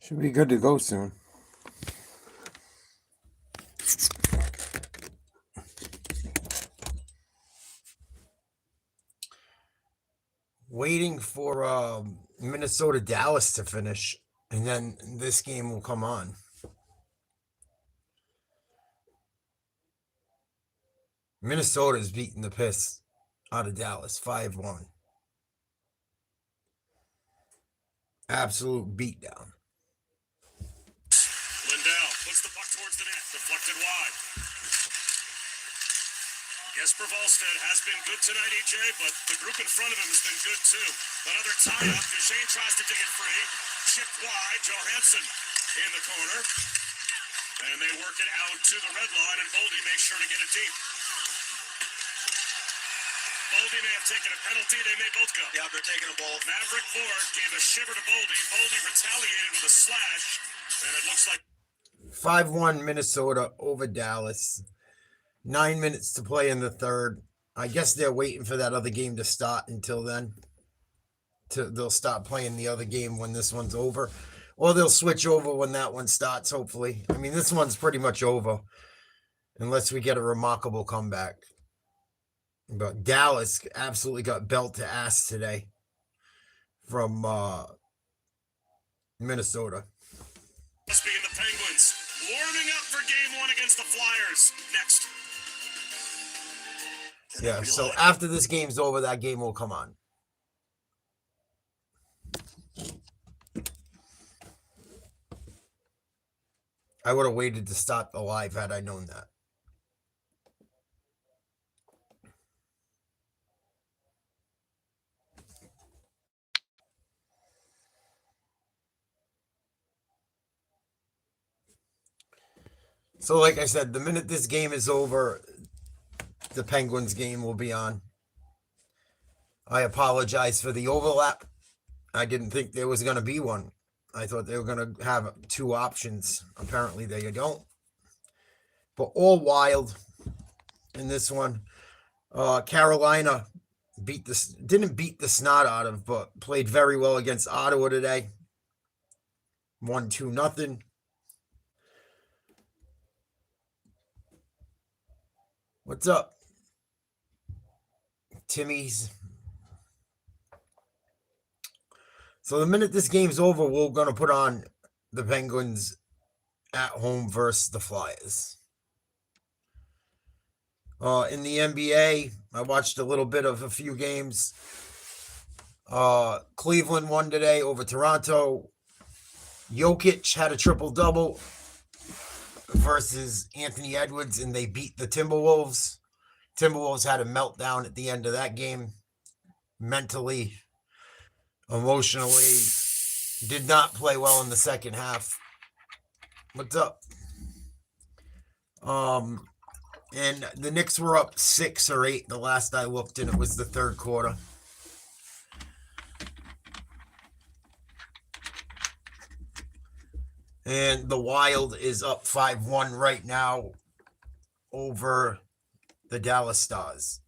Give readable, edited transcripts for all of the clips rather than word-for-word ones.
Should be good to go soon. Waiting for Minnesota Dallas to finish, and then this game will come on. Minnesota's beating the piss out of Dallas 5-1. Absolute beatdown. Lindell puts the puck towards the net, deflected wide. Jesper Wallstedt has been good tonight, EJ, but the group in front of him has been good too. Another tie-up. Duchesne tries to dig it free. Chipped wide. Johansson in the corner. And they work it out to the red line, and Boldy makes sure to get it deep. Boldy may have taken a penalty. They may both go. Yeah, they're taking a ball. Maverick Board gave a shiver to Boldy. Boldy retaliated with a slash, and it looks like 5-1 Minnesota over Dallas. 9 minutes to play in the third. I guess they're waiting for that other game to start until then. They'll stop playing the other game when this one's over. Or they'll switch over when that one starts, hopefully. I mean, this one's pretty much over. Unless we get a remarkable comeback. But Dallas absolutely got belt to ass today from Minnesota. must be in the Penguins. Warming up for game one against the Flyers. Next. Yeah, so after this game's over, that game will come on. I would have waited to start the live had I known that. So like I said, the minute this game is over, the Penguins game will be on. I apologize for the overlap. I didn't think there was going to be one. I thought they were going to have two options. Apparently they don't. But all Wild in this one. Carolina didn't beat the snot out of, but played very well against Ottawa today. 1-2-0. What's up, Timmy's? So the minute this game's over, we're going to put on the Penguins at home versus the Flyers. In the NBA, I watched a little bit of a few games. Cleveland won today over Toronto. Jokic had a triple-double versus Anthony Edwards, and they beat the Timberwolves. Timberwolves had a meltdown at the end of that game. Mentally, emotionally, did not play well in the second half. What's up? And the Knicks were up 6 or 8 the last I looked, and it was the third quarter. And the Wild is up 5-1 right now over the Dallas Stars.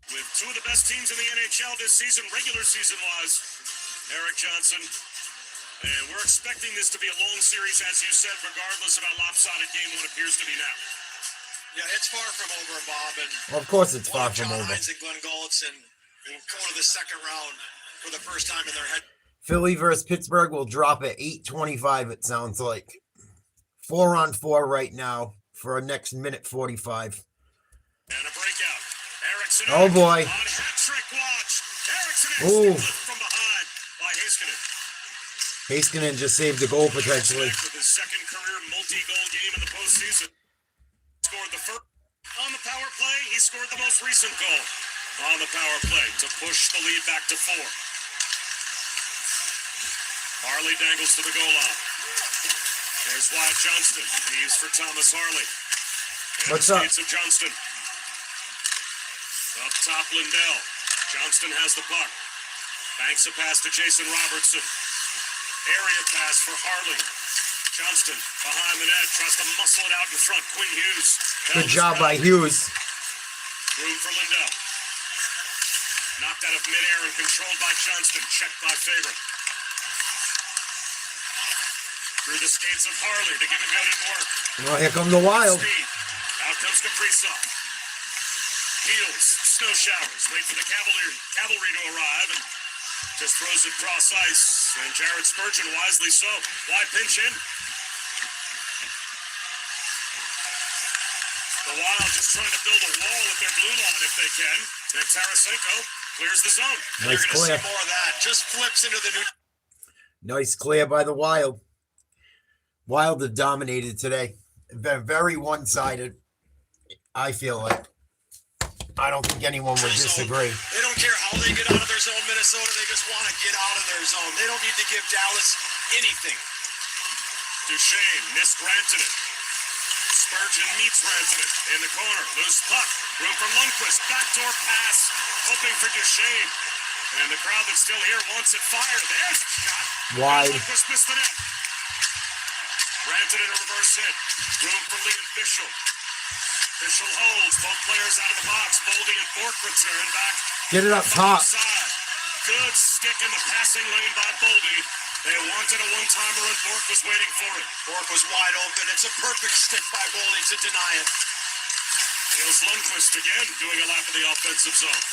With two of the best teams in the NHL this season, regular season-wise, Eric Johnson. And we're expecting this to be a long series, as you said, regardless of how lopsided game one appears to be now. Yeah, it's far from over, Bob. And well, of course it's far from over. Hines and Glenn Gulitz and go to the second round for the first time in their head. Philly versus Pittsburgh will drop at 8:25, it sounds like. 4-on-4 right now for a next minute 45. And a breakout. Erickson. Oh, boy. On hat-trick watch. Erickson Ooh. from behind by Heiskanen. Heiskanen just saved the goal potentially. With his second career multi-goal game in the postseason. Scored the first on the power play. He scored the most recent goal on the power play to push the lead back to 4. Harley dangles to the goal line. There's Wyatt Johnston. He's for Thomas Harley. And what's the up? skates of Johnston. Up top, Lindell. Johnston has the puck. Banks a pass to Jason Robertson. Area pass for Harley. Johnston behind the net. Tries to muscle it out in front. Quinn Hughes. Good job by Hughes. Room for Lindell. Knocked out of midair and controlled by Johnston. Checked by Faber. Through the skates of Harley to give him good work. Well, here come the Wild. Speed. Out comes Kaprizov. Heels, snow showers. Wait for the cavalry to arrive and just throws it cross ice. And Jared Spurgeon, wisely so. Wide pinch in. The Wild just trying to build a wall with their blue line if they can. And Tarasenko clears the zone. Nice You're going to clear. see more of that. Just flips into the new. Nice clear by the Wild. Wild have dominated today. Been very one-sided. I feel like. I don't think anyone would disagree. They don't care how they get out of their zone, Minnesota. They just want to get out of their zone. They don't need to give Dallas anything. Duchesne missed Rantanen. Spurgeon meets Rantanen in the corner. Loose puck. Room for Lundqvist. Backdoor pass. Hoping for Duchesne. And the crowd that's still here wants it fired. There's a shot. Wide. Lundqvist missed the net. Rantanen a reverse hit. Room for Liam Bischel. Bischel holds. Both players out of the box. Boldy and Bork return back. Get it up top. Side. Good stick in the passing lane by Boldy. They wanted a one-timer and Bork was waiting for it. Bork was wide open. It's a perfect stick by Boldy to deny it. Here's Lundqvist again doing a lap of the offensive zone.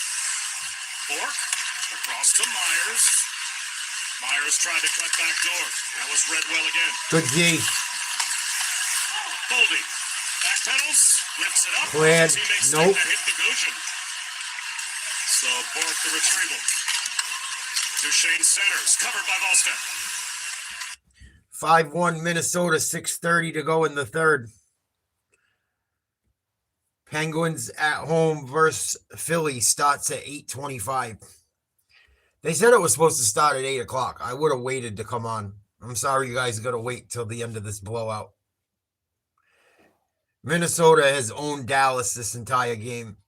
Bork across to Myers. Myers tried to cut back door. That was read well again. Good D. Boldy. Back pedals. Lifts it up. Cleared. Teammates Nope. that hit the Guggen. So Bork the retrieval. Duchesne centers. Covered by Volstead. 5-1 Minnesota, 6:30 to go in the third. Penguins at home versus Philly starts at 8:25. They said it was supposed to start at 8 o'clock. I would have waited to come on. I'm sorry you guys got to wait till the end of this blowout. Minnesota has owned Dallas this entire game.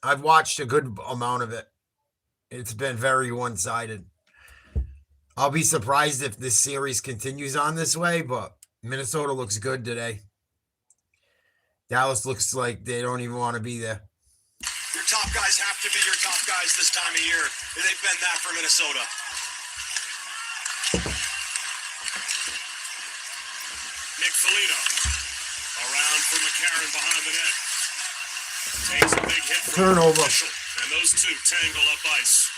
I've watched a good amount of it. It's been very one-sided. I'll be surprised if this series continues on this way, but Minnesota looks good today. Dallas looks like they don't even want to be there. Your top guys have to be your top guys this time of year. They've been that for Minnesota. Nick Foligno. Around for McCarron behind the net. Takes a big hit from Turnover. Bischel, and those two tangle up ice.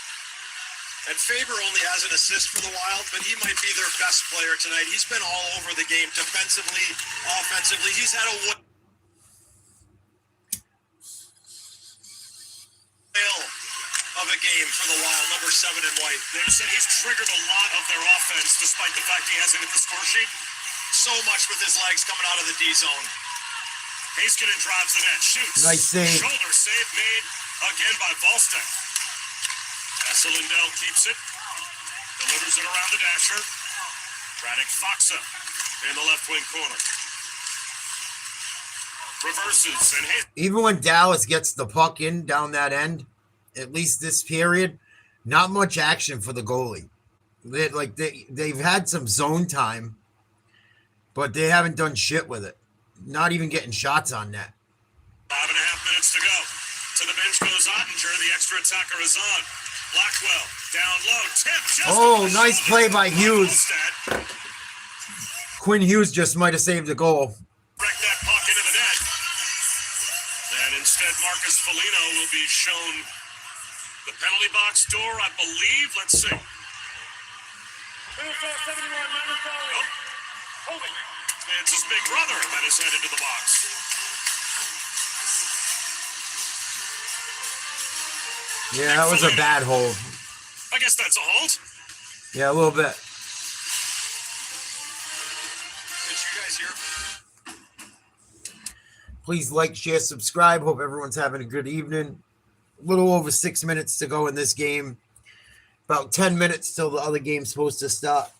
And Faber only has an assist for the Wild, but he might be their best player tonight. He's been all over the game defensively, offensively. He's had a whale of a game for the Wild, number 7 in white. They said he's triggered a lot of their offense, despite the fact he hasn't hit the score sheet. So much with his legs coming out of the D zone. Heiskanen drives the net, shoots. Nice save. Shoulder save made again by Volstead. Lindell keeps it. Delivers it around the dasher. Braddock Foxa in the left wing corner. Reverses and hit. Even when Dallas gets the puck in down that end, at least this period, not much action for the goalie. They've had some zone time, but they haven't done shit with it. Not even getting shots on net. 5.5 minutes to go. To the bench goes Ottinger. The extra attacker is on. Blackwell down low. Tip. Oh, nice play by Hughes. Quinn Hughes just might have saved the goal. Wreck that puck into the net. And instead, Marcus Foligno will be shown the penalty box door, I believe. Let's see. Oh. It's his big brother that is headed to the box. Yeah, that was a bad hold. I guess that's a hold. Yeah, a little bit. Did you guys hear? Please like, share, subscribe. Hope everyone's having a good evening. A little over 6 minutes to go in this game. About 10 minutes till the other game's supposed to start.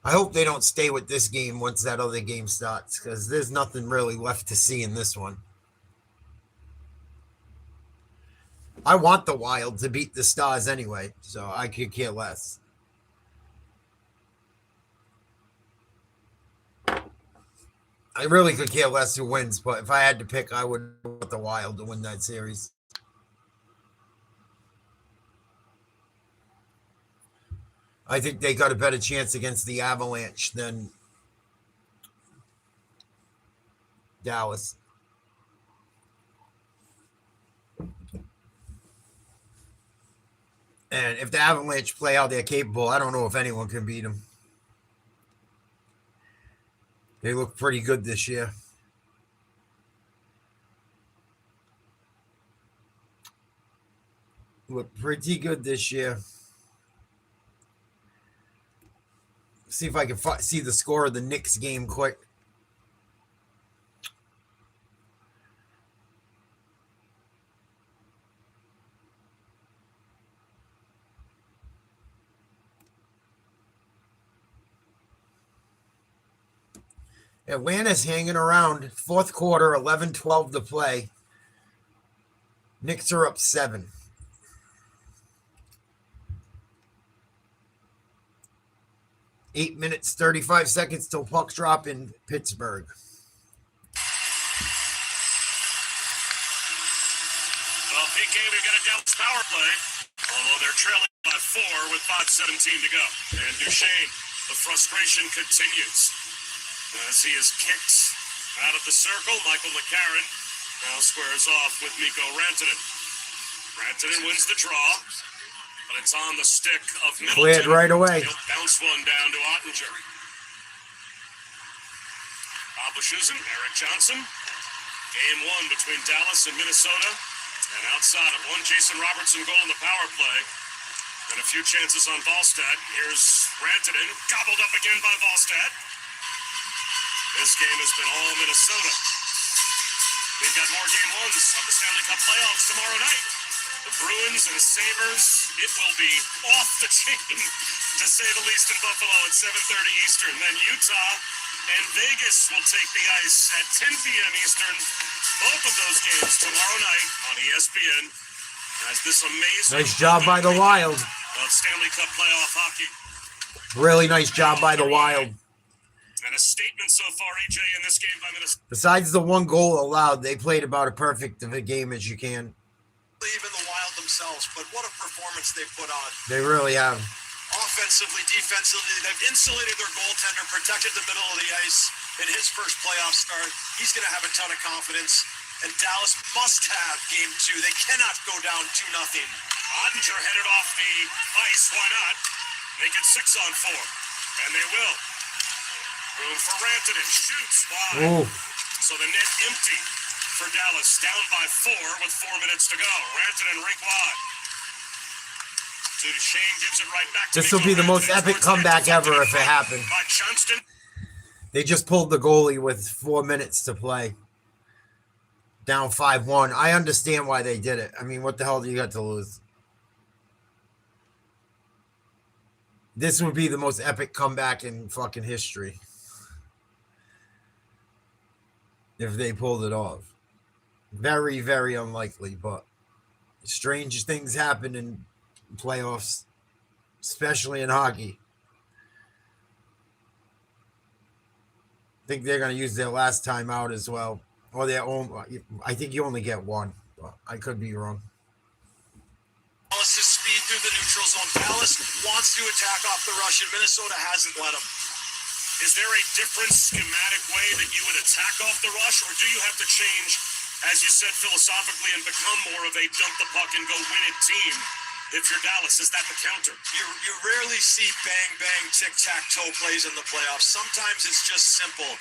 I hope they don't stay with this game once that other game starts, because there's nothing really left to see in this one. I want the Wild to beat the Stars anyway, so I could care less. I really could care less who wins, but if I had to pick, I would want the Wild to win that series. I think they got a better chance against the Avalanche than Dallas. And if the Avalanche play how they're capable, I don't know if anyone can beat them. They look pretty good this year. Look pretty good this year. See if I can see the score of the Knicks game quick. Atlanta's hanging around. Fourth quarter, 11-12 to play. Knicks are up 7. Eight minutes, 35 seconds till puck drop in Pittsburgh. Well, PK, we've got a Dallas power play, although they're trailing by 4 with 5:17 to go. And Duchesne, the frustration continues as he is kicked out of the circle. Michael McCarron now squares off with Mikko Rantanen. Rantanen wins the draw, but it's on the stick of Middleton. Cleared right away. He'll bounce one down to Ottinger. Abushusen, Eric Johnson. Game 1 between Dallas and Minnesota. And outside of one Jason Robertson goal in the power play and a few chances on Wallstedt. Here's Rantanen, gobbled up again by Wallstedt. This game has been all Minnesota. We've got more game 1s of the Stanley Cup playoffs tomorrow night. The Bruins and Sabres, it will be off the chain, to say the least, in Buffalo at 7:30 Eastern. Then Utah and Vegas will take the ice at 10 p.m. Eastern. Both of those games tomorrow night on ESPN. As this amazing Nice job by the Wild. of Stanley Cup playoff hockey. Really nice job by the Wild. And a statement so far, EJ, in this game by Minnesota. Besides the one goal allowed, they played about as perfect of a game as you can. Even the Wild themselves, but what a performance they put on. They really have. Offensively, defensively, they've insulated their goaltender, protected the middle of the ice in his first playoff start. He's going to have a ton of confidence, and Dallas must have game 2. They cannot go down 2-0. Ottinger headed off the ice. Why not? Make it 6-on-4. And they will. Room for Rantanen. Shoots wide. Ooh. So the net empty for Dallas. Down by 4 with 4 minutes to go. Rantanen rink wide. Duchesne gives it right back to This will be the most epic comeback ever if it happened. By Johnston. They just pulled the goalie with 4 minutes to play. Down 5-1. I understand why they did it. I mean, what the hell do you got to lose? This would be the most epic comeback in fucking history. If they pulled it off. Very, very unlikely, but strange things happen in playoffs, especially in hockey. I think they're going to use their last time out as well. Or their own. I think you only get one. But I could be wrong. Dallas' speed through the neutral zone. Dallas wants to attack off the rush, and Minnesota hasn't let them. Is there a different schematic way that you would attack off the rush, or do you have to change, as you said, philosophically, and become more of a dump the puck and go win it team? If you're Dallas, is that the counter? You rarely see bang-bang, tic-tac-toe plays in the playoffs. Sometimes it's just simple.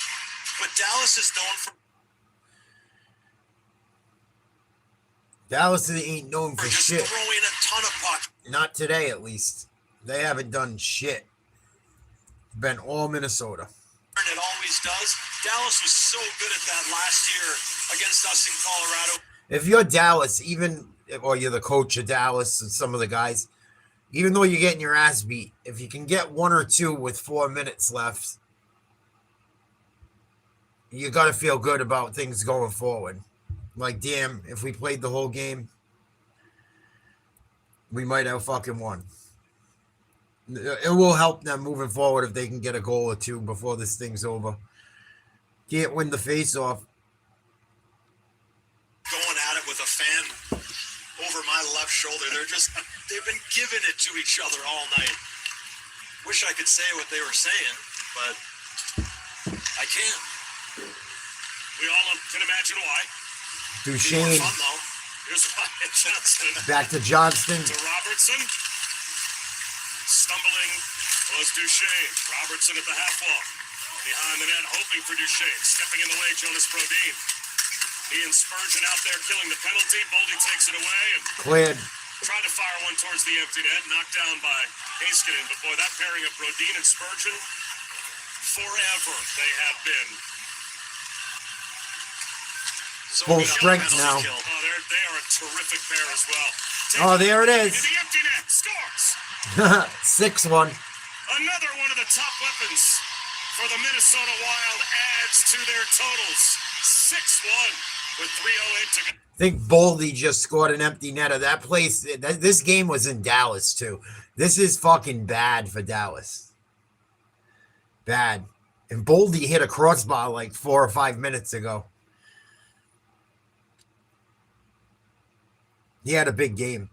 But Dallas is known for Dallas ain't known for just shit. throwing a ton of pucks. Not today, at least. They haven't done shit. Been all Minnesota. It always does. Dallas was so good at that last year against us in Colorado. If you're Dallas, or you're the coach of Dallas and some of the guys, even though you're getting your ass beat, if you can get 1 or 2 with 4 minutes left, you got to feel good about things going forward. Like, damn, if we played the whole game, we might have fucking won. It will help them moving forward if they can get a goal or 2 before this thing's over. Can't win the face-off. Going at it with a fan over my left shoulder. They've been giving it to each other all night. Wish I could say what they were saying, but I can't. We all can imagine why. Be more Duchesne fun, though. Here's Wyatt Johnston back to Johnston. to Robertson. Stumbling was Duchesne. Robertson at the half wall. Behind the net, hoping for Duchesne. Stepping in the way, Jonas Brodin. He and Spurgeon out there killing the penalty. Boldy takes it away and Cleared. tried to fire one towards the empty net. Knocked down by Heiskanen. But boy, that pairing of Brodin and Spurgeon, forever they have been. So Full we got strength penalty now. kill. Oh, they are a terrific pair as well. Oh, there it is. In the empty net, scores. 6-1. Another one of the top weapons for the Minnesota Wild adds to their totals. 6-1 with 3:08 to go. I think Boldy just scored an empty netter. That place, this game was in Dallas too. This is fucking bad for Dallas. Bad. And Boldy hit a crossbar like 4 or 5 minutes ago. He had a big game.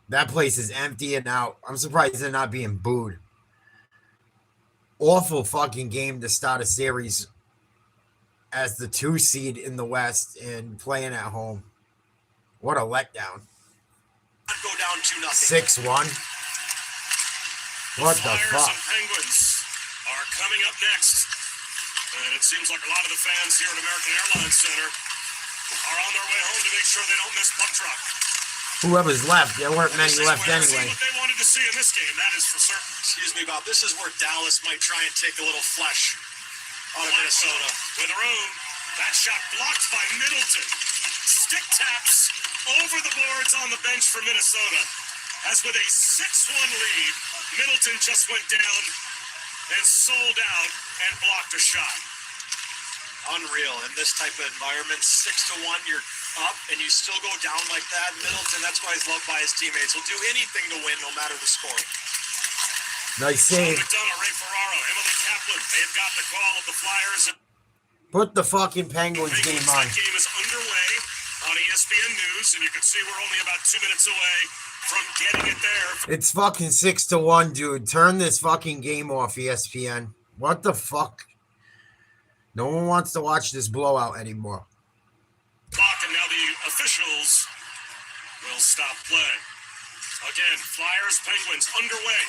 That place is empty and out. I'm surprised they're not being booed. Awful fucking game to start a series as the 2 seed in the West and playing at home. What a letdown. Go down 2-0. 6-1. What the Flyers fuck? and Penguins are coming up next. And it seems like a lot of the fans here at American Airlines Center are on their way home to make sure they don't miss puck drop. Whoever's left, there weren't many This is left where they see anyway. what they wanted to see in this game, that is for certain. Excuse me, Bob. This is where Dallas might try and take a little flesh out of Minnesota. With room. That shot blocked by Middleton. Stick taps over the boards on the bench for Minnesota. As with a 6-1 lead, Middleton just went down and sold out and blocked a shot. Unreal. In this type of environment, 6-1, you're up, and you still go down like that. Middleton, that's why he's loved by his teammates. Will do anything to win, no matter the score. Nice Sean save. McDonough, Ray Ferraro, Emily Kaplan, they've got the call of the Flyers. Put the fucking Penguins game on. That game is underway on ESPN News, and you can see we're only about 2 minutes away from getting it there. It's fucking 6-1, dude. Turn this fucking game off, ESPN. What the fuck? No one wants to watch this blowout anymore. Clock, and now the officials will stop play. Again, Flyers, Penguins underway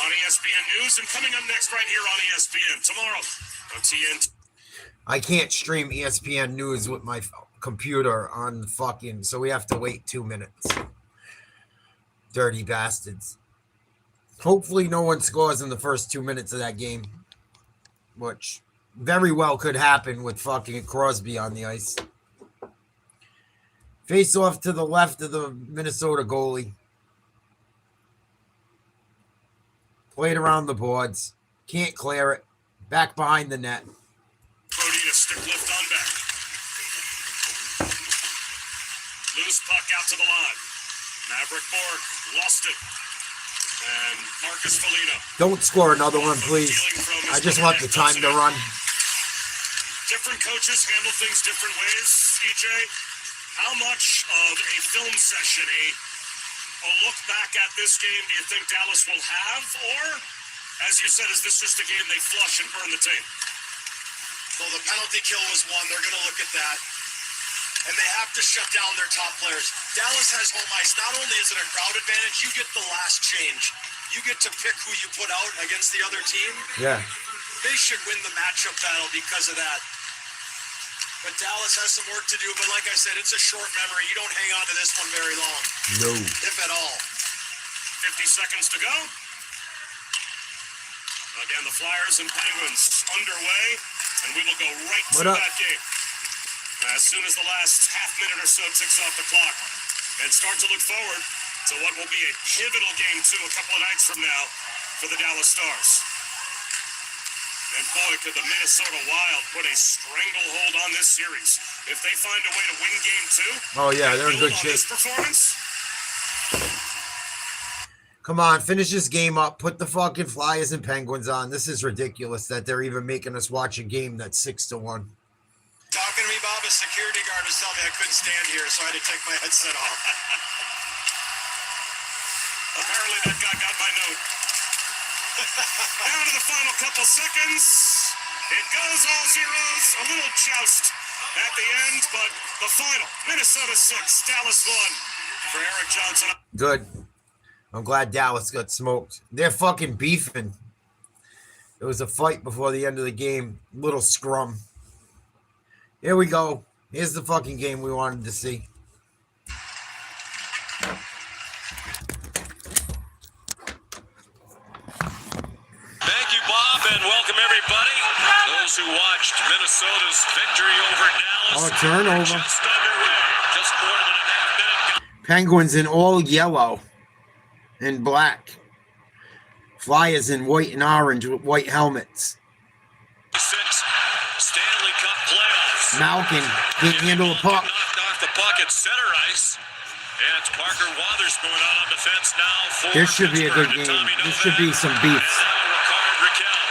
on ESPN News, and coming up next right here on ESPN tomorrow on TNT. I can't stream ESPN News with my computer on fucking, so we have to wait 2 minutes. Dirty bastards. Hopefully no one scores in the first 2 minutes of that game, which very well could happen with fucking Crosby on the ice. Face off to the left of the Minnesota goalie. Played around the boards. Can't clear it. Back behind the net. Brodin, a stick lift on back. Loose puck out to the line. Maverick Borg lost it. And Marcus Foligno. Don't score another one, please. I just want the time to run. Different coaches handle things different ways, EJ. How much of a film session, a look back at this game, do you think Dallas will have? Or, as you said, is this just a game they flush and burn the tape? Well, the penalty kill was one. They're going to look at that. And they have to shut down their top players. Dallas has home ice. Not only is it a crowd advantage, you get the last change. You get to pick who you put out against the other team. Yeah. They should win the matchup battle because of that. But Dallas has some work to do. But like I said, it's a short memory. You don't hang on to this one very long. No. If at all. 50 seconds to go. Again, the Flyers and Penguins underway, and we will go right to that game. As soon as the last half minute or so ticks off the clock, and start to look forward to what will be a pivotal game, too, a couple of nights from now for the Dallas Stars. And boy, could the Minnesota Wild put a stranglehold on this series. If they find a way to win game 2, oh yeah, they're in good shape. this performance. Come on, finish this game up. Put the fucking Flyers and Penguins on. This is ridiculous that they're even making us watch a game that's 6-1. Talking to me, Bob, a security guard was telling me I couldn't stand here, so I had to take my headset off. Apparently that guy got my Down to the final couple seconds. It goes all zeros. A little joust at the end, but the final, Minnesota 6, Dallas 1. For Eric Johnson. Good. I'm glad Dallas got smoked. They're fucking beefing. It was a fight before the end of the game. Little scrum. Here we go. Here's the fucking game we wanted to see. Thank you, Bob, and welcome everybody. Those who watched Minnesota's victory over Dallas. Oh, turnover. Just underway. Just more than a half minute. Penguins in all yellow and black. Flyers in white and orange with white helmets. 6 Stanley Cup playoffs. Malkin can't handle the puck. Knocked off the puck at center ice. And it's Parker Wotherspoon out on defense now for This should be a good Pittsburgh. game. Tommy This should be Novak. some beefs. And now Ricard Raquel.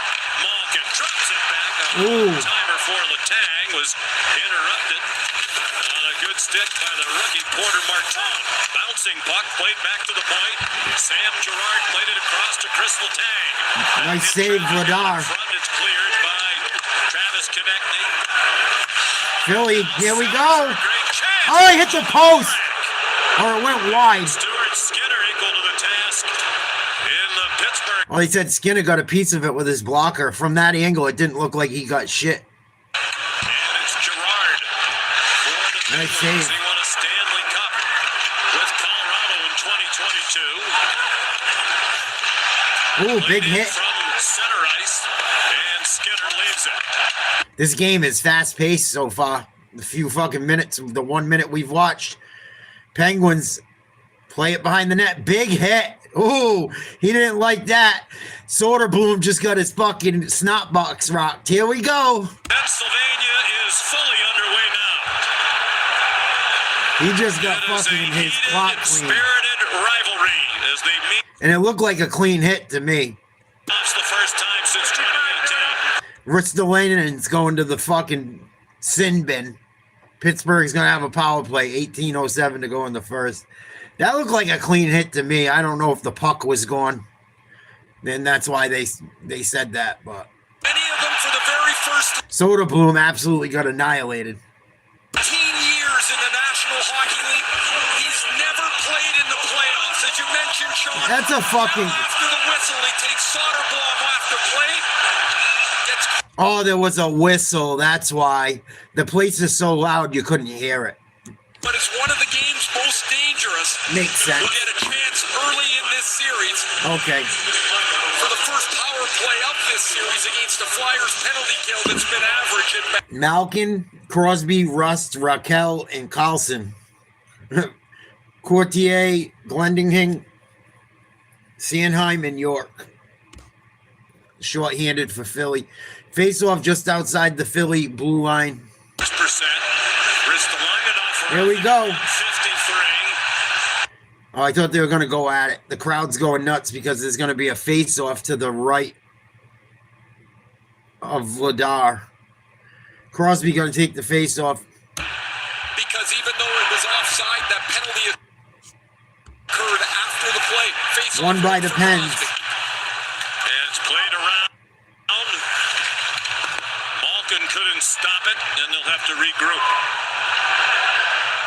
Malkin drops it back. A Ooh. timer for Letang was interrupted on a good stick by the rookie Porter Martin. Bouncing puck played back to the point. Sam Girard played it across to Chris Letang. Nice save, Vladar. Front, it's cleared by Travis Konechny. Philly, here we go. Great chance. Oh, he hit the post. Or it went wide. Stuart Skinner equal to the task in the Pittsburgh. Well, he said Skinner got a piece of it with his blocker. From that angle, it didn't look like he got shit. And it's Girard for the Nice Penguins. save. He won a Stanley Cup with Colorado in 2022. Ooh, big Played in hit. from center ice, and Skinner leaves it. This game is fast paced so far. The few fucking minutes, the 1 minute we've watched. Penguins play it behind the net. Big hit. Ooh, he didn't like that. Soderblom just got his fucking snot box rocked. Here we go. Pennsylvania is fully underway now. He just got It is a fucking his heated clock and clean. spirited rivalry as they meet. And it looked like a clean hit to me. That's the first time since 2018. Ristolainen's going to the fucking sin bin. Pittsburgh's going to have a power play, 18:07 to go in the first. That looked like a clean hit to me. I don't know if the puck was gone. And that's why they said that. But Many of them for the very first Soderblom absolutely got annihilated. 15 years in the National Hockey League. He's never played in the playoffs. As you mentioned, Sean. That's a fucking... Now after the whistle, he takes Soderblom off the plate. Gets Oh, there was a whistle. That's why. The place is so loud you couldn't hear it. But it's one of the game's most dangerous. Makes sense. We'll get a chance early in this series Okay. for the first power play of this series against the Flyers penalty kill that's been average at Malkin, Crosby, Rust, Raquel, and Carlson. Courtier, Glendinning, Sanheim, and York. Short-handed for Philly. Face-off just outside the Philly blue line. 6%. Here we go. 53. Oh, I thought they were going to go at it. The crowd's going nuts because there's going to be a face-off to the right of Vladar. Crosby going to take the face-off. Because even though it was offside, that penalty occurred after the play. Face Won by the Pens. And it's played around. Malkin couldn't stop it, and they'll have to regroup.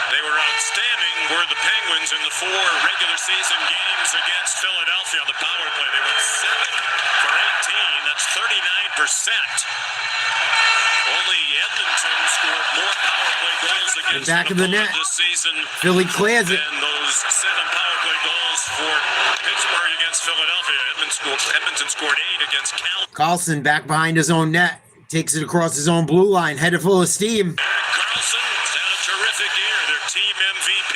They were outstanding, were the Penguins in the 4 regular season games against Philadelphia on the power play. They went 7 for 18. That's 39%. Only Edmonton scored more power play goals against back of the net. this season Philly clears it. than those 7 power play goals for Pittsburgh against Philadelphia. Edmonton scored 8 against Cal. Carlson back behind his own net. Takes it across his own blue line. Headed full of steam. Carlson's had a terrific year. Their team MVP.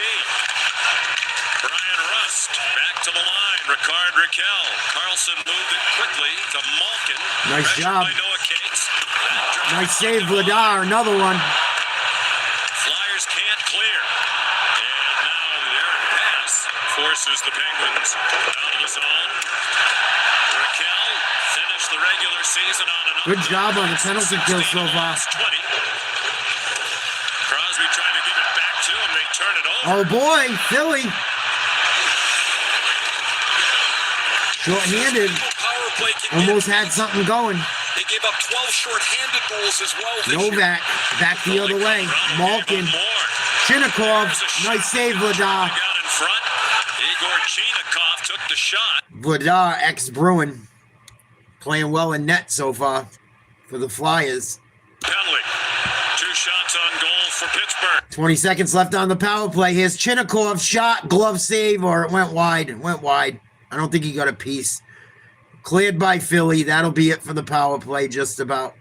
Brian Rust back to the line. Ricard Raquel. Carlson moved it quickly to Malkin. Nice Pressured job. by Noah Cates. Nice save, Vladar. Another one. Flyers can't clear. And now the errant pass forces the Penguins out of the zone. Raquel finished the regular season on an Good job on the penalty kill so far. 20. Crosby trying to give it back to him. They turn it over. Oh boy, Philly. Short-handed. Power play can Almost get. had something going. They gave up 12 short-handed goals as well this year. Novak back the other way. Malkin. Chinnikov. Nice save, Vladar. Got in front. Igor Chinnikov took the shot. Vladar, ex-Bruin. Playing well in net so far for the Flyers. Penalty. 2 shots on goal for Pittsburgh. 20 seconds left on the power play. Here's Chinnikov shot, glove save, or it went wide. It went wide. I don't think he got a piece. Cleared by Philly. That'll be it for the power play, just about.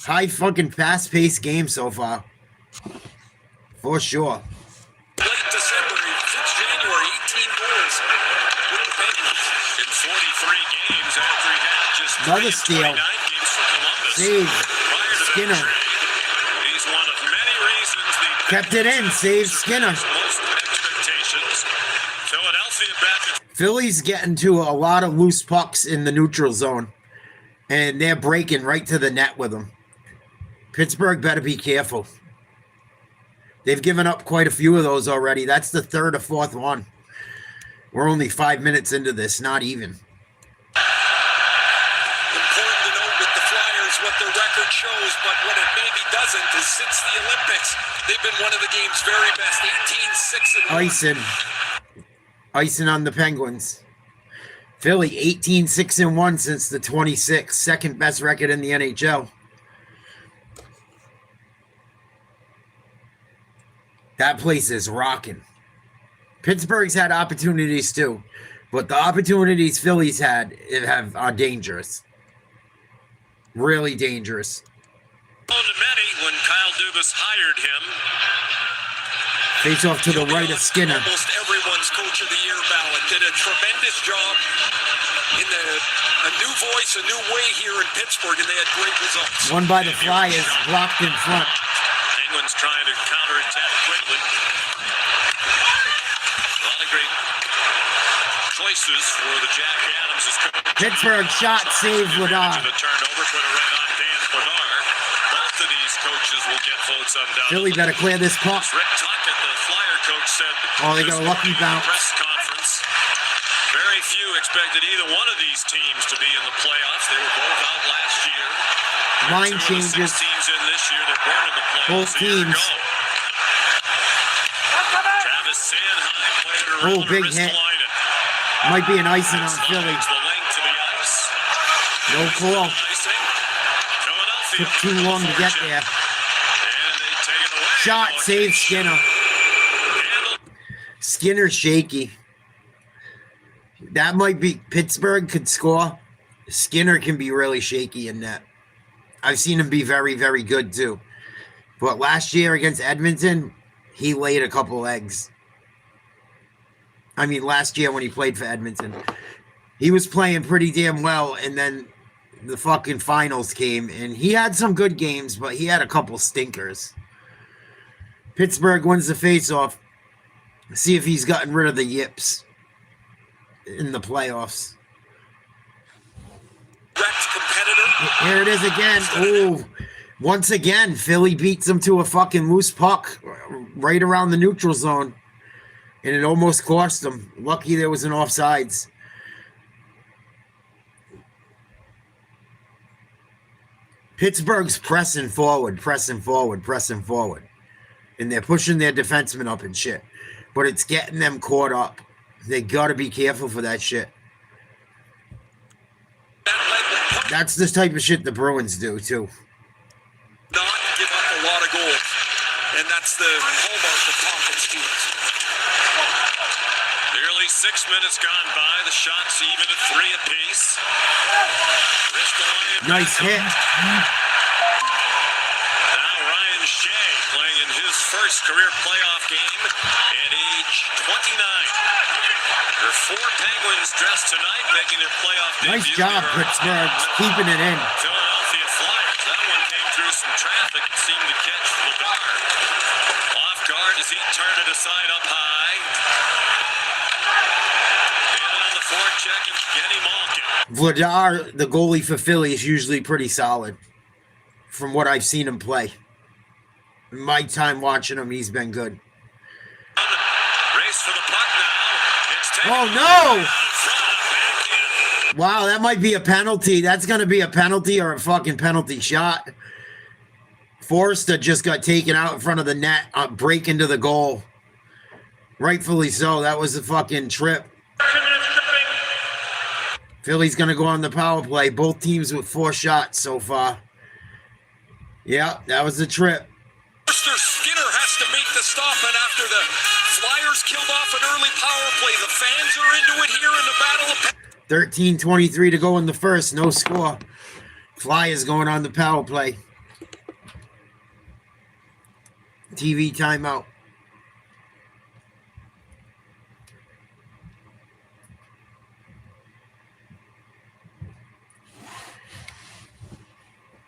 High fucking fast-paced game so far. For sure. Late December, since January, 18 goals with the Penguins in 43 games after he had just Another 3 in steal. 29 games for Columbus. Save. Prior to that Skinner. trade, he's one of many reasons the Kept it in. Save Skinner. most expectations. Philadelphia back at Philly's getting to a lot of loose pucks in the neutral zone, and they're breaking right to the net with them. Pittsburgh better be careful. They've given up quite a few of those already. That's the third or fourth one. We're only 5 minutes into this, not even. important to note with the Flyers what their record shows, but what it maybe doesn't is since the Olympics, they've been one of the game's very best. 18-6-1. Icing on the Penguins. Philly 18-6-1 since the 26th, second best record in the NHL. That place is rocking. Pittsburgh's had opportunities too, but the opportunities Philly's had are dangerous. Really dangerous. Known to many when Kyle Dubas hired him. Face off to the right of Skinner. Almost everyone's Coach of the Year ballot. Did a tremendous job in a new voice, a new way here in Pittsburgh, and they had great results. Won by the Flyers, blocked in front. Penguins trying to counterattack quickly. A lot of great choices for the Jack Adams' coach. Pittsburgh shot, save Vladar. The turnover put it right on Dan Vladar. Both of these coaches will get votes undoubtedly. Philly better clear this puck. Rick Tocchet, the Flyer coach, said Oh, they got a lucky bounce. press conference. Very few expected either one of these teams to be in the playoffs. They were both out last year. Line Two of the changes. 6 teams in this year that weren't in the playoffs Both a year teams. ago. Travis Sanheim played it around big the hit. line. Might be an icing on Philly. The length to the ice. No call. Icing. Philadelphia Took too long to get there. And they take it away. Shot, save Skinner. Handled. Skinner shaky. That might be Pittsburgh could score. Skinner can be really shaky in net. I've seen him be very, very good too. But last year against Edmonton, he laid a couple eggs. I mean, last year when he played for Edmonton, he was playing pretty damn well. And then the fucking finals came and he had some good games, but he had a couple stinkers. Pittsburgh wins the faceoff. See if he's gotten rid of the yips in the playoffs. Here it is again. Oh, once again, Philly beats them to a fucking loose puck right around the neutral zone. And it almost cost them. Lucky there was an offsides. Pittsburgh's pressing forward. And they're pushing their defensemen up and shit. But it's getting them caught up. They gotta be careful for that shit. That's the type of shit the Bruins do, too. Not give up a lot of goals. And that's the hallmark of conference teams. Nearly 6 minutes gone by. The shots even at 3 apiece. Nice hit. Now Ryan Shea playing in his first career playoff game at age 29. There are 4 Penguins dressed tonight, making their playoff debut. Nice job, Pittsburgh, keeping it in. Philadelphia Flyers. That one came through some traffic and seemed to catch Vladar. Off guard as he turned it aside up high. And on the forecheck of Genny Malkin. Vladar, the goalie for Philly, is usually pretty solid from what I've seen him play. In my time watching him, he's been good. Race for the puck now. It's taken Oh, no! in front of Wow, that might be a penalty. That's going to be a penalty or a fucking penalty shot. Forrester just got taken out in front of the net, break into the goal. Rightfully so. That was a fucking trip. Philly's going to go on the power play. Both teams with 4 shots so far. Yeah, that was the trip. Mr. Skinner has to make the stop, and after the Flyers killed off an early power play, the fans are into it here in the Battle of 13:23 to go in the first. No score. Flyers going on the power play. TV timeout.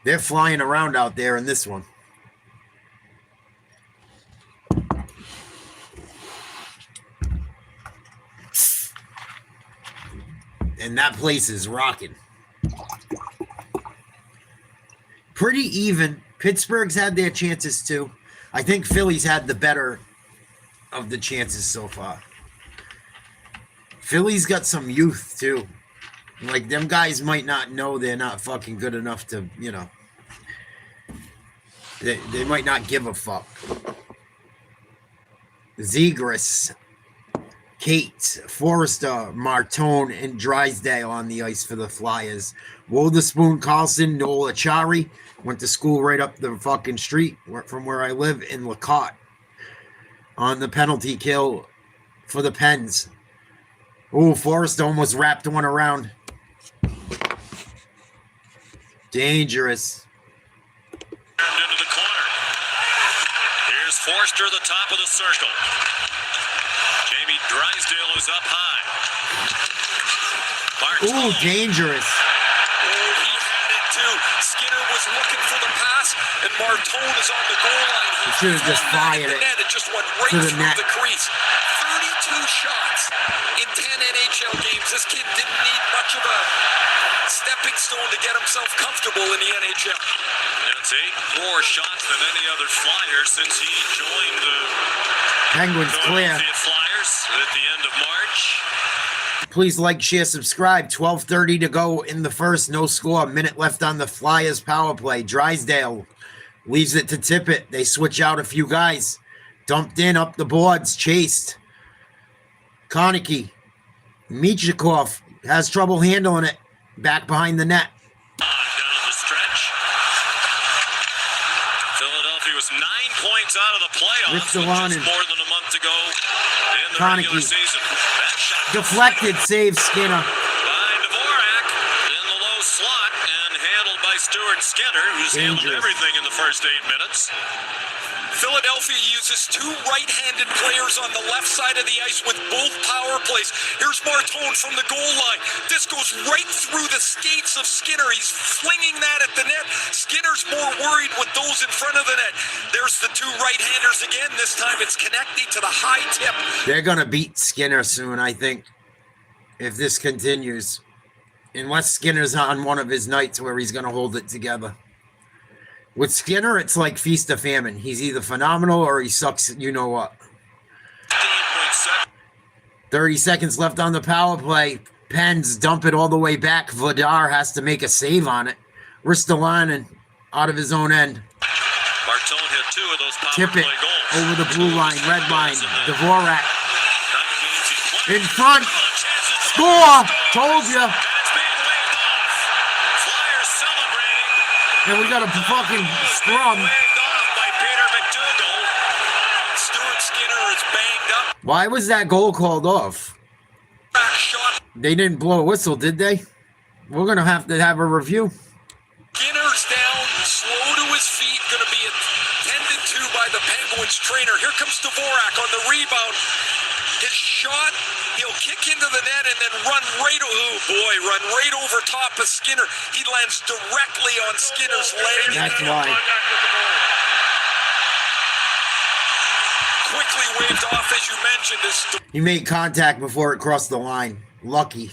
They're flying around out there in this one. And that place is rocking. Pretty even. Pittsburgh's had their chances too. I think Philly's had the better of the chances so far. Philly's got some youth too. Like, them guys might not know they're not fucking good enough to, you know. They might not give a fuck. Zegras, Kate, Forrester, Martone, and Drysdale on the ice for the Flyers. Wotherspoon, Carlson, Noel Achari. Went to school right up the fucking street from where I live in Lacott. On the penalty kill for the Pens. Ooh, Forrester almost wrapped one around. Dangerous. Into the corner. Here's Forster, the top of the circle. Jamie Drysdale is up high. Ooh, dangerous. Oh, he had it too. Skinner was looking for the pass, and Martone is on the goal line. He should have just fired it. It just went right to the through net. the crease. 32 shots in 10 NHL games. This kid didn't need much of a stepping stone to get himself comfortable in the NHL. That's 8 more shots than any other Flyer since he joined the Penguins clear. Philadelphia Flyers at the end of March. Please like, share, subscribe. 12:30 to go in the first. No score. A minute left on the Flyers power play. Drysdale leaves it to Tippett. They switch out a few guys. Dumped in up the boards. Chased. Konecki. Michikov has trouble handling it. Back behind the net. Down the stretch. Philadelphia was 9 points out of the playoffs, which Ristolainen. is more than a month ago in the Konecki. regular season. That shot Deflected. Save Skinner. by Dvorak in the low slot and handled by Stuart Skinner, who's handled Dangerous. everything in the first 8 minutes. Philadelphia uses 2 right-handed players on the left side of the ice with both power plays. Here's Martone from the goal line. This goes right through the skates of Skinner. He's flinging that at the net. Skinner's more worried with those in front of the net. There's the 2 right-handers again. This time it's connecting to the high tip. They're going to beat Skinner soon, I think, if this continues. Unless Skinner's on one of his nights where he's going to hold it together. With Skinner, it's like feast or famine. He's either phenomenal or he sucks, you know what. 30 seconds left on the power play. Pens dump it all the way back. Vladar has to make a save on it. Ristolainen out of his own end. Martone hit 2 of those power Tip play it goals. over the blue line, red line. Dvorak 9 games he's played. in front. Chances. Score! Told you. That's being waved off. Flyers celebrating. And we got a fucking scrum. Waved off by Peter McDougall. Stuart Skinner is banged up. Why was that goal called off? Back shot. They didn't blow a whistle, did they? We're going to have a review. Skinner's down, slow to his feet, going to be attended to by the Penguins trainer. Here comes Dvorak on the rebound. His shot, he'll kick into the net and then run right over top of Skinner. He lands directly on Skinner's leg. That's why. Quickly waved off, as you mentioned. He made contact before it crossed the line. Lucky.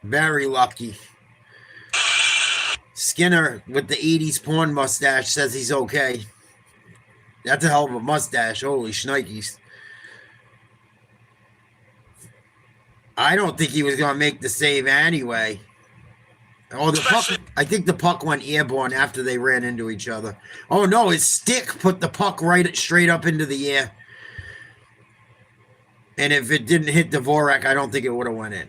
Very lucky. Skinner with the 80s porn mustache says he's okay. That's a hell of a mustache. Holy shnikes. I don't think he was going to make the save anyway. Oh, the puck. I think the puck went airborne after they ran into each other. Oh, no, his stick put the puck straight up into the air. And if it didn't hit Dvorak, I don't think it would have went in.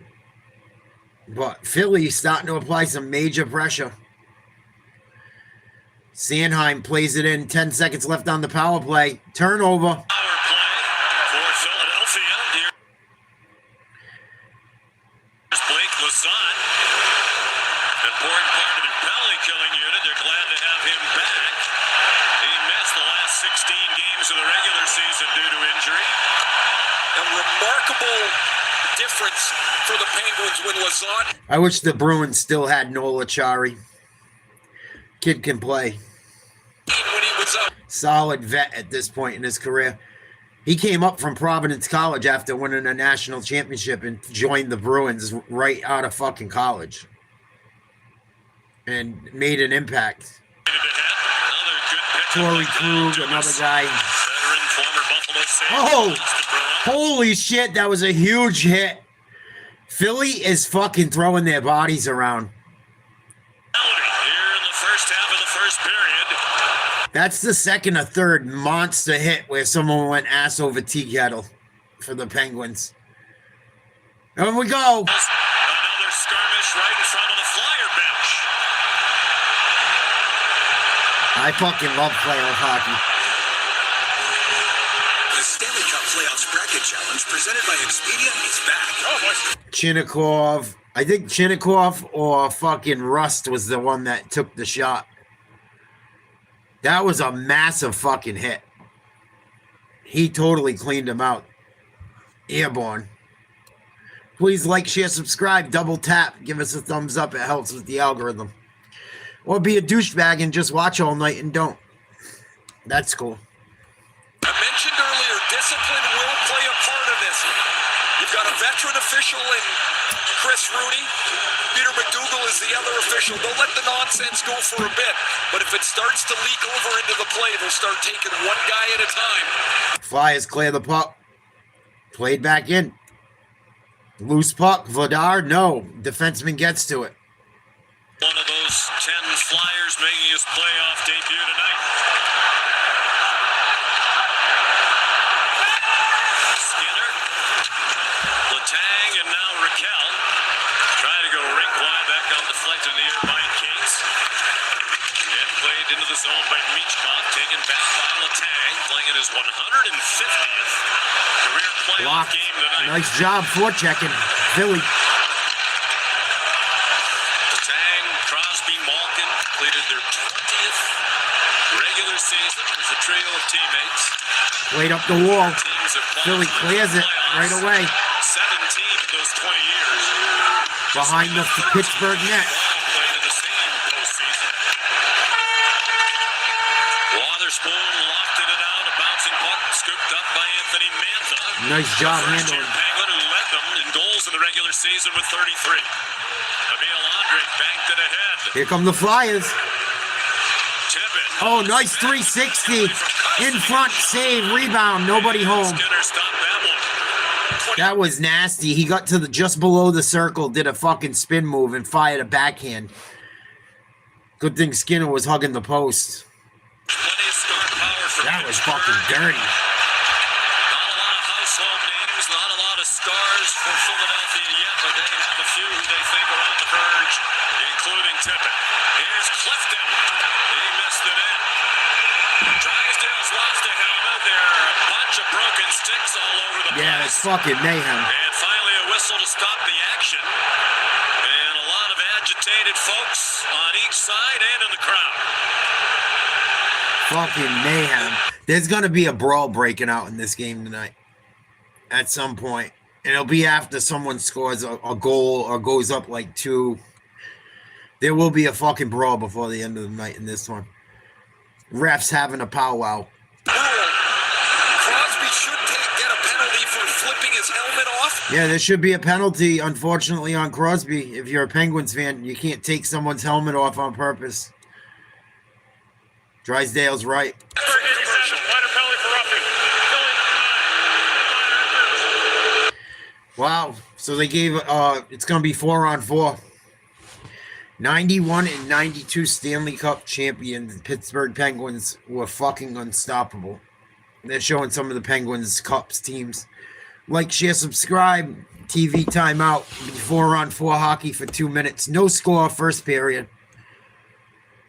But Philly's starting to apply some major pressure. Sanheim plays it in. 10 seconds left on the power play. Turnover. Power play for Philadelphia. Here's Blake Lazat. Important part of the penalty killing unit. They're glad to have him back. He missed the last 16 games of the regular season due to injury. A remarkable difference for the Penguins when Lazat. I wish the Bruins still had Nola Chari. Kid can play. When he was up. Solid vet at this point in his career. He came up from Providence College after winning a national championship and joined the Bruins right out of fucking college. And made an impact. Torrey Krug, another guy. Veteran, former Buffalo Sabres. Oh, holy shit, that was a huge hit. Philly is fucking throwing their bodies around. Here in the first half of the first period. That's the second or third monster hit where someone went ass over tea kettle for the Penguins. And we go. Another skirmish right in front of the Flyer bench. I fucking love playoff hockey. The Stanley Cup Playoffs Bracket Challenge presented by Expedia is back. Oh, boy. Chinnikov. I think Chinnikov or fucking Rust was the one that took the shot. That was a massive fucking hit. He totally cleaned him out. Airborne. Please like, share, subscribe, double tap. Give us a thumbs up. It helps with the algorithm. Or be a douchebag and just watch all night and don't. That's cool. I mentioned earlier, discipline will play a part of this. You've got a veteran official in Chris Rooney. Peter McDougal is the other official. They'll let the nonsense go for a bit, but if it starts to leak over into the play, they'll start taking one guy at a time. Flyers clear the puck. Played back in. Loose puck. Vladar, no. Defenseman gets to it. One of those 10 Flyers making his playoff debut tonight. Skinner, Letang, and now Raquel. Trying to go rink wide, back out deflected in the air by Cates. And played into the zone by Michkov, taken back by Letang, playing in his 150th career playoff Blocked. game tonight. Nice job forechecking. Philly. Letang, Crosby, Malkin completed their 20th regular season as a trio of teammates. Played up the wall. Teams have Philly qualified clears for it playoffs right away. 17 of those 20 years. Behind the Pittsburgh net. Played in the same postseason. Wotherspoon lofted it out. A bouncing puck scooped up by Anthony Mantha. Nice job First-year handling. Penguin who led them in goals in the regular season with 33. Emil Andre banked it ahead. Here come the Flyers. Tippett. Oh, nice 360. In front, save, rebound. Nobody home. Skinner stopped that one. That was nasty. He got to the just below the circle, did a fucking spin move, and fired a backhand. Good thing Skinner was hugging the post. Plenty of star power for That was Pittsburgh. fucking dirty. Not a lot of household names, not a lot of stars for Philadelphia yet, but they have a few who they think are on the verge, including Tippett. Here's Clifton. He missed it in. Drysdale's lost a helmet. There are a bunch of broken sticks all over the Yeah, place. it's fucking mayhem. And finally a whistle to stop the action. And a lot of agitated folks on each side and in the crowd. Fucking mayhem. There's going to be a brawl breaking out in this game tonight. At some point. And it'll be after someone scores a goal or goes up like 2. There will be a fucking brawl before the end of the night in this one. Refs having a powwow. Crosby should get a penalty for flipping his helmet off. Yeah, there should be a penalty, unfortunately, on Crosby. If you're a Penguins fan, you can't take someone's helmet off on purpose. Drysdale's right. Wow. So they gave it's gonna be 4-on-4. 91 and 92 Stanley Cup champions Pittsburgh Penguins were fucking unstoppable. They're showing some of the Penguins Cups teams. Like, share, subscribe. TV timeout. 4-on-4 hockey for 2 minutes. No score first period.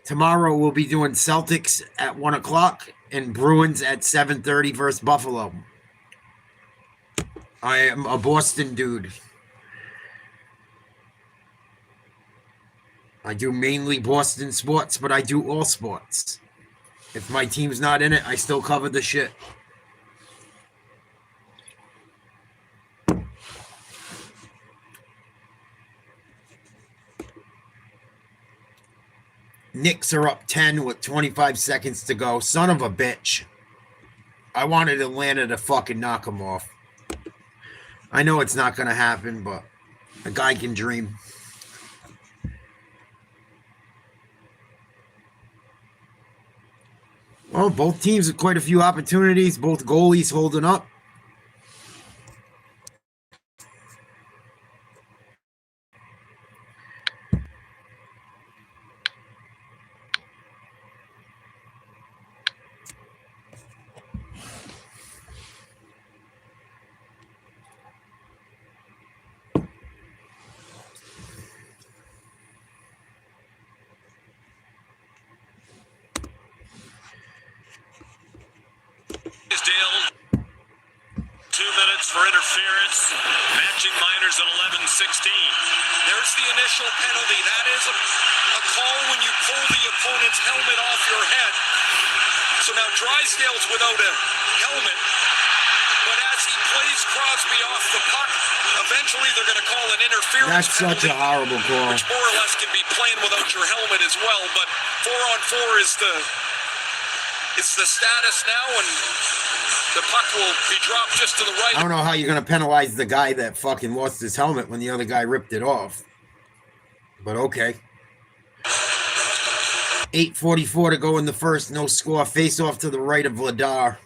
Tomorrow we'll be doing Celtics at 1 o'clock and Bruins at 7:30 versus Buffalo. I am a Boston dude. I do mainly Boston sports, but I do all sports. If my team's not in it, I still cover the shit. Knicks are up 10 with 25 seconds to go. Son of a bitch. I wanted Atlanta to fucking knock them off. I know it's not going to happen, but a guy can dream. Well, both teams have quite a few opportunities. Both goalies holding up. Dale, 2 minutes for interference, matching minors at 11-16. There's the initial penalty. That is a call when you pull the opponent's helmet off your head. So now Drysdale's without a helmet, but as he plays Crosby off the puck, eventually they're going to call an interference That's such a horrible call. which more or less can be playing without your helmet as well. But 4-on-4 is the status now, and the puck will be dropped just to the right. I don't know how you're going to penalize the guy that fucking lost his helmet when the other guy ripped it off. But okay. 8:44 to go in the first. No score. Face off to the right of Vladar.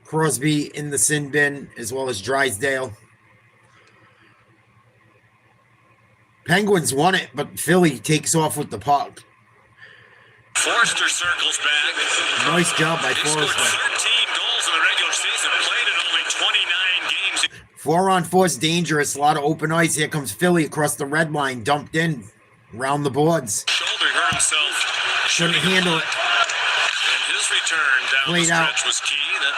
Crosby in the sin bin, as well as Drysdale. Penguins won it, but Philly takes off with the puck. Forster circles back. Nice job by He scored 13 Forster. goals in the regular season, played in only 29 games. 4-on-4's dangerous. A lot of open ice. Here comes Philly across the red line. Dumped in. Round the boards. Shoulder hurt himself. Shouldn't handle it. And his return down Played the out. stretch was key. That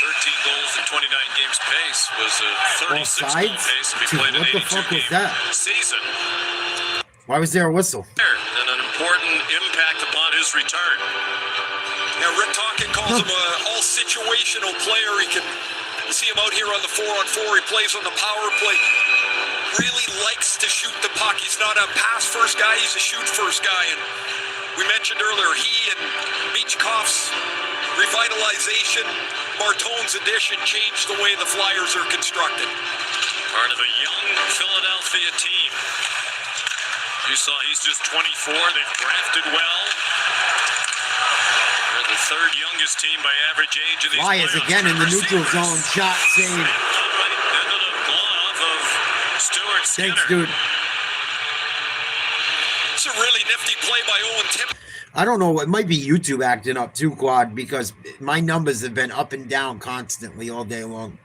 13 goals in 29 games pace was a 36 goal Offsides? pace if he Dude, played an what the 82 fuck was game that? season. Why was there a whistle? And an important impact upon his return. Now, Rick Tonkin calls him an all-situational player. You can see him out here on the 4-on-4. He plays on the power play. Really likes to shoot the puck. He's not a pass-first guy. He's a shoot-first guy. And we mentioned earlier, he and Michkov's revitalization, Martone's addition, changed the way the Flyers are constructed. Part of a young Philadelphia team. You saw he's just 24. They've drafted well. They're the third youngest team by average age in these Flyers playoffs. again in the neutral zone. Shot save. Right into the glove of Stuart Skinner. Thanks, dude. It's a really nifty play by Owen Tippett. I don't know. It might be YouTube acting up too, Quad, because my numbers have been up and down constantly all day long.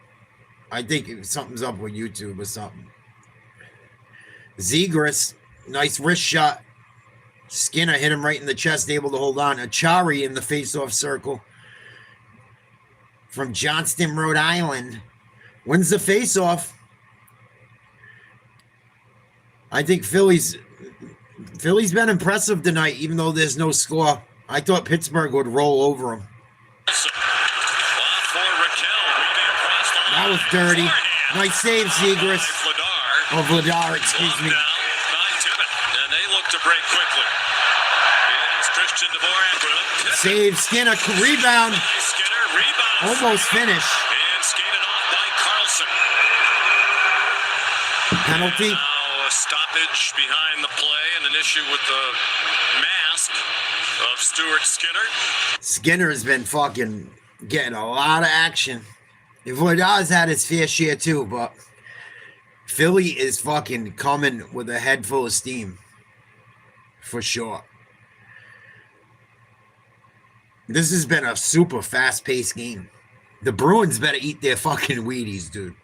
I think something's up with YouTube or something. Zegras, nice wrist shot. Skinner hit him right in the chest, able to hold on. Achari in the face-off circle from Johnston, Rhode Island. Wins the face-off. I think Philly's been impressive tonight, even though there's no score. I thought Pittsburgh would roll over them. That was dirty. Nice save, Zegras. Oh, Vladar, excuse me. And they look to break quickly. Here's Christian Dvorak with him. Save, Skinner, rebound. Skinner rebounds. Almost finished. And skated off by Carlson. Penalty. Now a stoppage behind the play and an issue with the mask of Stuart Skinner. Skinner has been fucking getting a lot of action. Vladar's had his fair share too, but Philly is fucking coming with a head full of steam. For sure. This has been a super fast-paced game. The Bruins better eat their fucking Wheaties, dude.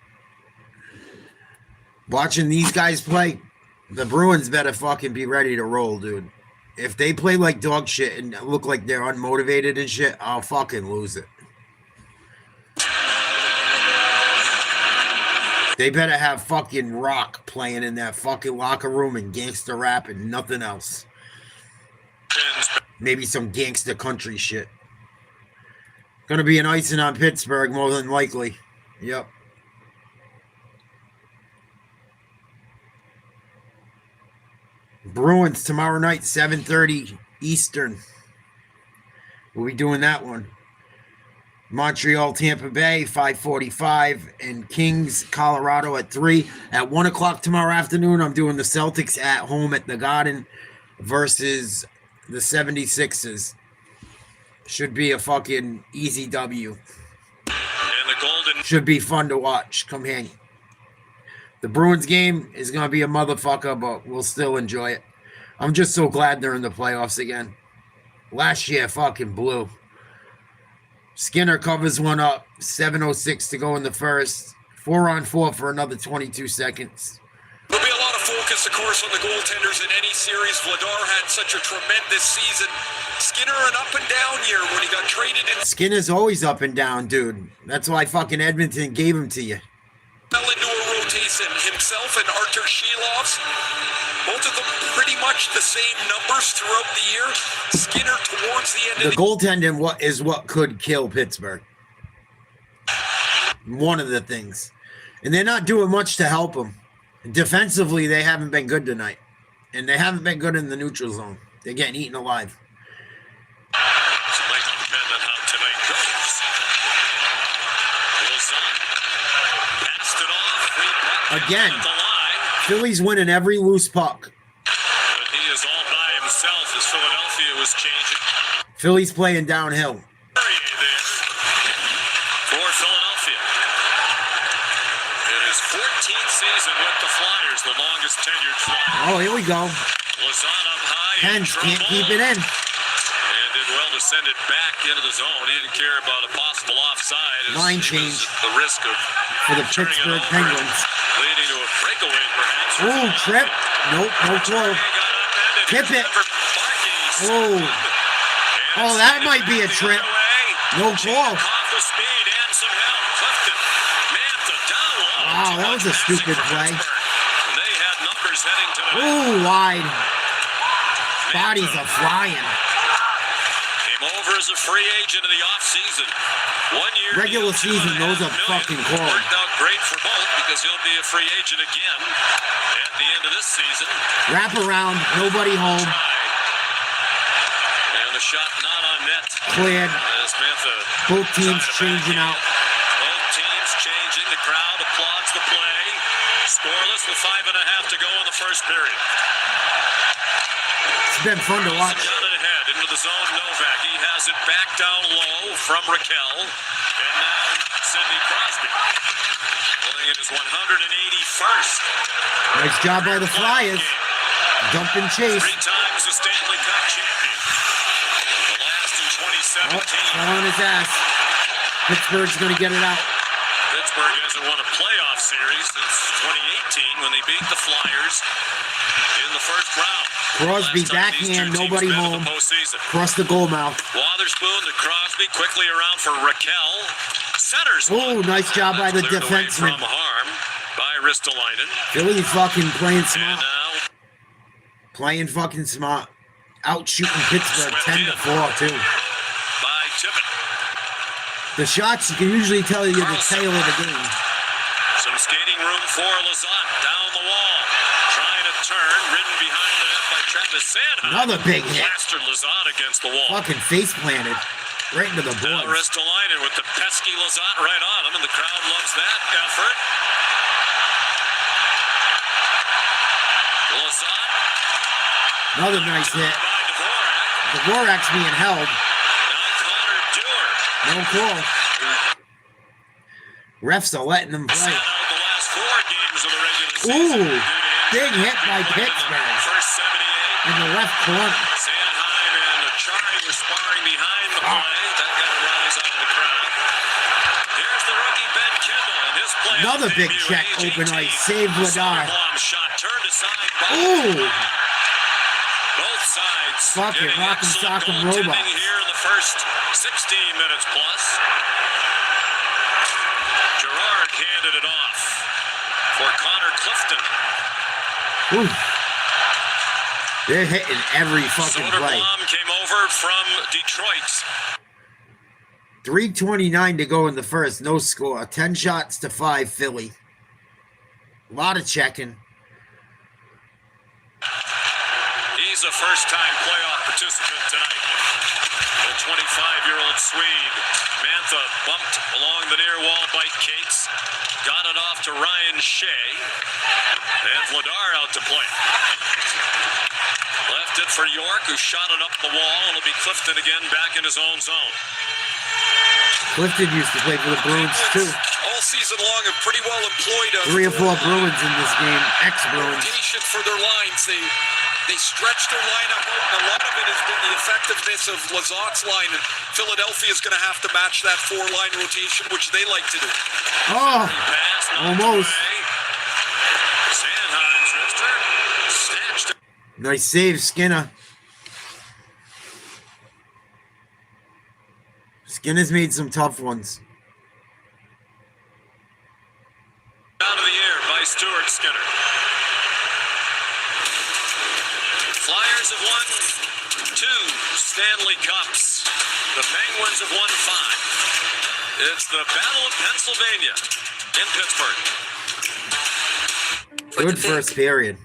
Watching these guys play, the Bruins better fucking be ready to roll, dude. If they play like dog shit and look like they're unmotivated and shit, I'll fucking lose it. They better have fucking rock playing in that fucking locker room and gangster rap and nothing else. Maybe some gangster country shit. Gonna be an icing on Pittsburgh more than likely. Yep. Bruins tomorrow night, 7:30 Eastern. We'll be doing that one. Montreal, Tampa Bay, 5:45, and Kings, Colorado at 3. At 1 o'clock tomorrow afternoon, I'm doing the Celtics at home at the Garden versus the 76ers. Should be a fucking easy W. And the Golden Should be fun to watch. Come hang. The Bruins game is going to be a motherfucker, but we'll still enjoy it. I'm just so glad they're in the playoffs again. Last year, fucking blew. Skinner covers one up. 7:06 to go in the first. 4-on-4 for another 22 seconds. There'll be a lot of focus, of course, on the goaltenders in any series. Vladar had such a tremendous season. Skinner an up and down year when he got traded in. Skinner's always up and down, dude. That's why fucking Edmonton gave him to you. Fell into a rotation. Himself and Artur Shilovs, both of them pretty much the same numbers throughout the year. Skinner towards the end The of goaltending is what could kill Pittsburgh. One of the things. And they're not doing much to help them. Defensively, they haven't been good tonight. And they haven't been good in the neutral zone. They're getting eaten alive. So might depend on how tonight goes. Wilson passed it off. Again, At the line. Philly's winning every loose puck. But he is all by himself as Philadelphia was changing. Philly's playing downhill. There for Philadelphia. In his 14th season with the Flyers, the longest tenured Flyer. Oh, here we go. Lazan up high. in Hens can't trouble. keep it in. And did well to send it back into the zone. He didn't care about a possible offside. as Line he was change at the risk of For the turning it Pittsburgh over, Penguins. leading to a breakaway, perhaps. Ooh, trip. Nope, no throw. Tip it. Oh. Oh, that might be a trip. No call. Wow, that was a stupid play. They had numbers heading to the Ooh, wide. Bodies are flying. Came over as a free agent in the offseason. 1 year. Regular deal, season, those are $2.5 million. fucking cold. Worked out great for both because he'll be a free agent again at the end of this season. Wrap around, nobody home. And the shot not on net. Cleared. As Mantha Both teams tried to changing back out. in. Both teams changing. The crowd applauds the play. Scoreless with 5.5 to go in the first period. It's been fun to watch. Down and ahead into the zone. Novak. He has it back down low from Raquel. And now Sidney Crosby. Pulling it his 181st. Nice job by the Flyers. Dump and chase. 3 times the Stanley Cup champion. The last in 2017. Oh, fell on his ass. Pittsburgh's going to get it out. Pittsburgh hasn't won a playoff series since 2018 when they beat the Flyers in the first round. Crosby Last time these two backhand, teams nobody met in home. the postseason. Across the goal mouth. Wotherspoon to Crosby, quickly around for Raquel. Centers. Oh, nice job by the Cleared away defenseman. from harm by Ristolainen. Philly fucking playing And smart. now Playing fucking smart. Out shooting Pittsburgh 10-4 too. by Tippett. The shots, you can usually tell you the tail of the game. Some skating room for Lazat down the wall. Trying to turn, ridden behind the net by Travis Sanheim. Another big hit. Plastered Lazat against the wall. Fucking face planted. Right into the Now boards. Ristolainen with the pesky Lazat right on him, and the crowd loves that effort. Lazat. Another nice hit. By Dvorak. Dvorak's being held. Now Connor Dewar. No call. Refs are letting them play. Sat out the last 4 games of the regular Ooh, big hit by Pittsburgh First 78. in the left corner. Sanheim and Achari were sparring behind the play. That got a rise out of the crowd. Here's the rookie Ben Kendall and his play. Another big check, open ice, save Vladar. Shot turned aside by Ooh, both sides. Fuck it, getting rock and excellent sock 'em goaltending robots. here in the first 16 minutes plus. Gerard handed it off for Connor Clifton. ooh. They're hitting every fucking play. Soderblom came over from Detroit. 3:29 to go in the first, no score. 10 shots to 5, Philly. A lot of checking. He's a first-time playoff participant tonight. The 25-year-old Swede. Mantha bumped along the near wall by Cates. Got it off to Ryan Shea. And Vladar out to play. Left it for York, who shot it up the wall. It'll be Clifton again back in his own zone. Clifton used to play for the Bruins too. All season long and pretty well employed. 3 or 4 Bruins in this game, ex-Bruins. Rotation for their lines. They stretch their lineup out, and a lot of it has been the effectiveness of Lazat's line. And Philadelphia is going to have to match that 4-line rotation, which they like to do. Oh, Pass knocked almost. away. Sanheim's wrister snatched it. Nice save, Skinner. Skinner's made some tough ones. Out of the air by Stuart Skinner. Flyers have won 2 Stanley Cups. The Penguins have won 5. It's the Battle of Pennsylvania in Pittsburgh. Good first period.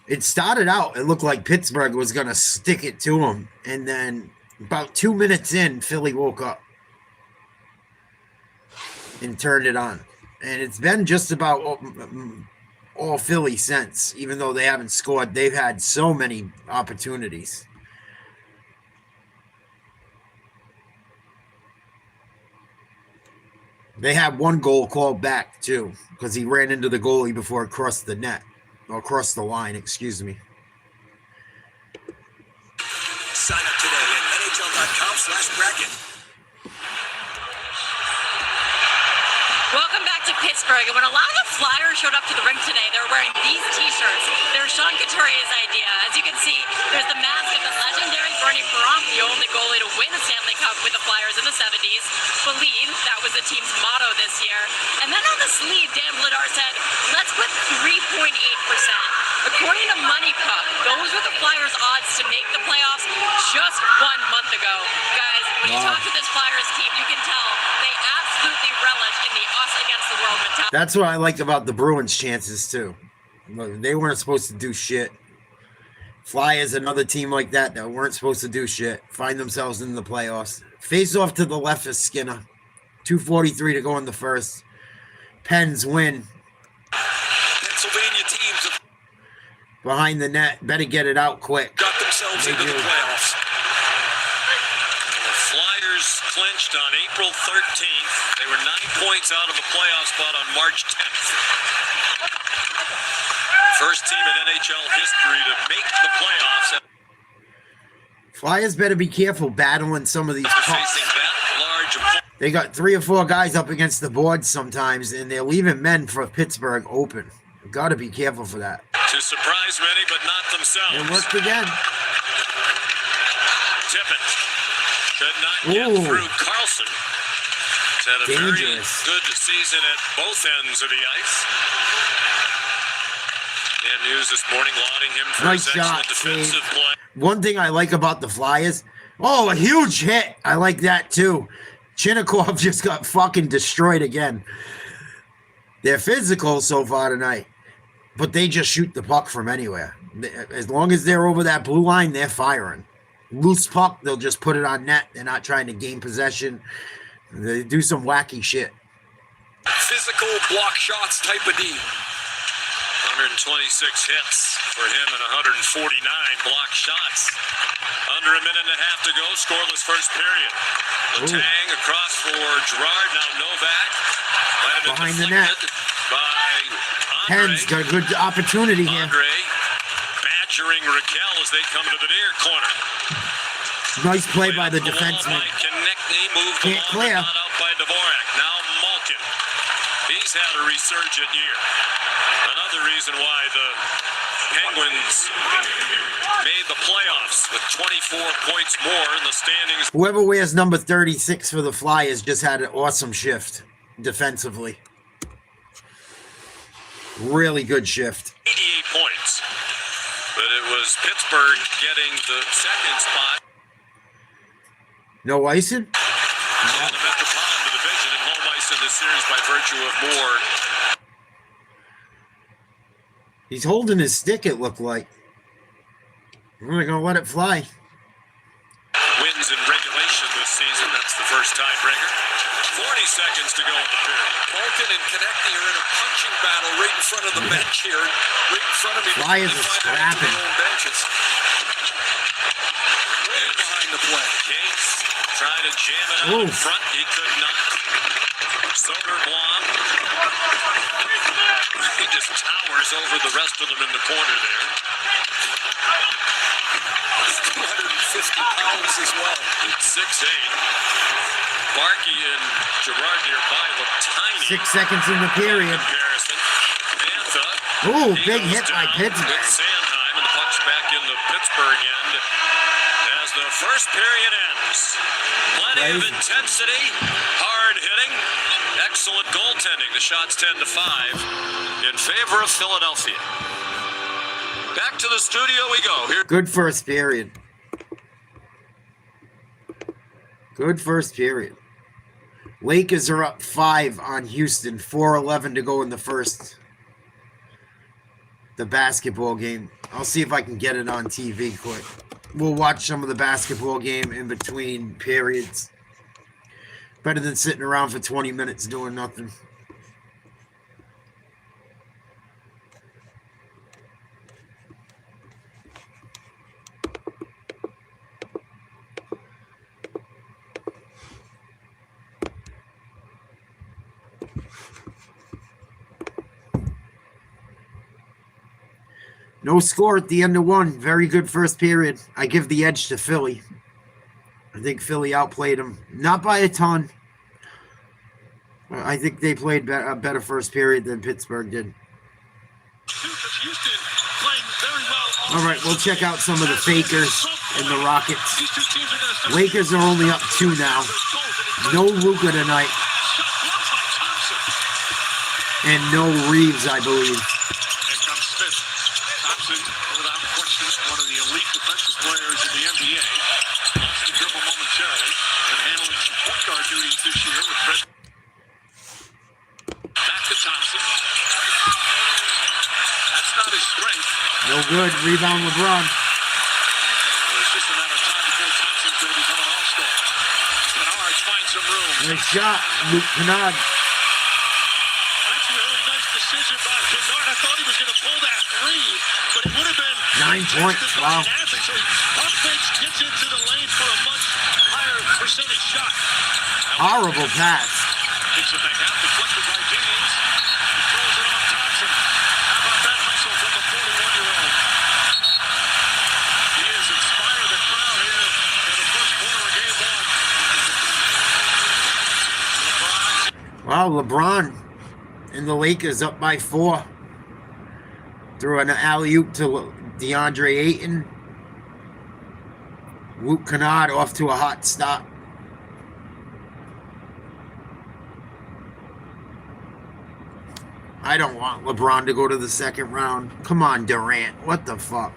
It started out, it looked like Pittsburgh was going to stick it to them. And then about 2 minutes in, Philly woke up and turned it on. And it's been just about all Philly since. Even though they haven't scored, they've had so many opportunities. They had 1 goal called back, too, because he ran into the goalie before it crossed the net. Or crossed the line, excuse me. Sign up today at NHL.com/bracket. Welcome back to Pittsburgh. And when a lot of the Flyers showed up to the rink today, they were wearing these t-shirts. They're Sean Couturier's idea. As you can see, there's the mask of the legendary Bernie Parent, the only goalie to win a Stanley Cup with the Flyers in the 70s. Believe, that was the team's motto this year. And then on the sleeve, Dan Vladar said, let's put 3.8%. According to Money Puck, those were the Flyers' odds to make the playoffs just 1 month ago. Guys, when you talk to this Flyers team, you can tell they absolutely relish in the us against the world mentality. That's what I like about the Bruins' chances, too. Look, they weren't supposed to do shit. Flyers, another team like that weren't supposed to do shit, find themselves in the playoffs. Face off to the left of Skinner. 2:43 to go in the first. Pens win. Pennsylvania teams have Behind the net. Better get it out quick. got themselves They into the do. playoffs. The Flyers clinched on April 13th. They were 9 points out of a playoff spot on March 10th. First team in NHL history to make the playoffs. Flyers better be careful battling some of these pucks. Facing that large They got 3 or 4 guys up against the board sometimes, and they're leaving men for Pittsburgh open. Got to be careful for that. to surprise many, but not themselves. It worked again. Tippett could not get Ooh. through Carlson. He's had a very Dangerous. good season at both ends of the ice. And news this morning lauding him for Nice his shot, excellent defensive Steve. play. One thing I like about the Flyers, a huge hit. I like that too. Chinnikov just got fucking destroyed again. They're physical so far tonight, but they just shoot the puck from anywhere. As long as they're over that blue line, they're firing. Loose puck, they'll just put it on net. They're not trying to gain possession. They do some wacky shit. Physical block shots type of D. On 126 hits for him and 149 blocked shots. Under a minute and a half to go, scoreless first period. Letang across for Gerard, now Novak. Might have been Behind the net. deflected by Andre. Penn's got a good opportunity here. Andre badgering Raquel as they come to the near corner. Nice play by the Played off defenseman. by Konechny, moved Can't along, clear. but not out by Dvorak. Now Malkin. He's had a resurgent year. Another reason why the Penguins made the playoffs with 24 points more in the standings. Whoever wears number 36 for the Flyers just had an awesome shift defensively. Really good shift. 88 points. But it was Pittsburgh getting the second spot. No icing? And the Metropolitan Division and home ice in this series by virtue of Moore. He's holding his stick, it looked like. We're going to let it fly. Wins in regulation this season. That's the first tiebreaker. 40 seconds to go in the period. Malkin and Konechny are in a punching battle right in front of the bench here. Right in front of me. Flyers are scrapping. Benches. Right behind the play. Cates tried to jam it out in front. He could not. Soderblom. He just towers over the rest of them in the corner there. 250 pounds as well. 6'8". Barkey and Gerard nearby look tiny. 6 seconds in the period. Comparison. Mantha. Ooh, He big goes hit by down Pittsburgh. with Sanheim, and the puck's back in the Pittsburgh end as the first period ends. Plenty of Crazy. intensity, hard hitting, excellent goaltending. The shot's 10-5 in favor of Philadelphia. Back to the studio we go. Here. Good first period. Good first period. Lakers are up 5 on Houston. 4:11 to go in the first. The basketball game. I'll see if I can get it on TV quick. We'll watch some of the basketball game in between periods. Better than sitting around for 20 minutes doing nothing. No score at the end of one. Very good first period. I give the edge to Philly. I think Philly outplayed them. Not by a ton. I think they played a better first period than Pittsburgh did. All right, we'll check out some of the Fakers and the Rockets. Lakers are only up 2 now. No Luka tonight. And no Reeves, I believe. Here comes Smith. Thompson, without question, one of the elite defensive players in the NBA. Lost the dribble momentarily and handling some point guard duties this year with Fred. Back to Thompson. That's not his strength. No good. Rebound LeBron. It's just a matter of time before Thompson's going to become an all-star. Kennard finds some room. Nice shot. Luke Kennard. That's a really nice decision by Kennard. I thought he was going to pull that three, but it would have been 9 points. Wow. So he pump fakes, gets into the lane for a much higher percentage shot. Horrible pass. Kicks it back out, deflected by James. He throws it off Thompson. How about that hustle from the 41-year-old? He has inspired the crowd here in the first quarter of game one. Wow, LeBron and the Lakers up by 4. Threw an alley-oop to DeAndre Ayton. Luke Kennard off to a hot start. I don't want LeBron to go to the second round. Come on, Durant. What the fuck?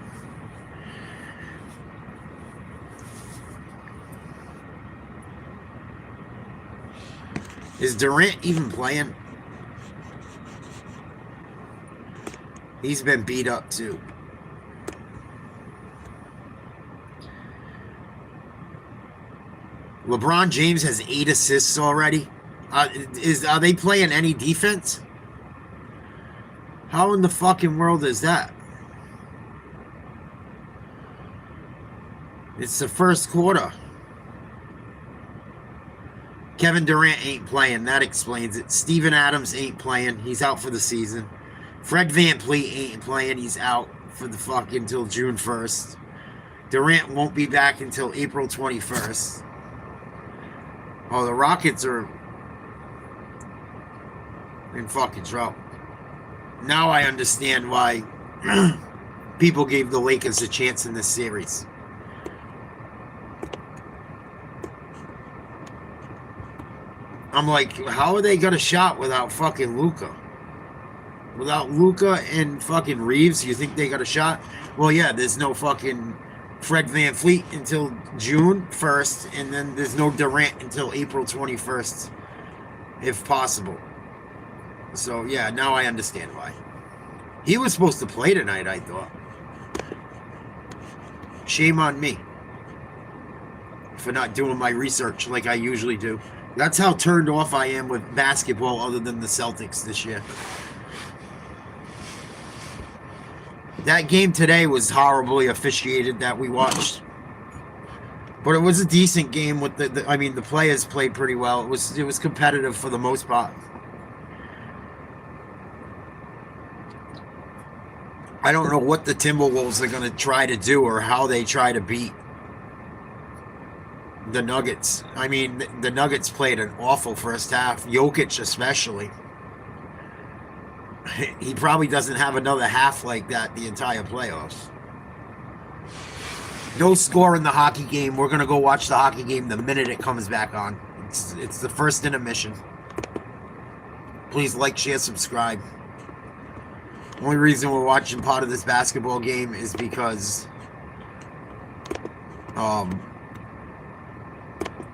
Is Durant even playing? He's been beat up too. LeBron James has 8 assists already. Are they playing any defense? How in the fucking world is that? It's the first quarter. Kevin Durant ain't playing. That explains it. Steven Adams ain't playing. He's out for the season. Fred VanVleet ain't playing. He's out for the fucking until June 1st. Durant won't be back until April 21st. Oh, the Rockets are in fucking trouble. Now I understand why people gave the Lakers a chance in this series. I'm like, how are they got a shot without fucking Luka? Without Luka and fucking Reeves, you think they got a shot? Well, yeah, there's no fucking Fred VanVleet until June 1st, and then there's no Durant until April 21st, if possible. So, yeah, now I understand why. He was supposed to play tonight, I thought. Shame on me for not doing my research like I usually do. That's how turned off I am with basketball other than the Celtics this year. That game today was horribly officiated that we watched. But it was a decent game with the players played pretty well. It was competitive for the most part. I don't know what the Timberwolves are going to try to do or how they try to beat the Nuggets. I mean, the Nuggets played an awful first half. Jokic especially. He probably doesn't have another half like that the entire playoffs. No score in the hockey game. We're going to go watch the hockey game the minute it comes back on. It's the first intermission. Please like, share, subscribe. Only reason we're watching part of this basketball game is because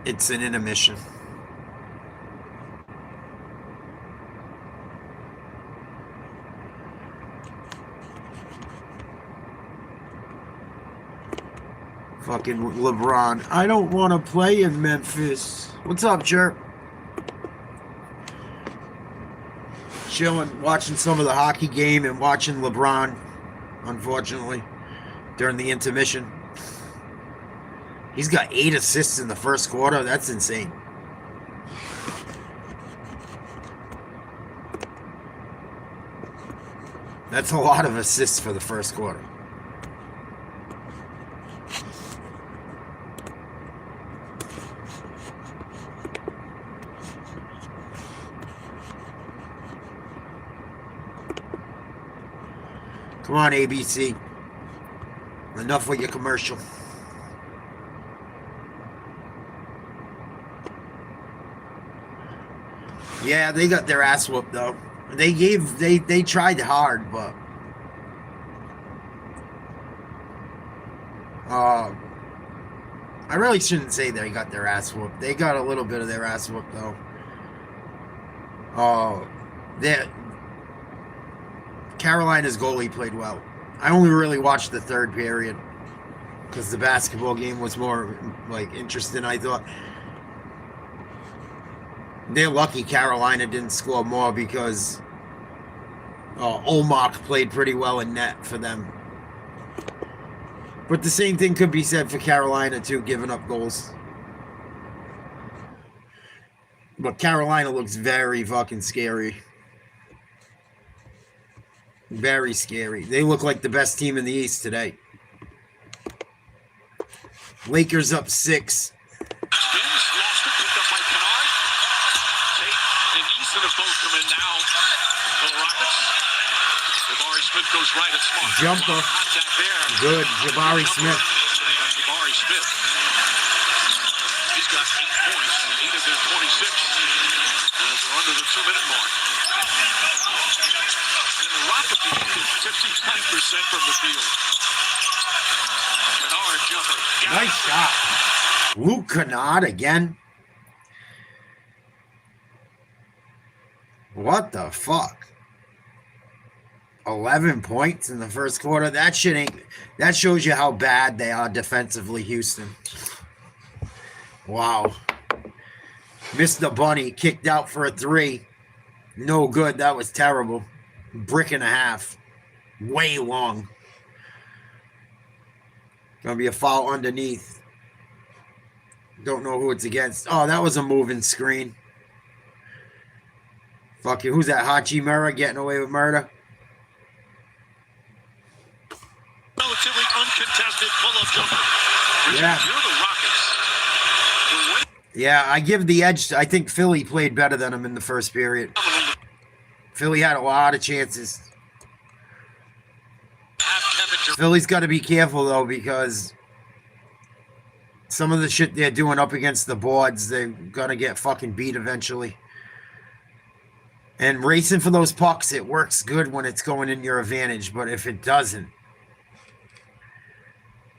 it's an intermission. Fucking LeBron. I don't want to play in Memphis. What's up, Chirp? Chilling, watching some of the hockey game and watching LeBron, unfortunately, during the intermission. He's got 8 assists in the first quarter. That's insane. That's a lot of assists for the first quarter. Come on, ABC. Enough with your commercial. Yeah, they got their ass whooped though. They tried hard, but I really shouldn't say they got their ass whooped. They got a little bit of their ass whooped though. Carolina's goalie played well. I only really watched the third period because the basketball game was more like interesting, I thought. They're lucky Carolina didn't score more because Olmark played pretty well in net for them. But the same thing could be said for Carolina too, giving up goals. But Carolina looks very fucking scary. Very scary. They look like the best team in the East today. Lakers up 6. Goes right at Smart. Jumper. Good. Jabari Smith. Jabari Smith. He's got 8 points, 8 of their 26. As we're under the 2-minute mark. And the Rockets are 55% from the field. Kennard jumper. Nice shot. Luke Kennard again. What the fuck? 11 points in the first quarter. That shows you how bad they are defensively, Houston. Wow. Missed the bunny. Kicked out for a 3. No good. That was terrible. brick and a half. Way long. Gonna be a foul underneath. Don't know who it's against. Oh, that was a moving screen. Fuck you. Who's that? Hachimura getting away with murder? Relatively uncontested pull-up jumper. Yeah. You're the Rockets. Yeah, I give the edge. I think Philly played better than him in the first period. Philly had a lot of chances. Philly's got to be careful, though, because some of the shit they're doing up against the boards, they're going to get fucking beat eventually. And racing for those pucks, it works good when it's going in your advantage, but if it doesn't,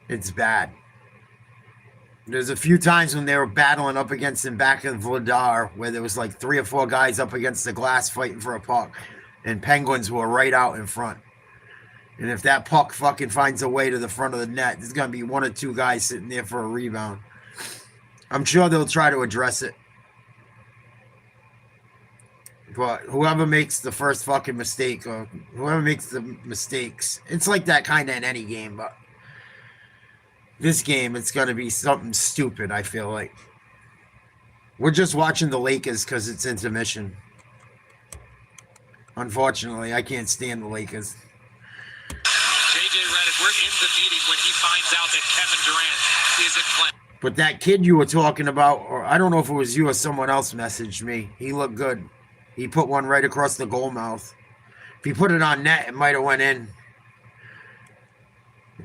it's bad. There's a few times when they were battling up against him back in Vladar, where there was like 3 or 4 guys up against the glass fighting for a puck, and Penguins were right out in front. And if that puck fucking finds a way to the front of the net, there's going to be 1 or 2 guys sitting there for a rebound. I'm sure they'll try to address it. But whoever makes the first fucking mistake, or whoever makes the mistakes, it's like that kind of in any game, but this game, it's going to be something stupid, I feel like. We're just watching the Lakers because it's intermission. Unfortunately, I can't stand the Lakers. JJ Redick, we're in the meeting when he finds out that Kevin Durant isn't playing. But that kid you were talking about, or I don't know if it was you or someone else messaged me, he looked good. He put one right across the goal mouth. If he put it on net, it might have went in.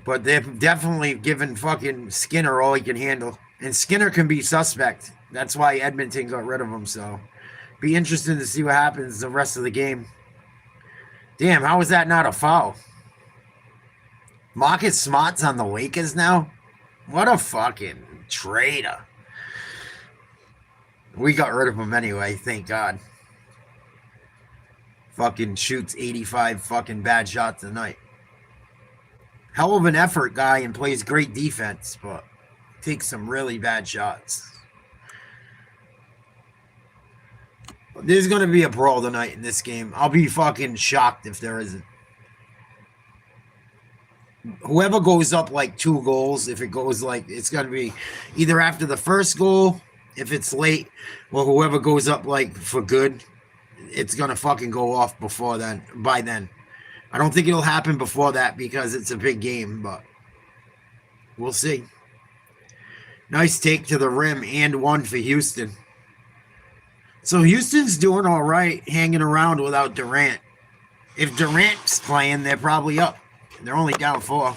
But they're definitely giving fucking Skinner all he can handle. And Skinner can be suspect. That's why Edmonton got rid of him, so be interesting to see what happens the rest of the game. Damn, how is that not a foul? Marcus Smart's on the Lakers now? What a fucking traitor. We got rid of him anyway, thank God. Fucking shoots 85 fucking bad shots a night. Hell of an effort guy and plays great defense, but takes some really bad shots. There's going to be a brawl tonight in this game. I'll be fucking shocked if there isn't. Whoever goes up like 2 goals, if it goes like, it's going to be either after the first goal, if it's late, or whoever goes up like for good, it's going to fucking go off before then, by then. I don't think it'll happen before that because it's a big game, but we'll see. Nice take to the rim and 1 for Houston. So Houston's doing all right hanging around without Durant. If Durant's playing, they're probably up. They're only down 4.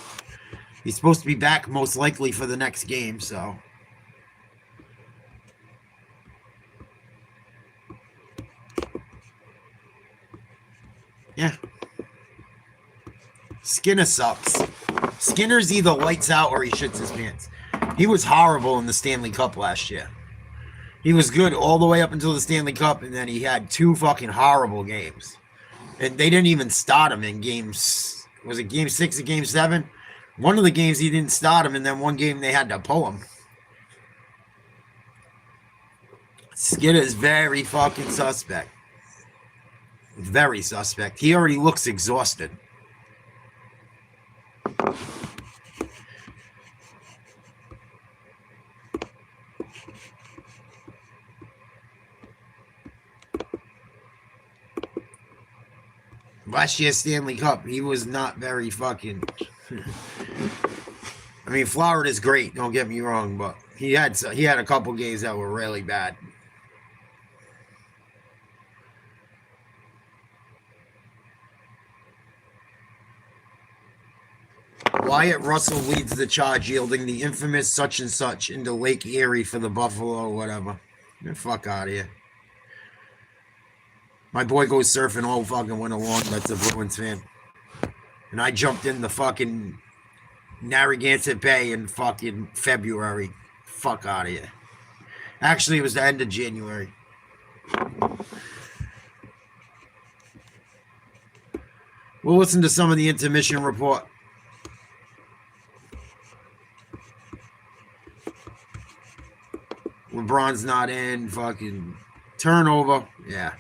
He's supposed to be back most likely for the next game, so. Yeah. Skinner sucks. Skinner's either lights out or he shits his pants. He was horrible in the Stanley Cup last year. He was good all the way up until the Stanley Cup, and then he had 2 fucking horrible games. And they didn't even start him in games. Was it game 6 or game 7? One of the games he didn't start him, and then one game they had to pull him. Skinner is very fucking suspect. Very suspect. He already looks exhausted. Last year's Stanley Cup, he was not very fucking... I mean, Florida's great, don't get me wrong, but he had a couple games that were really bad. Wyatt Russell leads the charge, yielding the infamous such and such into Lake Erie for the Buffalo or whatever. Get the fuck out of here. My boy goes surfing all fucking winter long. That's a Bruins fan. And I jumped in the fucking Narragansett Bay in fucking February. Fuck out of here. Actually, it was the end of January. We'll listen to some of the intermission report. LeBron's not in. Fucking turnover. Yeah.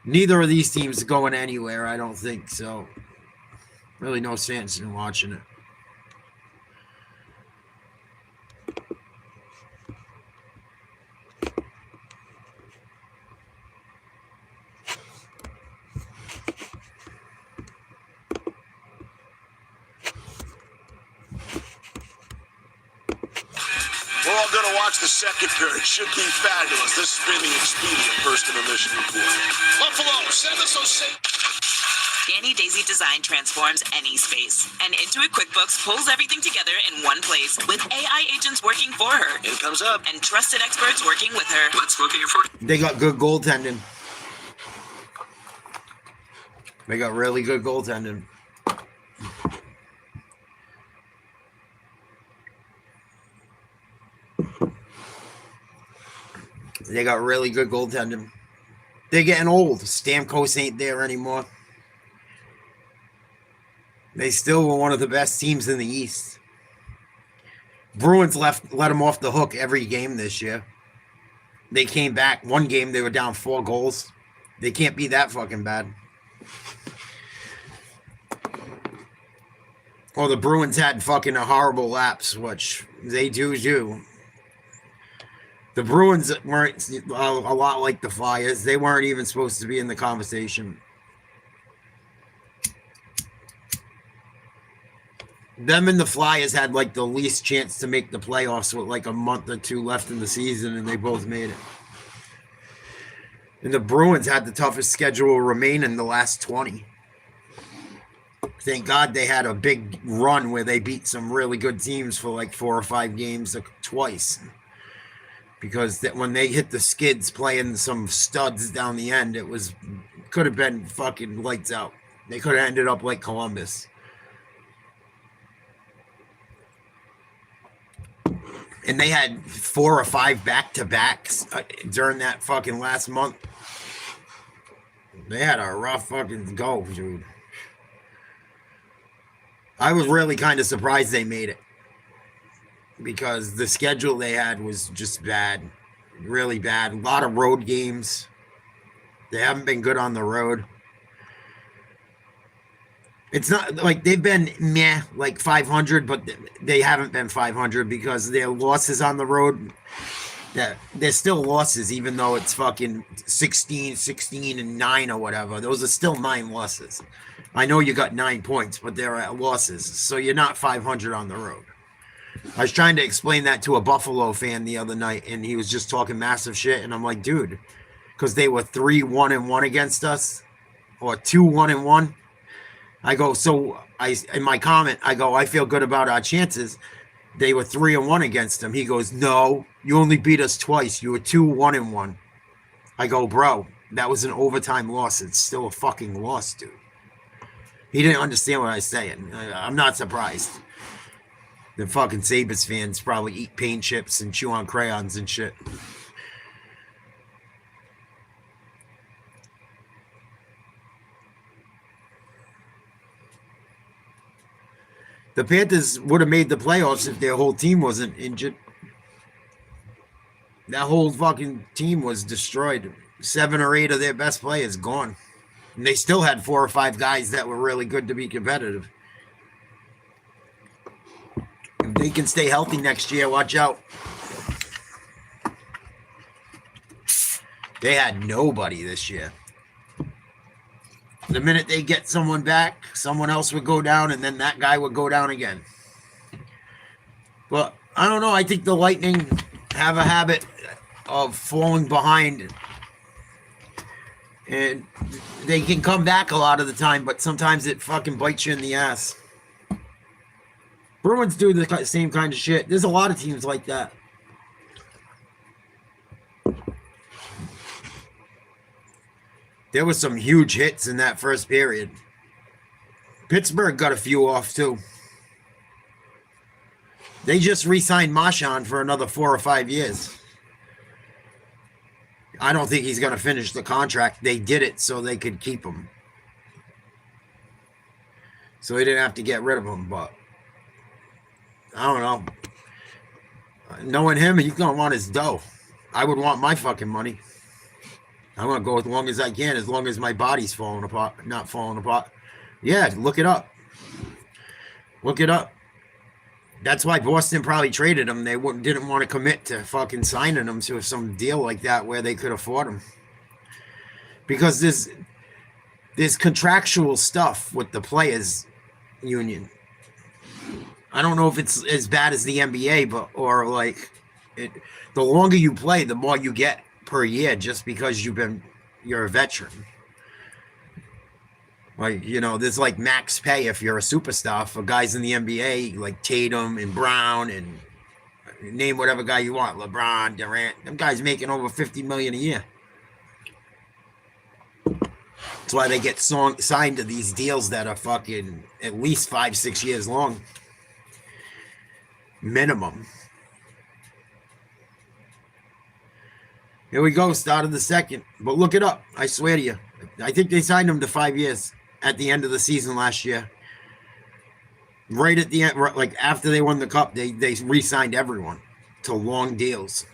Neither of these teams are going anywhere, I don't think, so really no sense in watching it. We're all going to watch the second period. Should be fabulous. This has been the Expedia First Intermission Report. Buffalo, send us those safe. Danny Daisy Design transforms any space. And Intuit QuickBooks pulls everything together in one place with AI agents working for her. It comes up. And trusted experts working with her. Let's look at your first. They got good goaltending. They got really good goaltending. They got really good goaltending. They're getting old. Stamkos ain't there anymore. They still were one of the best teams in the East. Bruins let them off the hook every game this year. They came back. One game, they were down 4 goals. They can't be that fucking bad. Well, the Bruins had fucking a horrible lapse, which they do. The Bruins weren't a lot like the Flyers. They weren't even supposed to be in the conversation. Them and the Flyers had like the least chance to make the playoffs with like a month or 2 left in the season, and they both made it. And the Bruins had the toughest schedule remaining the last 20. Thank God they had a big run where they beat some really good teams for like 4 or 5 games twice. Because when they hit the skids playing some studs down the end, could have been fucking lights out. They could have ended up like Columbus. And they had 4 or 5 back-to-backs during that fucking last month. They had a rough fucking go, dude. I was really kind of surprised they made it. Because the schedule they had was just bad. Really bad. A lot of road games. They haven't been good on the road. It's not like they've been meh, like 500, but they haven't been 500 because their losses on the road, they're still losses, even though it's fucking 16, and 9 or whatever. Those are still 9 losses. I know you got 9 points, but they're at losses. So you're not 500 on the road. I was trying to explain that to a Buffalo fan the other night, and he was just talking massive shit. And I'm like, dude, because they were 3-1-1 against us, or 2-1-1. I go, so in my comment, I go, I feel good about our chances. They were 3-1 against them. He goes, no, you only beat us twice. You were 2-1-1. I go, bro, that was an overtime loss. It's still a fucking loss, dude. He didn't understand what I was saying. I'm not surprised. The fucking Sabres fans probably eat paint chips and chew on crayons and shit. The Panthers would have made the playoffs if their whole team wasn't injured. That whole fucking team was destroyed. 7 or 8 of their best players gone. And they still had 4 or 5 guys that were really good to be competitive. If they can stay healthy next year, watch out. They had nobody this year. The minute they get someone back, someone else would go down, and then that guy would go down again. But I don't know. I think the Lightning have a habit of falling behind. And they can come back a lot of the time, but sometimes it fucking bites you in the ass. Bruins do the same kind of shit. There's a lot of teams like that. There was some huge hits in that first period. Pittsburgh got a few off too. They just re-signed Marchand for another 4 or 5 years. I don't think he's going to finish the contract. They did it so they could keep him. So they didn't have to get rid of him, but I don't know. Knowing him, he's going to want his dough. I would want my fucking money. I want to go as long as I can, as long as my body's falling apart, not falling apart. Yeah, look it up. Look it up. That's why Boston probably traded him. They didn't want to commit to fucking signing him to some deal like that where they could afford him. Because there's contractual stuff with the players union. I don't know if it's as bad as the NBA, the longer you play, the more you get per year, just because you're a veteran. Like, there's like max pay if you're a superstar for guys in the NBA, like Tatum and Brown, and name whatever guy you want, LeBron, Durant. Them guys making over $50 million a year. That's why they get signed to these deals that are fucking at least 5-6 years long. Minimum. Here we go, start of the second. But look it up. I swear to you. I think they signed him to 5 years at the end of the season last year. Right at the end, like after they won the cup, they re-signed everyone to long deals.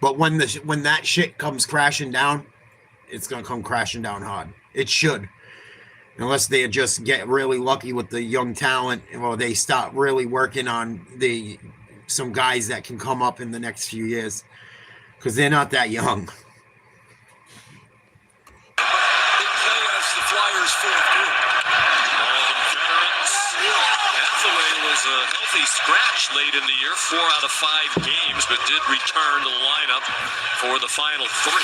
But when that shit comes crashing down, it's going to come crashing down hard. It should. Unless they just get really lucky with the young talent, or they start really working on some guys that can come up in the next few years. Because they're not that young. The Flyers fourth group. All the veterans. Hathaway was a healthy scratch late in the year, 4 out of 5 games, but did return to the lineup for the final 3.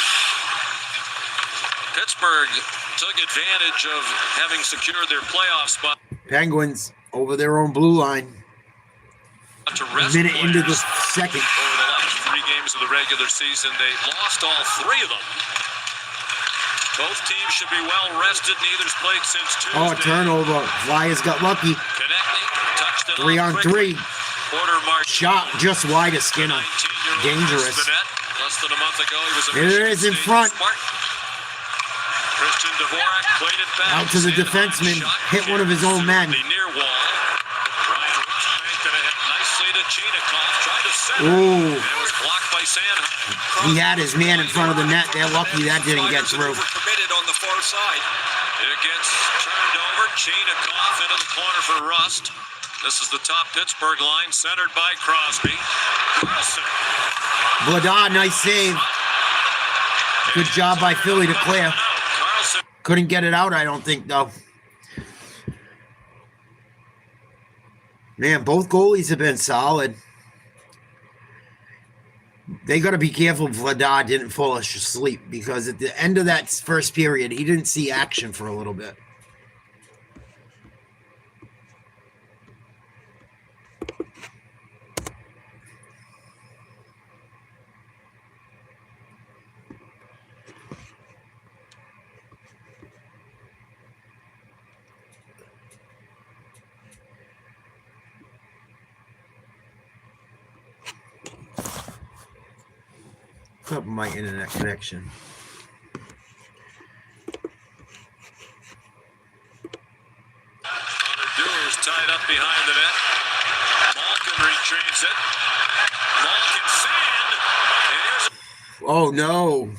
Pittsburgh took advantage of having secured their playoff spot. Penguins over their own blue line. To A rest minute into the second. over the last 3 games of the regular season, they lost all 3 of them. Both teams should be well rested. Neither's played since Tuesday. Oh, turnover. Flyers got lucky. Connecting, touched it 3 on 3. Porter marked Shot just wide of Skinner. 19-year-old Dangerous. missed the net. Less than a month ago, he was a There it is in front. Christian Dvorak played it back. Out to the defenseman. Hit one of his own men. The near wall. Brian Rust banked it ahead nicely to Chinakhov. Tried to set it. Ooh. And it was blocked by Sanheim. He had his man in front of the net. They're lucky that didn't get through. Committed on the far side. It gets turned over. Chinakhov into the corner for Rust. This is the top Pittsburgh line, centered by Crosby. Carlson. Vladar, nice save. Good job by Philly to clear. Carlson. Couldn't get it out, I don't think, though. Man, both goalies have been solid. They got to be careful Vladar didn't fall asleep, because at the end of that first period, he didn't see action for a little bit. Up my internet connection. Doers tied up behind the net. Malkin retrieves it. Malkin sand. And here's Oh no.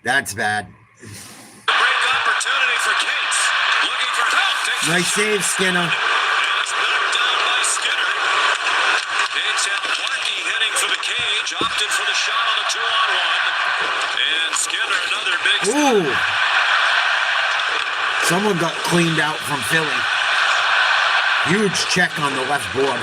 That's bad. a break opportunity for Cates. Looking for help. Takes a Nice shot. save, Skinner. And it's knocked down by Skinner. Cates had Larky heading for the cage. Opted for the shot on the 2-on-1. And Skinner, another big Ooh. Someone got cleaned out from Philly. Huge check on the left board.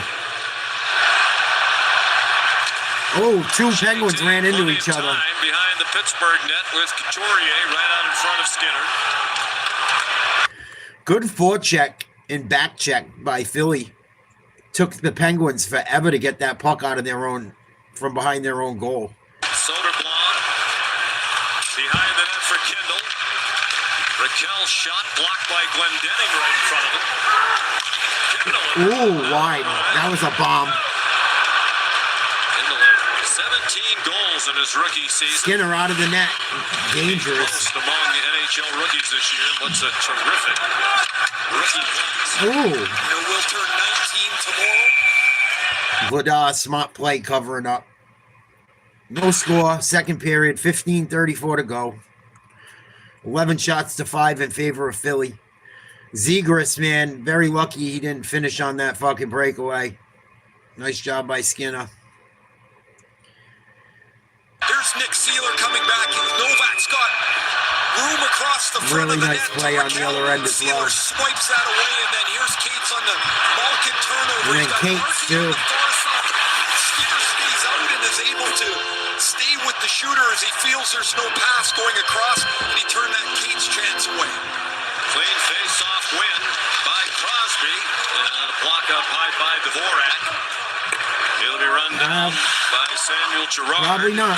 Oh, 2 Penguins ran into Plenty each of other. time behind the Pittsburgh net with Couturier right out in front of Skinner. Good forecheck and back check by Philly. Took the Penguins forever to get that puck out of from behind their own goal. Soderblom behind the net for Kindle. Raquel's shot blocked by Glendening right in front of him. Kindle. Ooh, wide. That was a bomb. Kindle had 17 goals in his rookie season. Skinner out of the net. Dangerous. Most among NHL rookies this year. What's a terrific rookie class. Ooh. Will turn 19 tomorrow. Vladar, smart play covering up. No score. Second period. 15:34 to go. 11 shots to 5 in favor of Philly. Zegras, man, very lucky he didn't finish on that fucking breakaway. Nice job by Skinner. Here's Nick Seeler coming back. Novak's got room across the front Really of the nice net. play on the other end as well. Seeler swipes that away, and then here's Cates on the Malkin turnover. And then He's got Cates, Murphy too. on the far side. Skinner stays out and is able to stay with the shooter as he feels there's no pass going across, and he turned that Cates chance away. Clean face-off win by Crosby. And a block up high by Dvorak. He'll be run down by Samuel Girard. Probably not.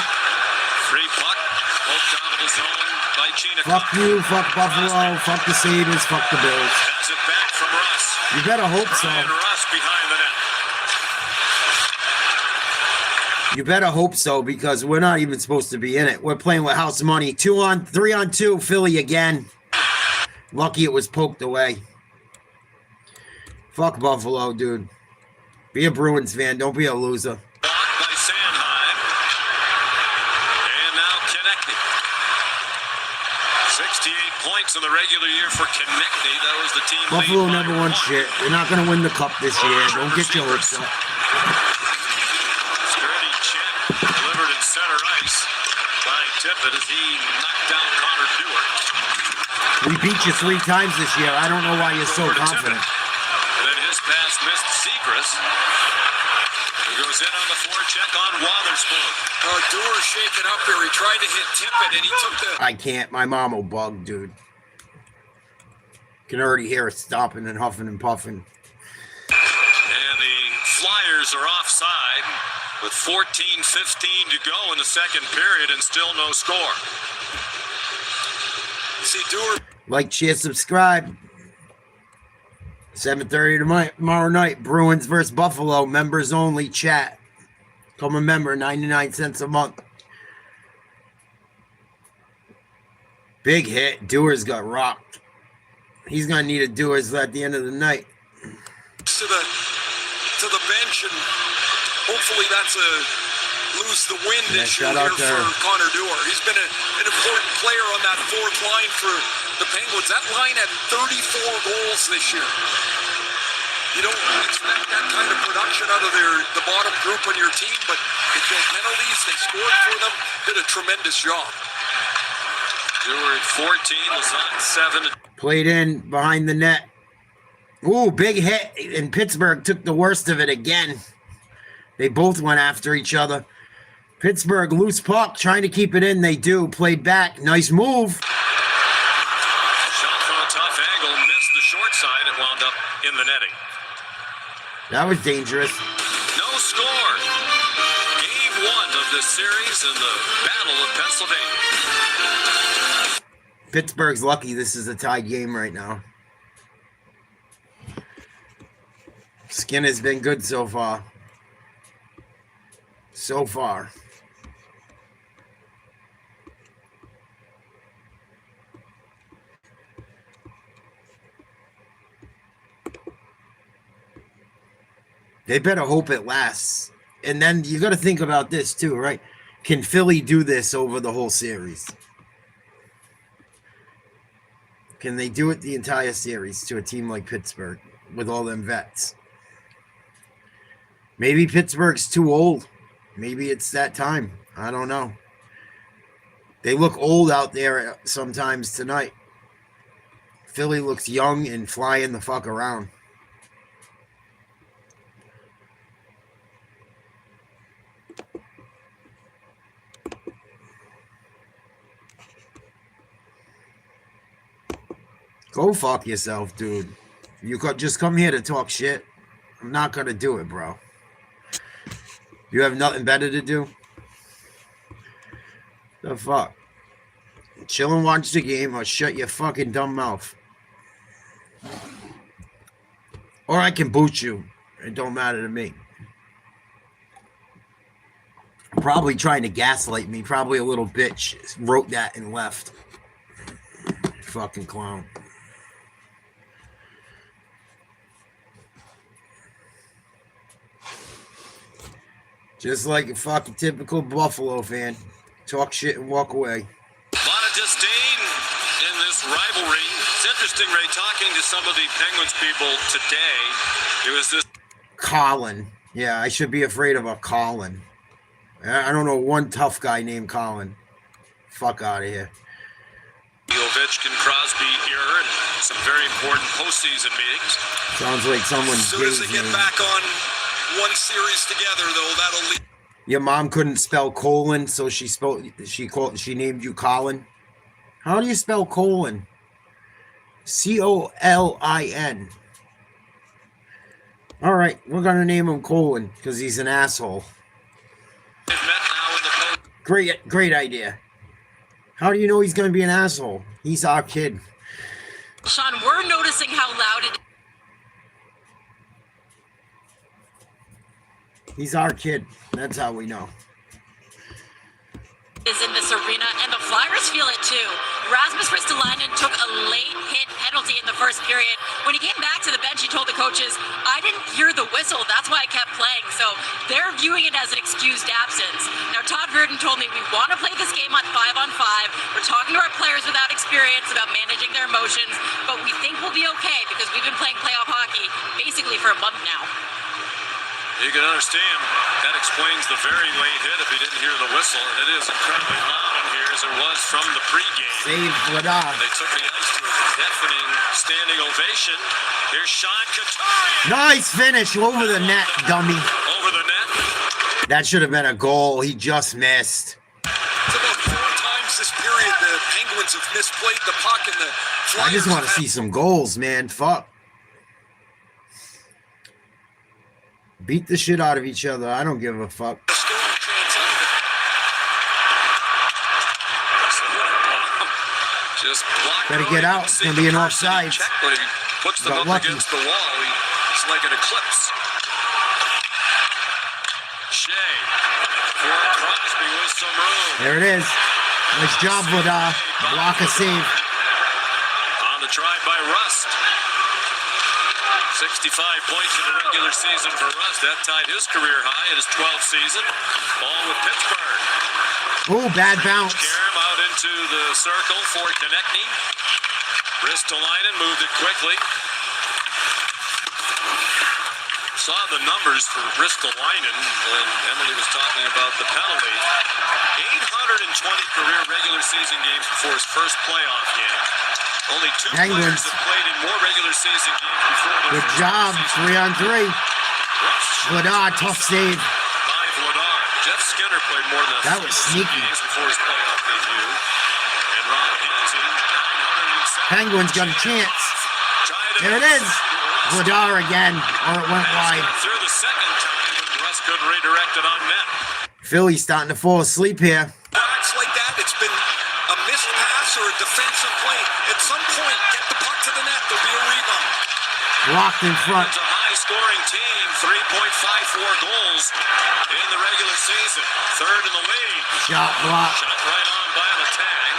Free puck. Poked out of the zone by Chino. Fuck you, fuck Buffalo, fuck the Sabres, fuck the Bills. Has it back from Russ. You better hope so. Brian Russ behind the net. You better hope so, because we're not even supposed to be in it. We're playing with house money. 3-on-2, Philly again. Lucky it was poked away. Fuck Buffalo, dude. Be a Bruins fan. Don't be a loser. Blocked by Sanheim. And now Konechny. 68 points in the regular year for Konechny. That was the team Buffalo lead by never won 1. shit. They're not going to win the cup this year. Don't get your hopes up. Sturdy chip delivered in center ice by Tippett as he knocked down Connor Dewar. We beat you 3 times this year. I don't know why you're so Over to confident. Tippett. And then his pass missed Zegras. He goes in on the forecheck on Wotherspoon. Dewar shaking up here. He tried to hit Tippett, and he took the... I can't. My mom will bug, dude. Can already hear it stopping and huffing and puffing. And the Flyers are offside with 14:15 to go in the second period and still no score. See, Dewar... Like, share, subscribe. 7:30 tomorrow night. Bruins versus Buffalo. Members only chat. Become a member. 99 cents a month. Big hit. Dewar's got rocked. He's going to need a Dewar's at the end of the night. to the bench, and hopefully that's a lose the wind issue shout here out there. for Connor Dewar. He's been an important player on that fourth line for the Penguins. That line had 34 goals this year. You don't expect that kind of production out of the bottom group on your team, but they killed penalties, they scored for them, did a tremendous job. Dewar at 14, Lazan 7. Played in behind the net. Ooh, big hit. And Pittsburgh took the worst of it again. They both went after each other. Pittsburgh, loose puck, trying to keep it in. They do. Played back. Nice move. Shot from a tough angle, missed the short side. It wound up in the netting. That was dangerous. No score. Game 1 of this series in the Battle of Pennsylvania. Pittsburgh's lucky this is a tied game right now. Skin has been good so far. So far. They better hope it lasts. And then you got to think about this too, right? Can Philly do this over the whole series? Can they do it the entire series to a team like Pittsburgh with all them vets? Maybe Pittsburgh's too old. Maybe it's that time. I don't know. They look old out there sometimes tonight. Philly looks young and flying the fuck around. Go fuck yourself, dude. You could just come here to talk shit. I'm not gonna do it, bro. You have nothing better to do? The fuck? Chill and watch the game or shut your fucking dumb mouth. Or I can boot you. It don't matter to me. Probably trying to gaslight me. Probably a little bitch wrote that and left. Fucking clown. Just like a fucking typical Buffalo fan. Talk shit and walk away. A lot of disdain in this rivalry. It's interesting, Ray, talking to some of the Penguins people today. It was this Colin. Yeah, I should be afraid of a Colin. I don't know one tough guy named Colin. Fuck out of here. Ovechkin Crosby era and some very important postseason meetings. Sounds like someone's As soon as they get back on one series together, though, that'll lead. Your mom couldn't spell colon, so she named you Colin. How do you spell colon? Colin. All right, we're gonna name him Colin because he's an asshole. Great idea. How do you know he's gonna be an asshole? He's our kid. Sean, we're noticing how loud it He's our kid. That's how we know. is in this arena, and the Flyers feel it too. Rasmus Ristolainen took a late hit penalty in the first period. When he came back to the bench, he told the coaches, I didn't hear the whistle. That's why I kept playing. So they're viewing it as an excused absence. Now, Todd Reardon told me we want to play this game on 5-on-5. We're talking to our players without experience about managing their emotions, but we think we'll be okay because we've been playing playoff hockey basically for a month now. You can understand that explains the very late hit if he didn't hear the whistle, and it is incredibly loud in here as it was from the pregame. Save Vladar. They took the ice to a deafening standing ovation. Here's Sean Couturier. Nice finish over the net, dummy. Over the net. That should have been a goal. He just missed. It's about 4 times this period the Penguins have misplayed the puck, and the Flyers I just want to have see some goals, man. Fuck. Beat the shit out of each other. I don't give a fuck. a scoring chance out of it. Just blocked. Better get out. It's gonna be an offside. Check, but he puts them Got up lucky. against the wall. It's like an eclipse. Shea for Crosby with some room. There it is. Nice job, Vladar. Block a save. On the try by Rust. 65 points in the regular season for Rust. That tied his career high in his 12th season. All with Pittsburgh. Oh, bad bounce. Karam out into the circle for Konechny. Ristolainen moved it quickly. Saw the numbers for Ristolainen when Emily was talking about the penalty. 820 career regular season games before his first playoff game. Only 2 Penguins. players have played in more regular season games before their Good first job. season. 3-on-3. Vladar, tough save. By Vladar. Jeff Skinner played more than That was sneaky. games before his playoff debut. And Ron Hainsey, 907. Penguins got a chance. There it is. Vladar again. Or it went wide. Through the second time, but Russ could redirect it on net. Philly's starting to fall asleep here. Acts like that, it's been a missed pass or a defensive play. At some point, get the puck to the net. There'll be a rebound. Blocked in front. It's a high-scoring team, 3.54 goals in the regular season. Third in the league. Shot blocked. Shot right on by the tag.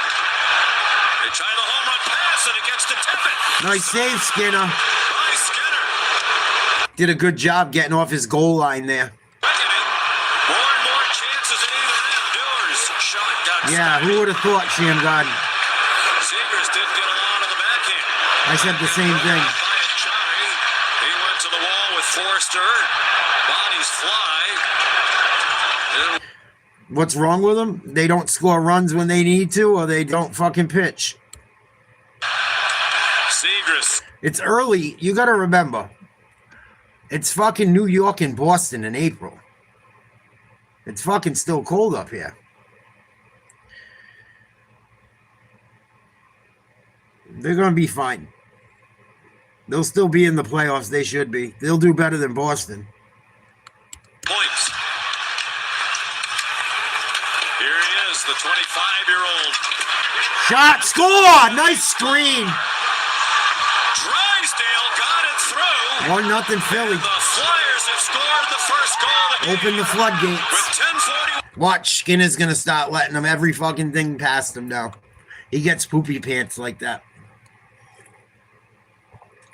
They try the home run pass, and it gets to Tippett. Nice save, Skinner. By Skinner. Did a good job getting off his goal line there. Reckoning. More and more chances at either end. Doers. Shot got Yeah, who would have thought, Shamgod? Seegers didn't get a lot on the backhand. I said the same thing. He went to the wall with Forster. Bodies fly. What's wrong with them? They don't score runs when they need to, or they don't fucking pitch. Seegers. It's early. You got to remember. It's fucking New York and Boston in April. It's fucking still cold up here. They're going to be fine. They'll still be in the playoffs. They should be. They'll do better than Boston. Points. Here he is, the 25-year-old. Shot, score! Nice screen. Drysdale got it through. 1-0 Philly. The Flyers have scored the first goal. Open the floodgates. With 10:40. Watch, Skinner's going to start letting them every fucking thing past him now. He gets poopy pants like that.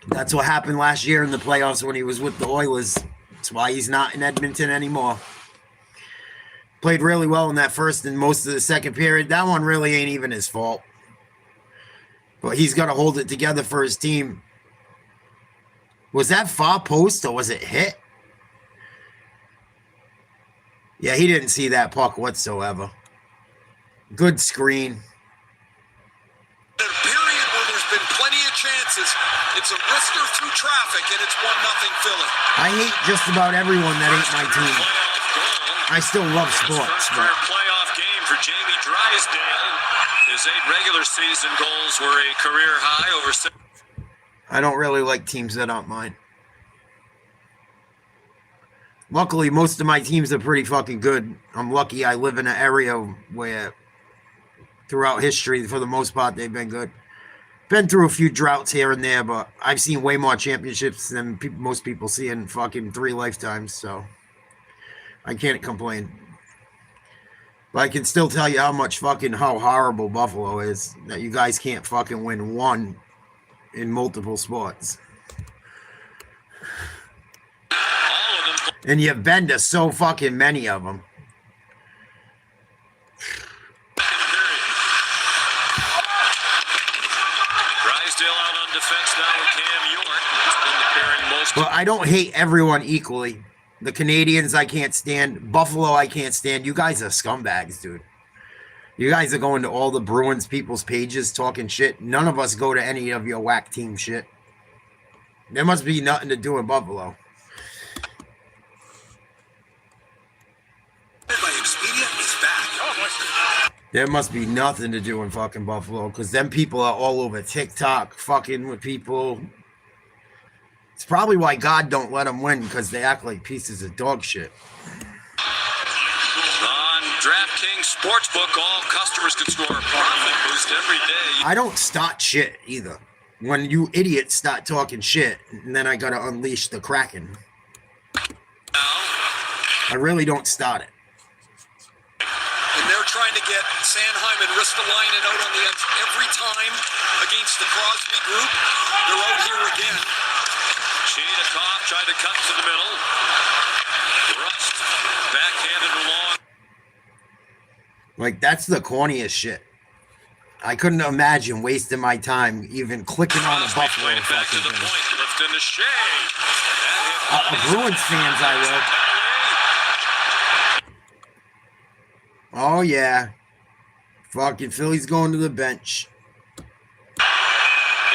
That's what happened last year in the playoffs when he was with the Oilers. That's why he's not in Edmonton anymore. Played really well in that first and most of the second period. That one really ain't even his fault. But he's got to hold it together for his team. Was that far post or was it hit? Yeah, he didn't see that puck whatsoever. Good screen. A period where there's been plenty of chances. It's a whisker through traffic, and it's 1-0 Philly. I hate just about everyone that ain't my team. I still love sports. First career playoff game for Jamie Drysdale. His 8 regular season goals were a career high over 6. I don't really like teams that aren't mine. Luckily, most of my teams are pretty fucking good. I'm lucky I live in an area where throughout history, for the most part, they've been good. Been through a few droughts here and there, but I've seen way more championships than most people see in fucking 3 lifetimes, so I can't complain. But I can still tell you how horrible Buffalo is, that you guys can't fucking win one in multiple sports. And you've been to so fucking many of them. Drysdale out on defense now with Cam York. But I don't hate everyone equally. The Canadians I can't stand. Buffalo I can't stand. You guys are scumbags, dude. You guys are going to all the Bruins people's pages talking shit. None of us go to any of your whack team shit. There must be nothing to do in Buffalo. There must be nothing to do in fucking Buffalo, because them people are all over TikTok fucking with people. It's probably why God don't let them win, because they act like pieces of dog shit. On DraftKings Sportsbook, all customers can score a profit boost every day. I don't start shit either. When you idiots start talking shit, and then I gotta unleash the Kraken. I really don't start it. And they're trying to get Sanheim and Ristolainen out on the edge every time against the Crosby group. They're out here again. Cheetah tried to cut to the middle. Rust backhanded along. Like, that's the corniest shit. I couldn't imagine wasting my time even clicking on a Buffalo Played back to fucking the thing. point, lifting the shade. Bruins fans, I will. Oh, yeah. Fucking Philly's going to the bench. He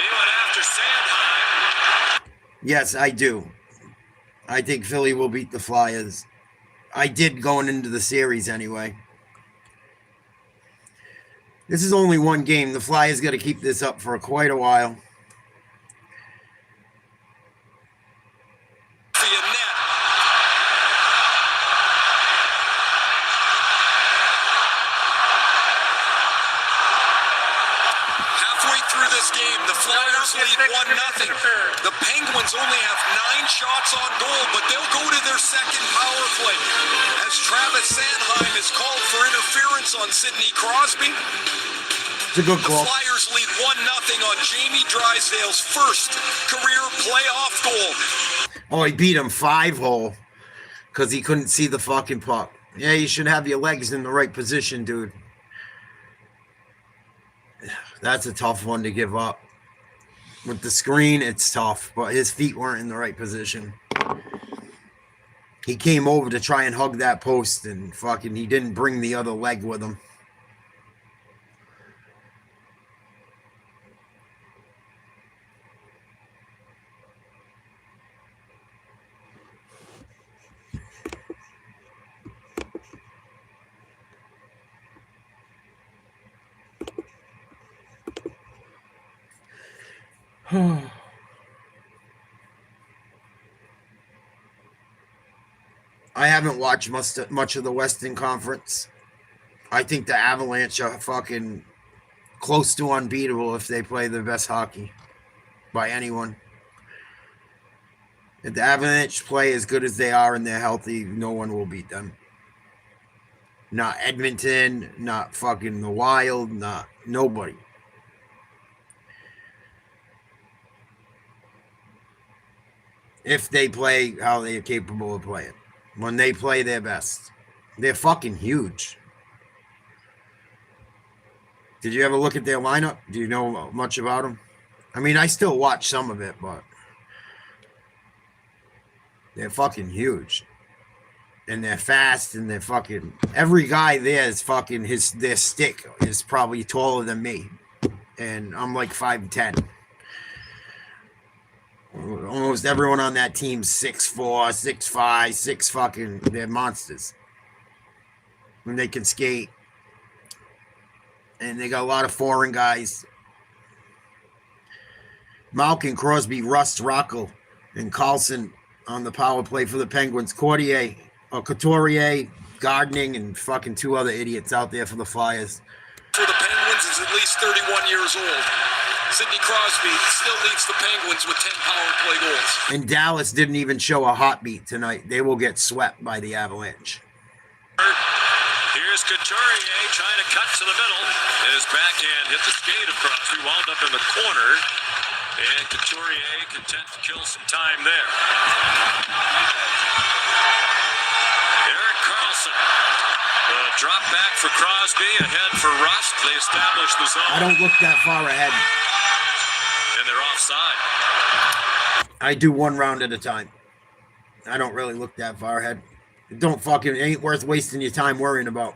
went after Sanheim. Yes, I do. I think Philly will beat the Flyers. I did going into the series anyway. This is only one game. The Flyers got to keep this up for quite a while. Lead 1-0. The Penguins only have 9 shots on goal, but they'll go to their second power play as Travis Sanheim is called for interference on Sidney Crosby. It's a good call. The Flyers lead 1-0 on Jamie Drysdale's first career playoff goal. Oh, he beat him 5-hole because he couldn't see the fucking puck. Yeah, you should have your legs in the right position, dude. That's a tough one to give up. With the screen, it's tough, but his feet weren't in the right position. He came over to try and hug that post, and fucking he didn't bring the other leg with him. I haven't watched much of the Western Conference. I think the Avalanche are fucking close to unbeatable if they play their best hockey by anyone. If the Avalanche play as good as they are and they're healthy, no one will beat them. Not Edmonton, not fucking the Wild, not nobody. If they play how they are capable of playing. When they play their best. They're fucking huge. Did you ever look at their lineup? Do you know much about them? I mean, I still watch some of it, but they're fucking huge. And they're fast, and they're fucking... Every guy there is fucking... Their stick is probably taller than me. And I'm like 5'10". Almost everyone on that team's 6'4", 6'5", 6 fucking... They're monsters. And they can skate. And they got a lot of foreign guys. Malkin, Crosby, Rust, Rocco, and Carlson on the power play for the Penguins. Couturier, Gardening, and fucking 2 other idiots out there for the Flyers. For the Penguins is at least 31 years old. Sidney Crosby still leads the Penguins with 10 power play goals. And Dallas didn't even show a heartbeat tonight. They will get swept by the Avalanche. Here's Couturier trying to cut to the middle. His backhand hit the skate of Crosby, wound up in the corner. And Couturier content to kill some time there. Erik Karlsson. The drop back for Crosby, ahead for Rust. They establish the zone. I don't look that far ahead. And they're offside. I do one round at a time. I don't really look that far ahead. It ain't worth wasting your time worrying about.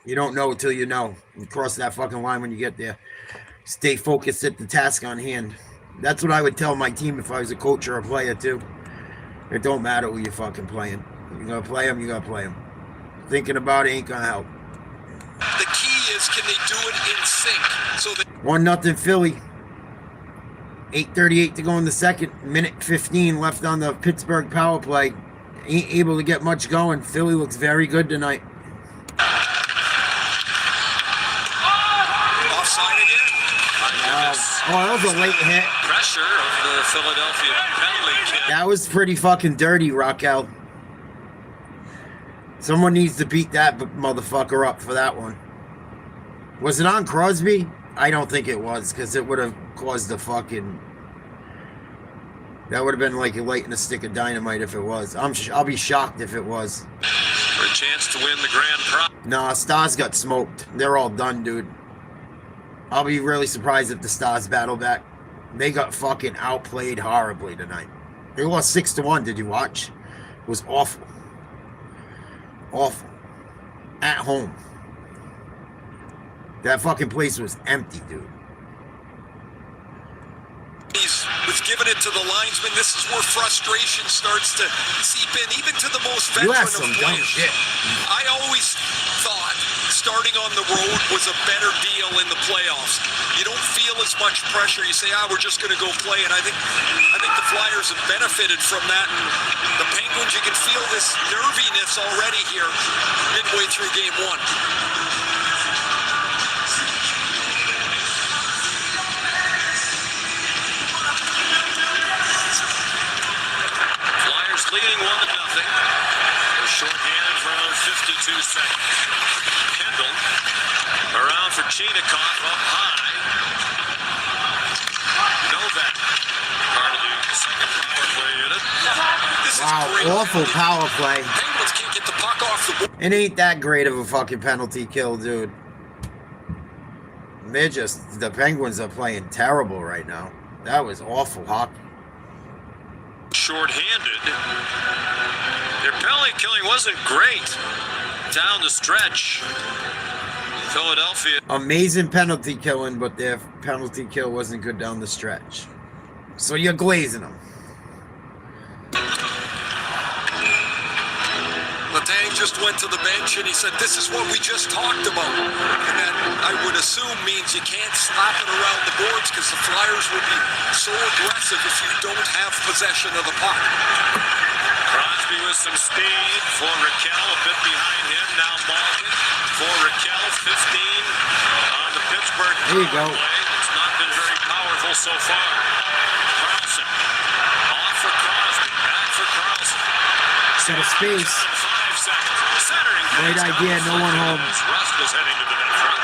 You don't know until you know. You cross that fucking line when you get there. Stay focused at the task on hand. That's what I would tell my team if I was a coach or a player too. It don't matter who you're fucking playing. You're going to play them, you're going to play them. Thinking about it ain't going to help. The key is, can they do it in sync? So that 1-0 Philly. 8:38 to go in the second. Minute 15 left on the Pittsburgh power play. Ain't able to get much going. Philly looks very good tonight. offside again. That was a late hit. Pressure of the Philadelphia penalty kill. That was pretty fucking dirty, Raquel. Someone needs to beat that motherfucker up for that one. Was it on Crosby? I don't think it was, because it would have caused the fucking... That would have been like lighting a stick of dynamite if it was. I'll be shocked if it was. For a chance to win the Grand Prize. Nah, Stars got smoked. They're all done, dude. I'll be really surprised if the Stars battle back. They got fucking outplayed horribly tonight. They lost 6-1. Did you watch? It was awful. Awful. At home. That fucking place was empty, dude. He's given it to the linesman. This is where frustration starts to seep in, even to the most You veteran had some of dumb players. shit. I always thought starting on the road was a better deal in the playoffs. You don't feel as much pressure. You say, we're just going to go play. And I think the Flyers have benefited from that. And the Penguins, you can feel this nerviness already here midway through game one. Leading 1-0. They're shorthanded for around 52 seconds. Kendall around for Chinikov up high. Novak, part of the second power play unit. This Wow, is great. awful power play. Penguins can't get the puck off the board. It ain't that great of a fucking penalty kill, dude. The Penguins are playing terrible right now. That was awful hockey. Short-handed. Their penalty killing wasn't great down the stretch. Philadelphia. Amazing penalty killing, but their penalty kill wasn't good down the stretch. So you're glazing them. Letang just went to the bench and he said, this is what we just talked about. And that, I would assume, means you can't slap it around the boards because the Flyers will be so aggressive if you don't have possession of the puck. Crosby with some speed for Raquel, a bit behind him. Now Malkin for Raquel, 15 on the Pittsburgh There you go. play. It's not been very powerful so far. Carlson off for Crosby, back for Carlson. Set of space. 5 seconds. Centering Great plays idea, down no one home. Rust was heading to the net front.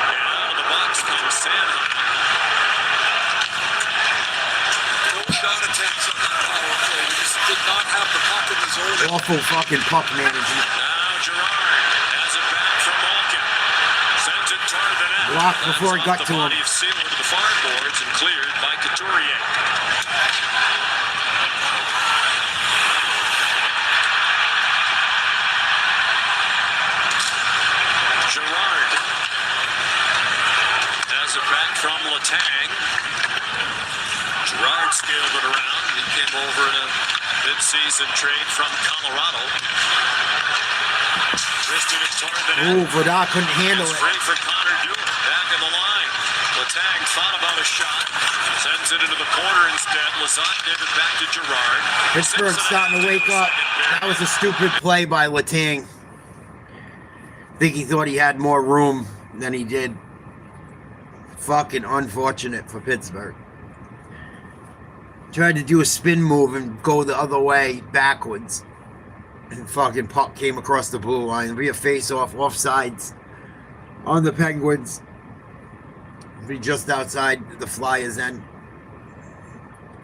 And out of the box comes Sanheim. No shot attempts on that power play. We just did not have the puck in the zone. Awful fucking puck management. Now Gerard Blocked before it got to him. Body of Sealer to the far boards and cleared by Couturier. Gerard has it back from Letang. Gerard scaled it around. He came over in a mid-season trade from Colorado. Twisted it toward the net. Oh, Vidal couldn't handle It's it. free for Connor Dewar. Back in the line. Letang thought about a shot. Sends it into the corner instead. Lazat gave it back to Gerard. Pittsburgh's starting to wake up. That was a stupid play by Letang. I think he thought he had more room than he did. Fucking unfortunate for Pittsburgh. Tried to do a spin move and go the other way backwards. And fucking puck came across the blue line. It'll be a face-off, offsides on the Penguins. It'll be just outside the Flyers' end.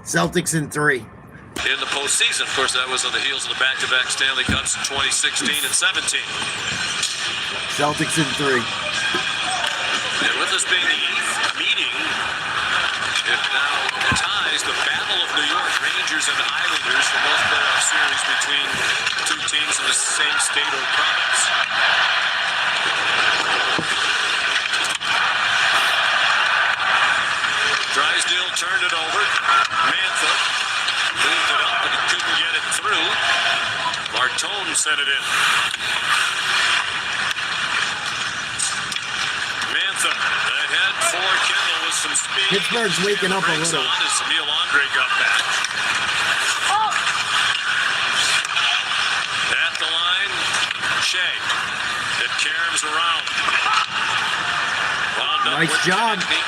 Celtics in 3. In the postseason, of course, that was on the heels of the back-to-back Stanley Cups in 2016 and 17. Celtics in 3. And with this being the 8th meeting, it now ties the Battle of New York, Rangers and Islanders, for most playoff series between two teams in the same state or province. Drysdale turned it over. Mantha moved it up, but he couldn't get it through. Martone sent it in. Mantha ahead for Kendall with some speed. Pittsburgh's waking up a Breaks little. on as Emil Andre got back. At the line, Shea. It caroms around. Wound up Nice with job. Konechny.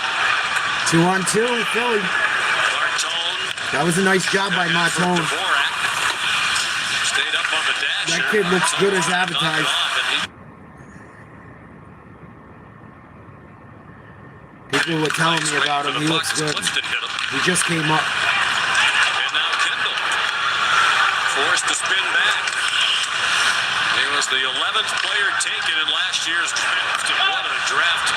2-on-2, Philly. Martone. That was a nice job by Martone. Dvorak. Stayed up on the dash. That kid looks good as Knocked it advertised. off, and People were telling me about him. He looks good. He just came up. And now Kendall forced to spin back. He was the 11th player taken in last year's draft, and what a draft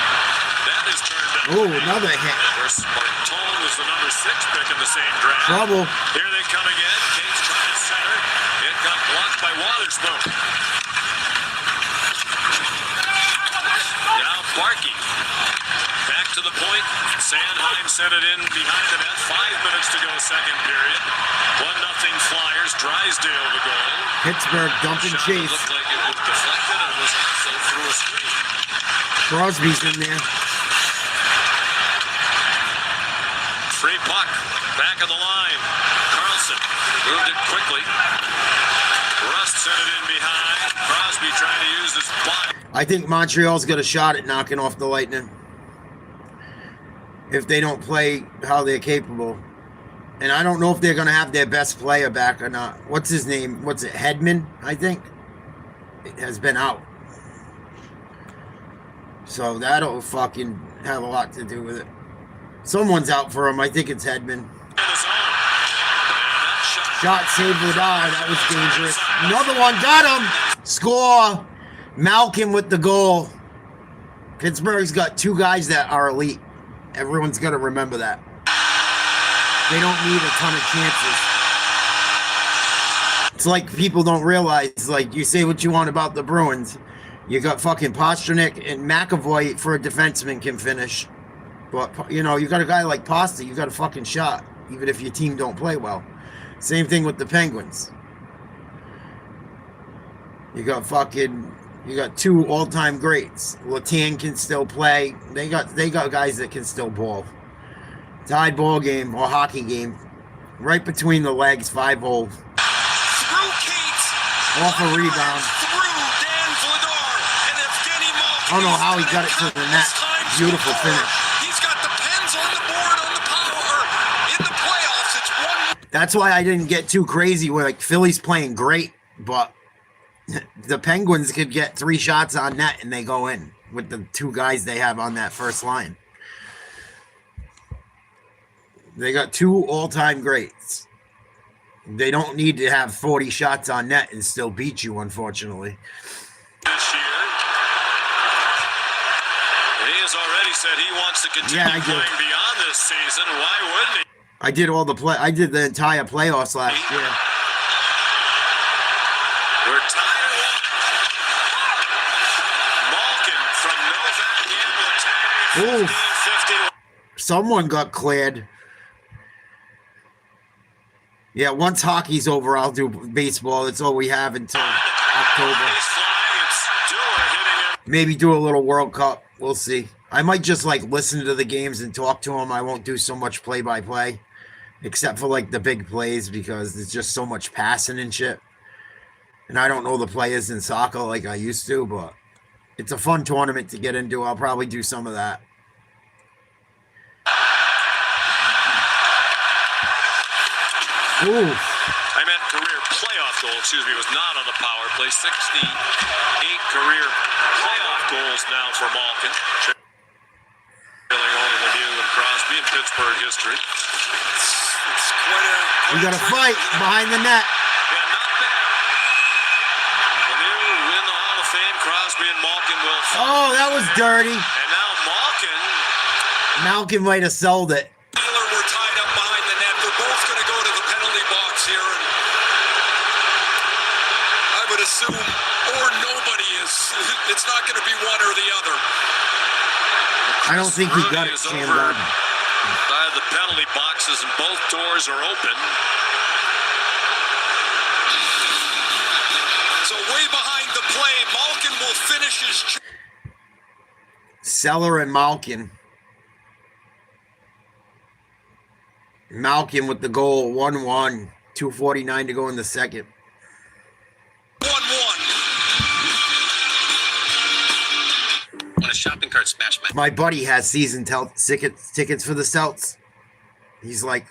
that has turned out. Oh, another hit. Of course, Martone was the number 6 pick in the same draft. Trouble. Here they come again. Kate's trying to center. It got blocked by Wotherspoon. Now Barkey. Back to the point. Sanheim sent it in behind the net. 5 minutes to go, second period. 1-0 Flyers. Drysdale the goal. Pittsburgh dumping Shot Chase. looked like it was deflected and was also through a screen. Crosby's in there. Free puck. Back on the line. Carlson moved it quickly. Rust sent it in behind. Crosby trying to use his body. I think Montreal's got a shot at knocking off the Lightning. If they don't play how they're capable. And I don't know if they're going to have their best player back or not. What's his name? What's it? Hedman, I think. It has been out. So that'll fucking have a lot to do with it. Someone's out for him. I think it's Hedman. Shot saved Vidal. That was dangerous. Another one. Got him. Score. Malkin with the goal. Pittsburgh's got 2 guys that are elite. Everyone's got to remember that. They don't need a ton of chances. It's like people don't realize, like, you say what you want about the Bruins. You got fucking Pastrnak and McAvoy for a defenseman can finish. But, you know, you got a guy like Pasta, you got a fucking shot, even if your team don't play well. Same thing with the Penguins. You got 2 all-time greats. Letang can still play. They got guys that can still ball. Tied ball game or hockey game. Right between the legs, 5-hole. Through Cates. Off a rebound. Through Dan Vladar. And Evgeny Malkin. I don't know how he got it to the net. Beautiful finish. He's got the Pens on the board on the power. In the playoffs, it's 1. That's why I didn't get too crazy. Where like Philly's playing great, but the Penguins could get 3 shots on net and they go in with the 2 guys they have on that first line. They got 2 all-time greats. They don't need to have 40 shots on net and still beat you, unfortunately. This year, he has already said he wants to continue Yeah, I do. playing beyond this season. Why wouldn't he? I did I did the entire playoffs last year. We're tied at one. Malkin from Novak Yablotag, Ooh. 15-51. Someone got cleared. Yeah, once hockey's over, I'll do baseball. That's all we have until October. He's flying. It's Stewart hitting it. Maybe do a little World Cup. We'll see. I might just like listen to the games and talk to them. I won't do so much play-by-play, except for like the big plays because there's just so much passing and shit. And I don't know the players in soccer like I used to, but it's a fun tournament to get into. I'll probably do some of that. Ooh. I meant career playoff goal, was not on the power play. 68 career playoff goals now for Malkin. Trailing only Lemieux and Crosby in Pittsburgh history. It's quite We got a fight behind the net. Yeah, not bad. Lemieux win the Hall of Fame. Crosby and Malkin will fight. Oh, that was dirty. And now Malkin might have sold it. Wheeler were tied up behind the net. They're both going to go to the penalty box here, and I would assume, or nobody is. It's not going to be one or the other. I don't think he got Rudy it is jammed over on. by the penalty boxes, and both doors are open. So way behind the play, Malkin will finish his. Seller and Malkin. Malkin with the goal, 1-1, 2:49 to go in the second. 1-1. On a shopping cart smash match. My buddy has season tickets for the Celts. He's like,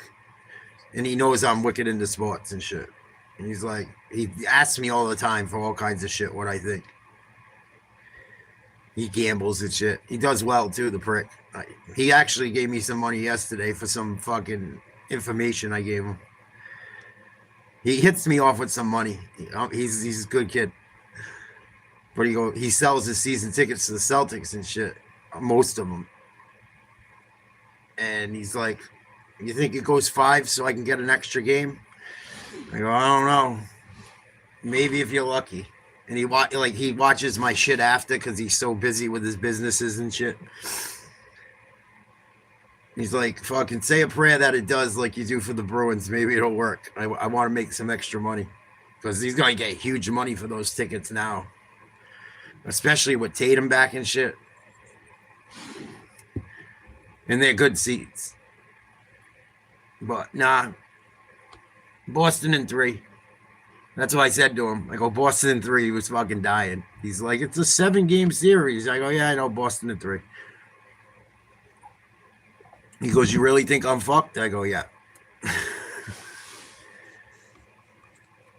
and he knows I'm wicked into sports and shit. And he's like, he asks me all the time for all kinds of shit what I think. He gambles and shit. He does well too, the prick. He actually gave me some money yesterday for some fucking information I gave him. He hits me off with some money. He's a good kid. But he sells his season tickets to the Celtics and shit. Most of them. And he's like, you think it goes 5 so I can get an extra game? I go, I don't know. Maybe if you're lucky. And he watches my shit after because he's so busy with his businesses and shit. He's like, fucking say a prayer that it does like you do for the Bruins. Maybe it'll work. I want to make some extra money because he's going to get huge money for those tickets now, especially with Tatum back and shit. And they're good seats. But nah, Boston in 3. That's what I said to him. I go, Boston in 3. He was fucking dying. He's like, it's a 7-game series. I go, yeah, I know, Boston in 3. He goes, you really think I'm fucked? I go, yeah.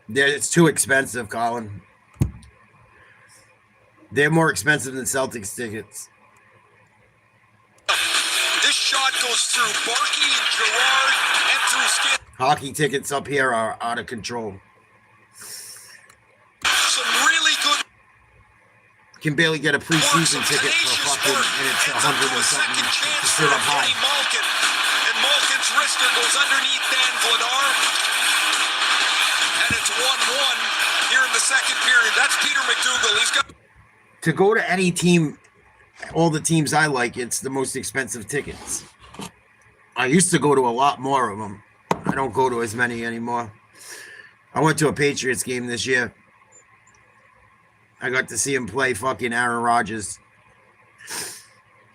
It's too expensive, Colin. They're more expensive than Celtics tickets. This shot goes through Barkey and Gerard and through Skin. Hockey tickets up here are out of control. Some really good. Can barely get a preseason ticket for fucking, and it's 100 and something to sit up high. Malkin. And Malkin's wrister goes underneath Dan Vladar. And it's 1-1 here in the second period. That's Peter McDougall. He's got To go to any team, all the teams I like, it's the most expensive tickets. I used to go to a lot more of them. I don't go to as many anymore. I went to a Patriots game this year. I got to see him play fucking Aaron Rodgers.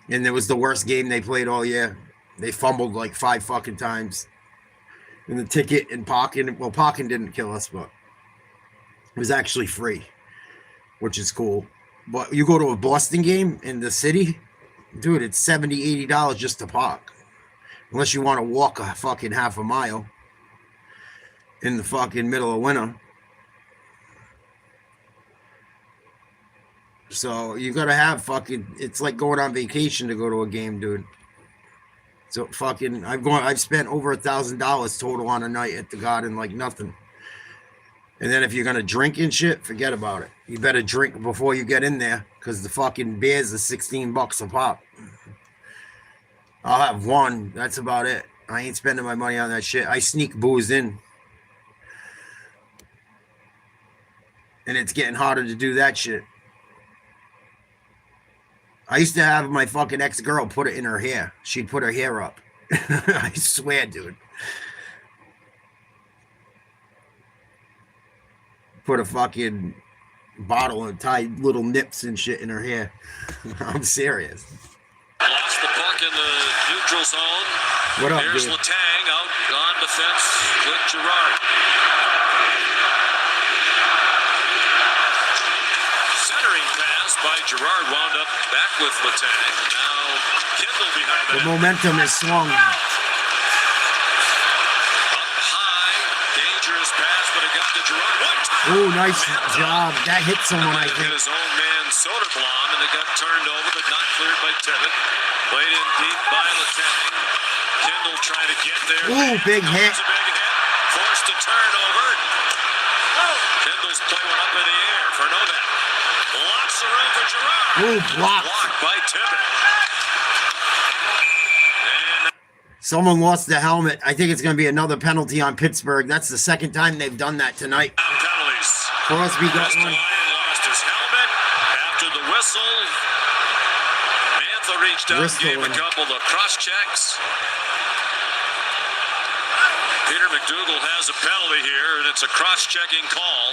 And it was the worst game they played all year. They fumbled like 5 fucking times. And the ticket and parking, well, parking didn't kill us, but it was actually free, which is cool. But you go to a Boston game in the city, dude, it's $70, $80 just to park. Unless you want to walk a fucking half a mile in the fucking middle of winter. So you gotta have fucking, it's like going on vacation to go to a game, dude. So fucking, I've spent over $1,000 total on a night at the Garden, like nothing. And then if you're gonna drink and shit, forget about it. You better drink before you get in there, because the fucking beers are $16 a pop. I'll have one. That's about it. I ain't spending my money on that shit. I sneak booze in. And it's getting harder to do that shit. I used to have my fucking ex-girl put it in her hair. She'd put her hair up. I swear, dude. Put a fucking bottle and tie little nips and shit in her hair. I'm serious. Lost the puck in the neutral zone. What up, Here's dude? Letang out on defense with Girard. Centering pass by Girard, wound up back with Letang. Now Kindle behind the The net. momentum is swung. Up high, dangerous pass, but it got to Girard. One time. Ooh, nice job. That hit someone, I Might have hit think. his own man Soderblom, and it got turned over, but not cleared by Tibbet. Played in deep by Letang. Kindle trying to get there. Ooh, big That hit. was a big hit. Forced to turn over. Kindle's play went up in the air for Novak. Lots of room for Girard. Ooh, blocked. Blocked by Tibbet. And Someone lost the helmet. I think it's going to be another penalty on Pittsburgh. That's the second time they've done that tonight. penalties. Crosby got one. Ristolainen lost his helmet after the whistle. Mantha reached out and gave a Ristolainen. couple of cross checks. Peter McDougal has a penalty here, and it's a cross-checking call.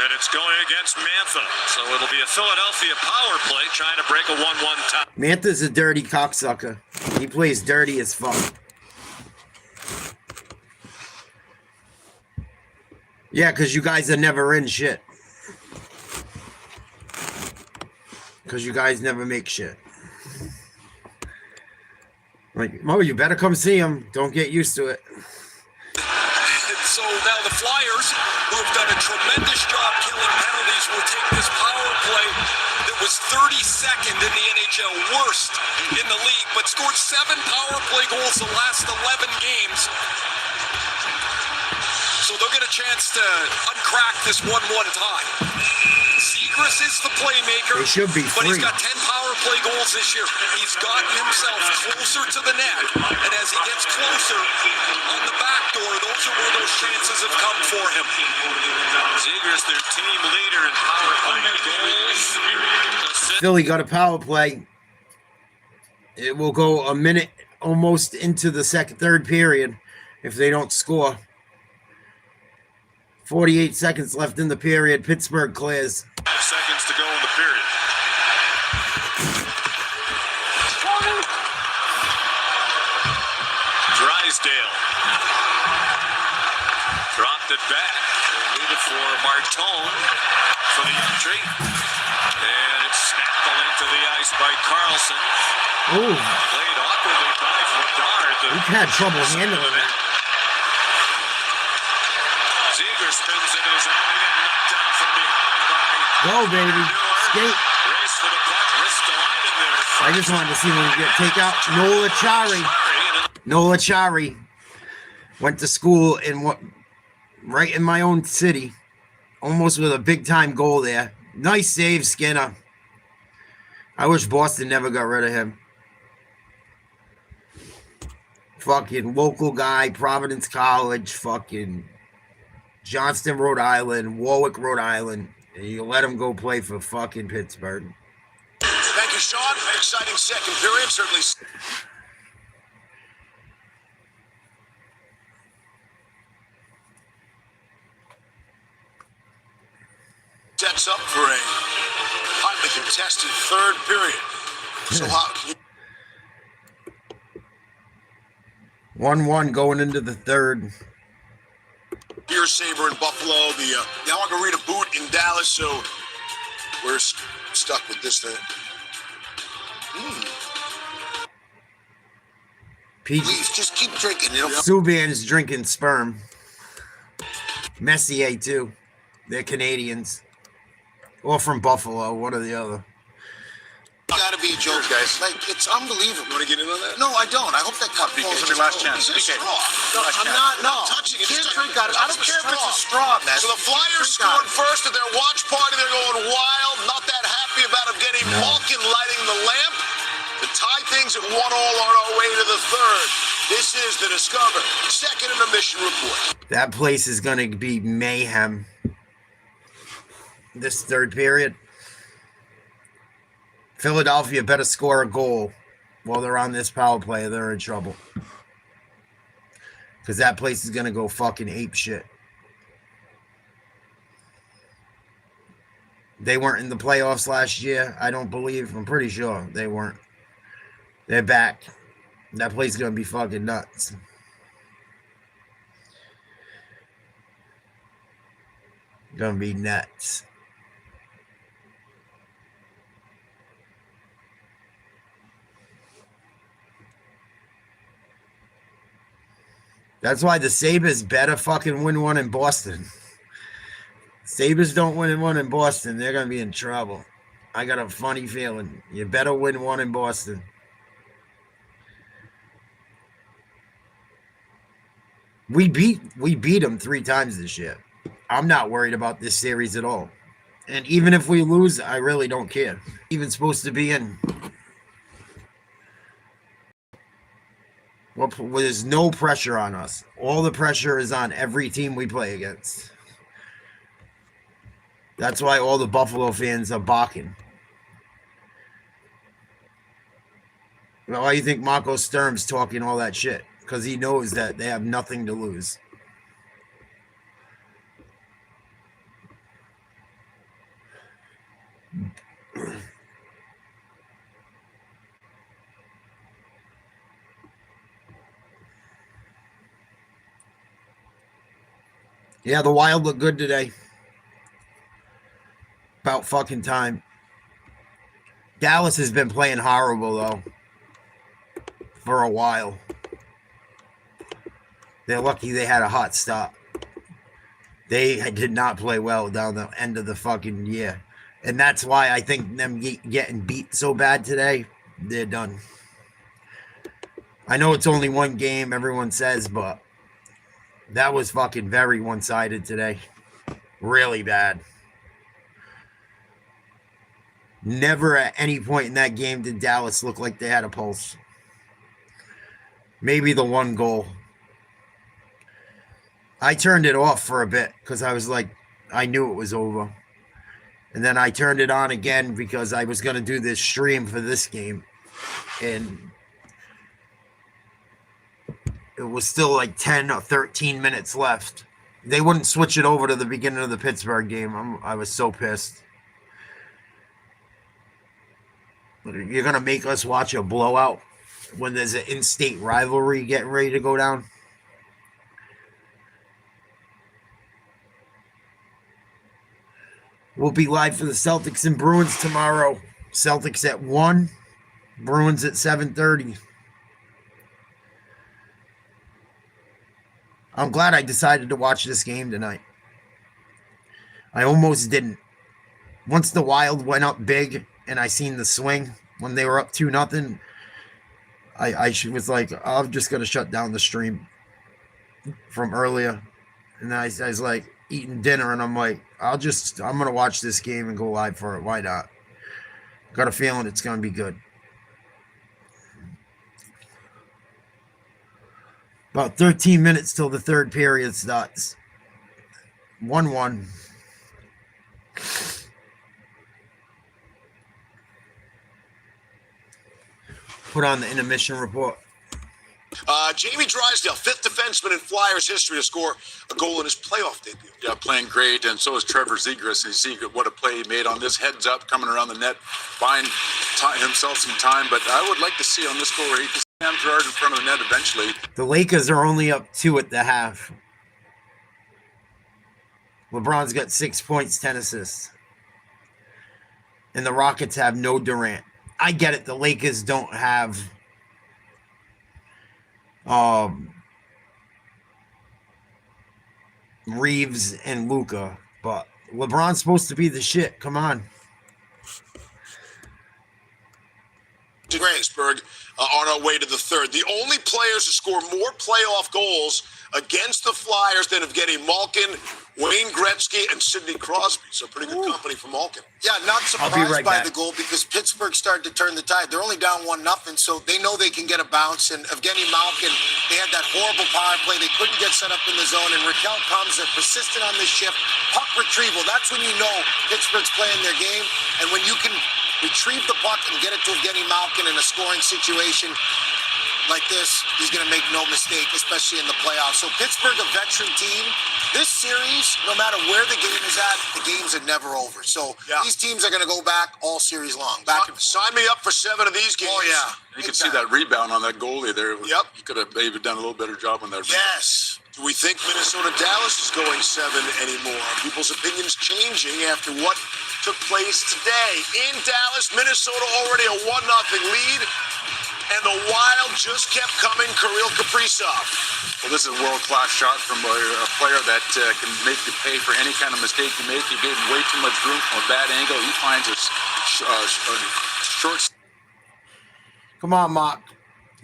And it's going against Mantha. So it'll be a Philadelphia power play trying to break a 1-1 tie. Mantha's a dirty cocksucker. He plays dirty as fuck. Yeah, because you guys are never in shit. Because you guys never make shit. Like, Mo, you better come see him. Don't get used to it. And so now the Flyers, who have done a tremendous job killing penalties, will take this power play that was 32nd in the NHL, worst in the league, but scored 7 power play goals the last 11 games. So they'll get a chance to uncrack this 1-1 tie. Zegras is the playmaker, They should be but he's free. got 10 power play goals this year. He's gotten himself closer to the net, and as he gets closer on the back door, those are where those chances have come for him. Zegras, their team leader in power play goals. Assists. Philly got a power play. It will go a minute almost into the third period if they don't score. 48 seconds left in the period. Pittsburgh clears. 5 seconds to go in the period. Drysdale dropped it back. They needed for Martone for the entry. And it's snapped the length of the ice by Carlson. Ooh, Played awkwardly by Vladar. we've had trouble handling it. Zegras spins into his own. He got knocked down from behind by Go, baby. Skate. Race for the puck. Ristolainen there. I just wanted to see when we get takeout. Nola Chari. Nola Chari went to school in right in my own city, almost with a big time goal there. Nice save, Skinner. I wish Boston never got rid of him. Fucking local guy, Providence College, fucking Johnston, Rhode Island, Warwick, Rhode Island. And you let him go play for fucking Pittsburgh. Thank you, Sean. Exciting second period. Certainly sets up for a hotly contested third period. So how can you 1-1 going into the third. Beer Saber in Buffalo, the Margarita Boot in Dallas, so we're stuck with this thing. Please, just keep drinking. You know? Subban's drinking sperm. Messier, too. They're Canadians. Or from Buffalo, one or the other. Gotta be a joke, guys. Like, it's unbelievable. You want to get in on that? No, I don't. I hope that cup falls it's in your last chance. Is it PK. straw? No, I'm not. No, I'm touching it. Can't drink out of it. I don't care if it's a straw. wrong, man. So the Flyers scored first at their watch party. They're going wild. Not that happy about him getting Malkin lighting the lamp. To tie things at 1-1 on our way to the third. This is the Discover second intermission report. That place is going to be mayhem this third period. Philadelphia better score a goal while they're on this power play. They're in trouble. Because that place is going to go fucking ape shit. They weren't in the playoffs last year, I don't believe. I'm pretty sure they weren't. They're back. That place is going to be fucking nuts. Going to be nuts. That's why the Sabres better fucking win one in Boston. Sabres don't win one in Boston, they're going to be in trouble. I got a funny feeling. You better win one in Boston. We beat them 3 times this year. I'm not worried about this series at all. And even if we lose, I really don't care. Even supposed to be in. Well, there's no pressure on us. All the pressure is on every team we play against. That's why all the Buffalo fans are balking. Why do you think Marco Sturm's talking all that shit? Because he knows that they have nothing to lose. Yeah, the Wild look good today. About fucking time. Dallas has been playing horrible, though. For a while. They're lucky they had a hot start. They did not play well down the end of the fucking year. And that's why I think them getting beat so bad today, they're done. I know it's only one game, everyone says, but that was fucking very one-sided today. Really bad. Never at any point in that game did Dallas look like they had a pulse. Maybe the one goal. I turned it off for a bit because I was like, I knew it was over. And then I turned it on again because I was going to do this stream for this game. And it was still like 10 or 13 minutes left. They wouldn't switch it over to the beginning of the Pittsburgh game. I was so pissed. You're going to make us watch a blowout when there's an in-state rivalry getting ready to go down? We'll be live for the Celtics and Bruins tomorrow. Celtics at 1, Bruins at 7:30. I'm glad I decided to watch this game tonight. I almost didn't. Once the Wild went up big and I seen the swing when they were up 2-0, I was like, I'm just going to shut down the stream from earlier. And I was like eating dinner and I'm like, I'm going to watch this game and go live for it. Why not? Got a feeling it's going to be good. About 13 minutes till the third period starts. 1-1. Put on the intermission report. Jamie Drysdale, 5th defenseman in Flyers history to score a goal in his playoff debut. Yeah, playing great, and so is Trevor Zegras. And you see what a play he made on this heads up, coming around the net, buying himself some time. But I would like to see on this goal where he can stand Gerard in front of the net eventually. The Lakers are only up 2 at the half. LeBron's got 6 points, 10 assists. And the Rockets have no Durant. I get it. The Lakers don't have Reeves and Luka, but LeBron's supposed to be the shit. Come on. To Greensburg on our way to the third. The only players to score more playoff goals against the Flyers than Evgeny Malkin Wayne Gretzky and Sidney Crosby. So pretty good company for Malkin. Yeah, not I'll be surprised right by back. the goal because Pittsburgh started to turn the tide. They're only down 1-0, so they know they can get a bounce. And Evgeny Malkin, they had that horrible power play. They couldn't get set up in the zone. And Raquel comes, they're persistent on this shift. Puck retrieval, that's when you know Pittsburgh's playing their game. And when you can retrieve the puck and get it to Evgeny Malkin in a scoring situation like this, he's going to make no mistake, especially in the playoffs. So Pittsburgh, a veteran team. This series, no matter where the game is at, the games are never over. So these teams are going to go back all series long. Sign me up for 7 of these games. Oh, yeah. You can see that rebound on that goalie there. Yep. You could have maybe done a little better job on that. Yes. Do we think Minnesota-Dallas is going 7 anymore? People's opinions changing after what took place today. In Dallas, Minnesota already a 1-0 lead. And the Wild just kept coming. Kirill Kaprizov. Well, this is a world-class shot from a player that can make you pay for any kind of mistake you make. You gave him way too much room from a bad angle. He finds a short Come on, Mark.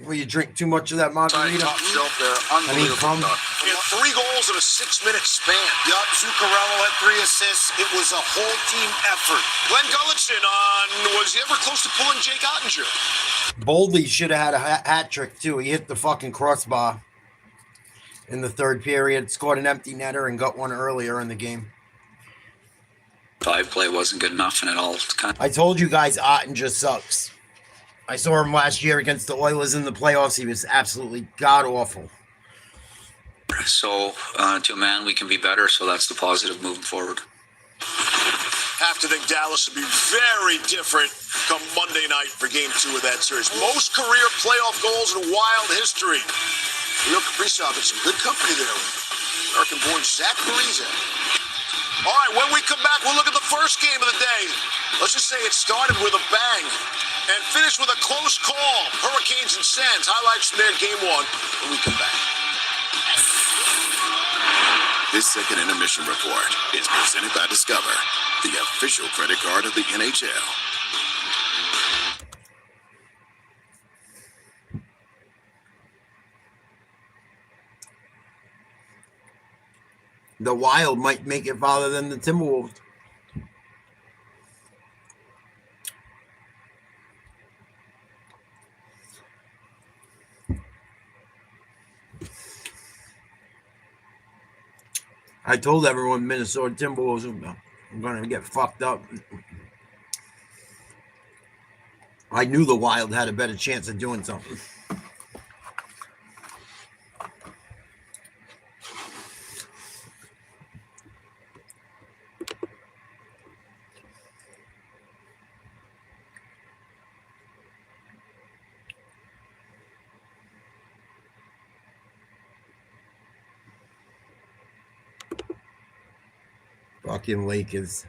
Will you drink too much of that side margarita? top shelf there. Unbelievable come. shot. He had 3 goals in a 6-minute span. Yup, Zuccarello had 3 assists. It was a whole team effort. Glenn Gulletson was he ever close to pulling Jake Ottinger? Boldy should have had a hat trick, too. He hit the fucking crossbar in the third period, scored an empty netter, and got one earlier in the game. 5 play wasn't good enough, and it all kind I told you guys Ottinger sucks. I saw him last year against the Oilers in the playoffs. He was absolutely god-awful. of so to a man we can be better. So that's the positive moving forward. Have to think Dallas would be very different come Monday night for Game 2 of that series. Most career playoff goals in Wild history. Kirill Kaprizov in some good company there. American-born Zach Parise. All right, when we come back, we'll look at the first game of the day. Let's just say it started with a bang and finished with a close call. Hurricanes and Sens. Highlights from their Game 1 when we come back. This second intermission report is presented by Discover, the official credit card of the NHL. The Wild might make it farther than the Timberwolves. I told everyone Minnesota Timberwolves are going to get fucked up. I knew the Wild had a better chance of doing something. Fucking Lakers.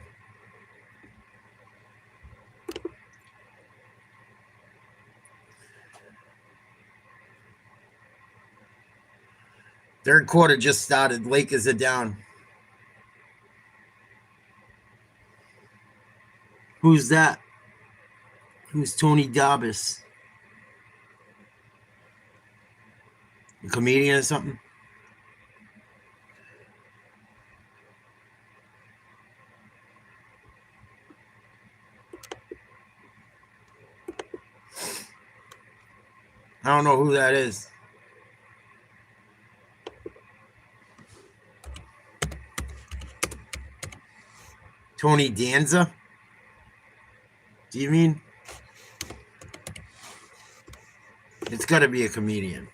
Third quarter just started. Lakers are down. Who's that? Who's Tony Dobbs? A comedian or something? I don't know who that is. Tony Danza? Do you mean? It's got to be a comedian.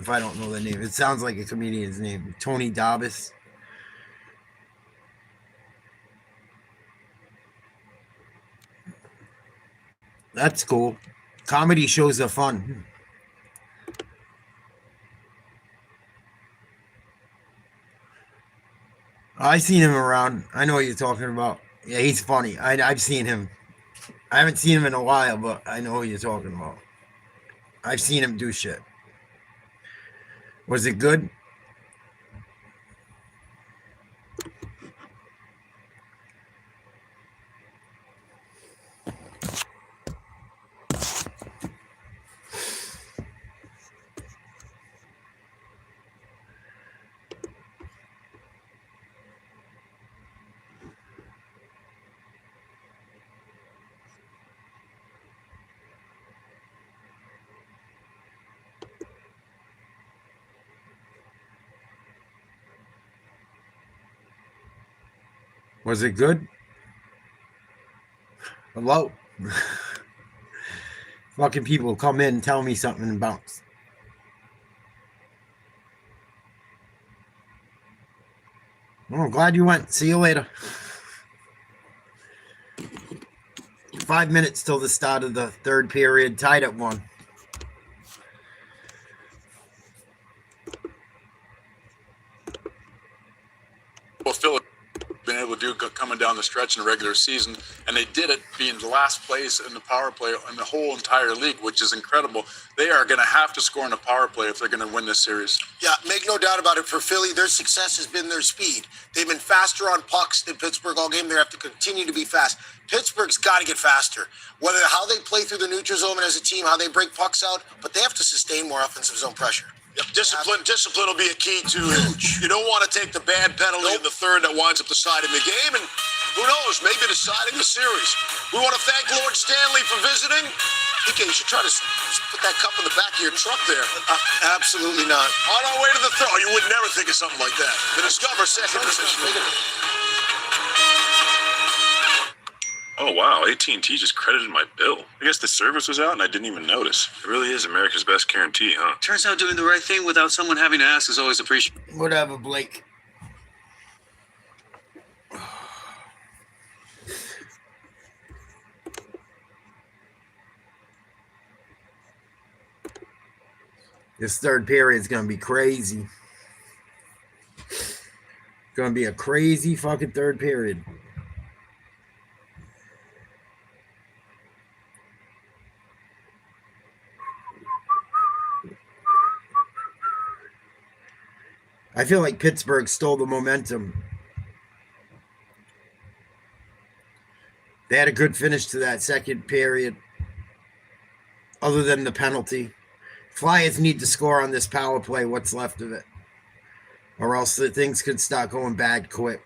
If I don't know the name. It sounds like a comedian's name. Tony Dobbs. That's cool. Comedy shows are fun. I've seen him around. I know what you're talking about. Yeah, he's funny. I've seen him. I haven't seen him in a while, but I know what you're talking about. I've seen him do shit. Was it good? Was it good? Hello? Fucking people come in and tell me something and bounce. Well, I'm glad you went. See you later. 5 minutes till the start of the third period. Tied at 1. Well, Philip been able to do coming down the stretch in the regular season, and they did it being last place in the power play in the whole entire league, which is incredible. They are going to have to score in the power play if they're going to win this series. Yeah, make no doubt about it. For Philly, their success has been their speed. They've been faster on pucks than Pittsburgh all game. They have to continue to be fast. Pittsburgh's got to get faster. Whether how they play through the neutral zone as a team, how they break pucks out, but they have to sustain more offensive zone pressure. Yep, discipline will be a key to it. You don't want to take the bad penalty in the third that winds up deciding the game, and who knows, maybe deciding the series. We want to thank Lord Stanley for visiting. PK, you should try to put that cup in the back of your truck there. Absolutely not. On our way to the third, you would never think of something like that. The Discover second position. Oh, wow. AT&T just credited my bill. I guess the service was out and I didn't even notice. It really is America's best guarantee, huh? Turns out doing the right thing without someone having to ask is always appreciated. Whatever, Blake. This third period is going to be crazy. It's going to be a crazy fucking third period. I feel like Pittsburgh stole the momentum. They had a good finish to that second period, other than the penalty. Flyers need to score on this power play, what's left of it, or else the things could start going bad quick.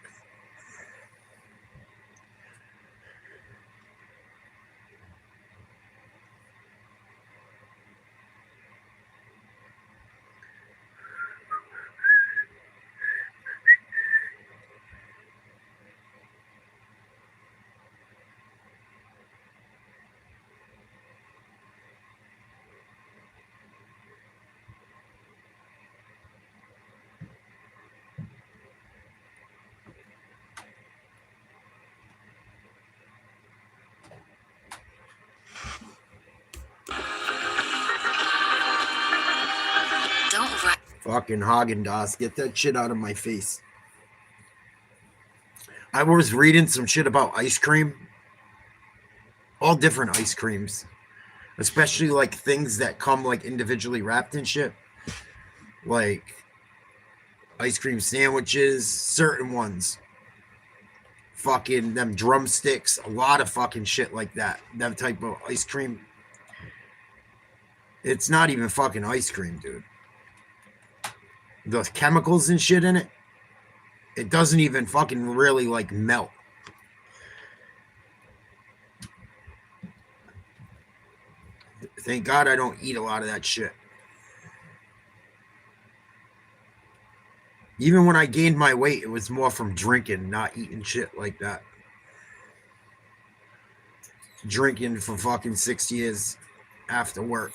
Fucking Haagen-Dazs, get that shit out of my face. I was reading some shit about ice cream. All different ice creams. Especially like things that come like individually wrapped in shit. Like ice cream sandwiches, certain ones. Fucking them drumsticks, a lot of fucking shit like that. That type of ice cream. It's not even fucking ice cream, dude. The chemicals and shit in it, it doesn't even fucking really like melt. Thank God I don't eat a lot of that shit. Even when I gained my weight, it was more from drinking, not eating shit like that. Drinking for fucking 6 years after work.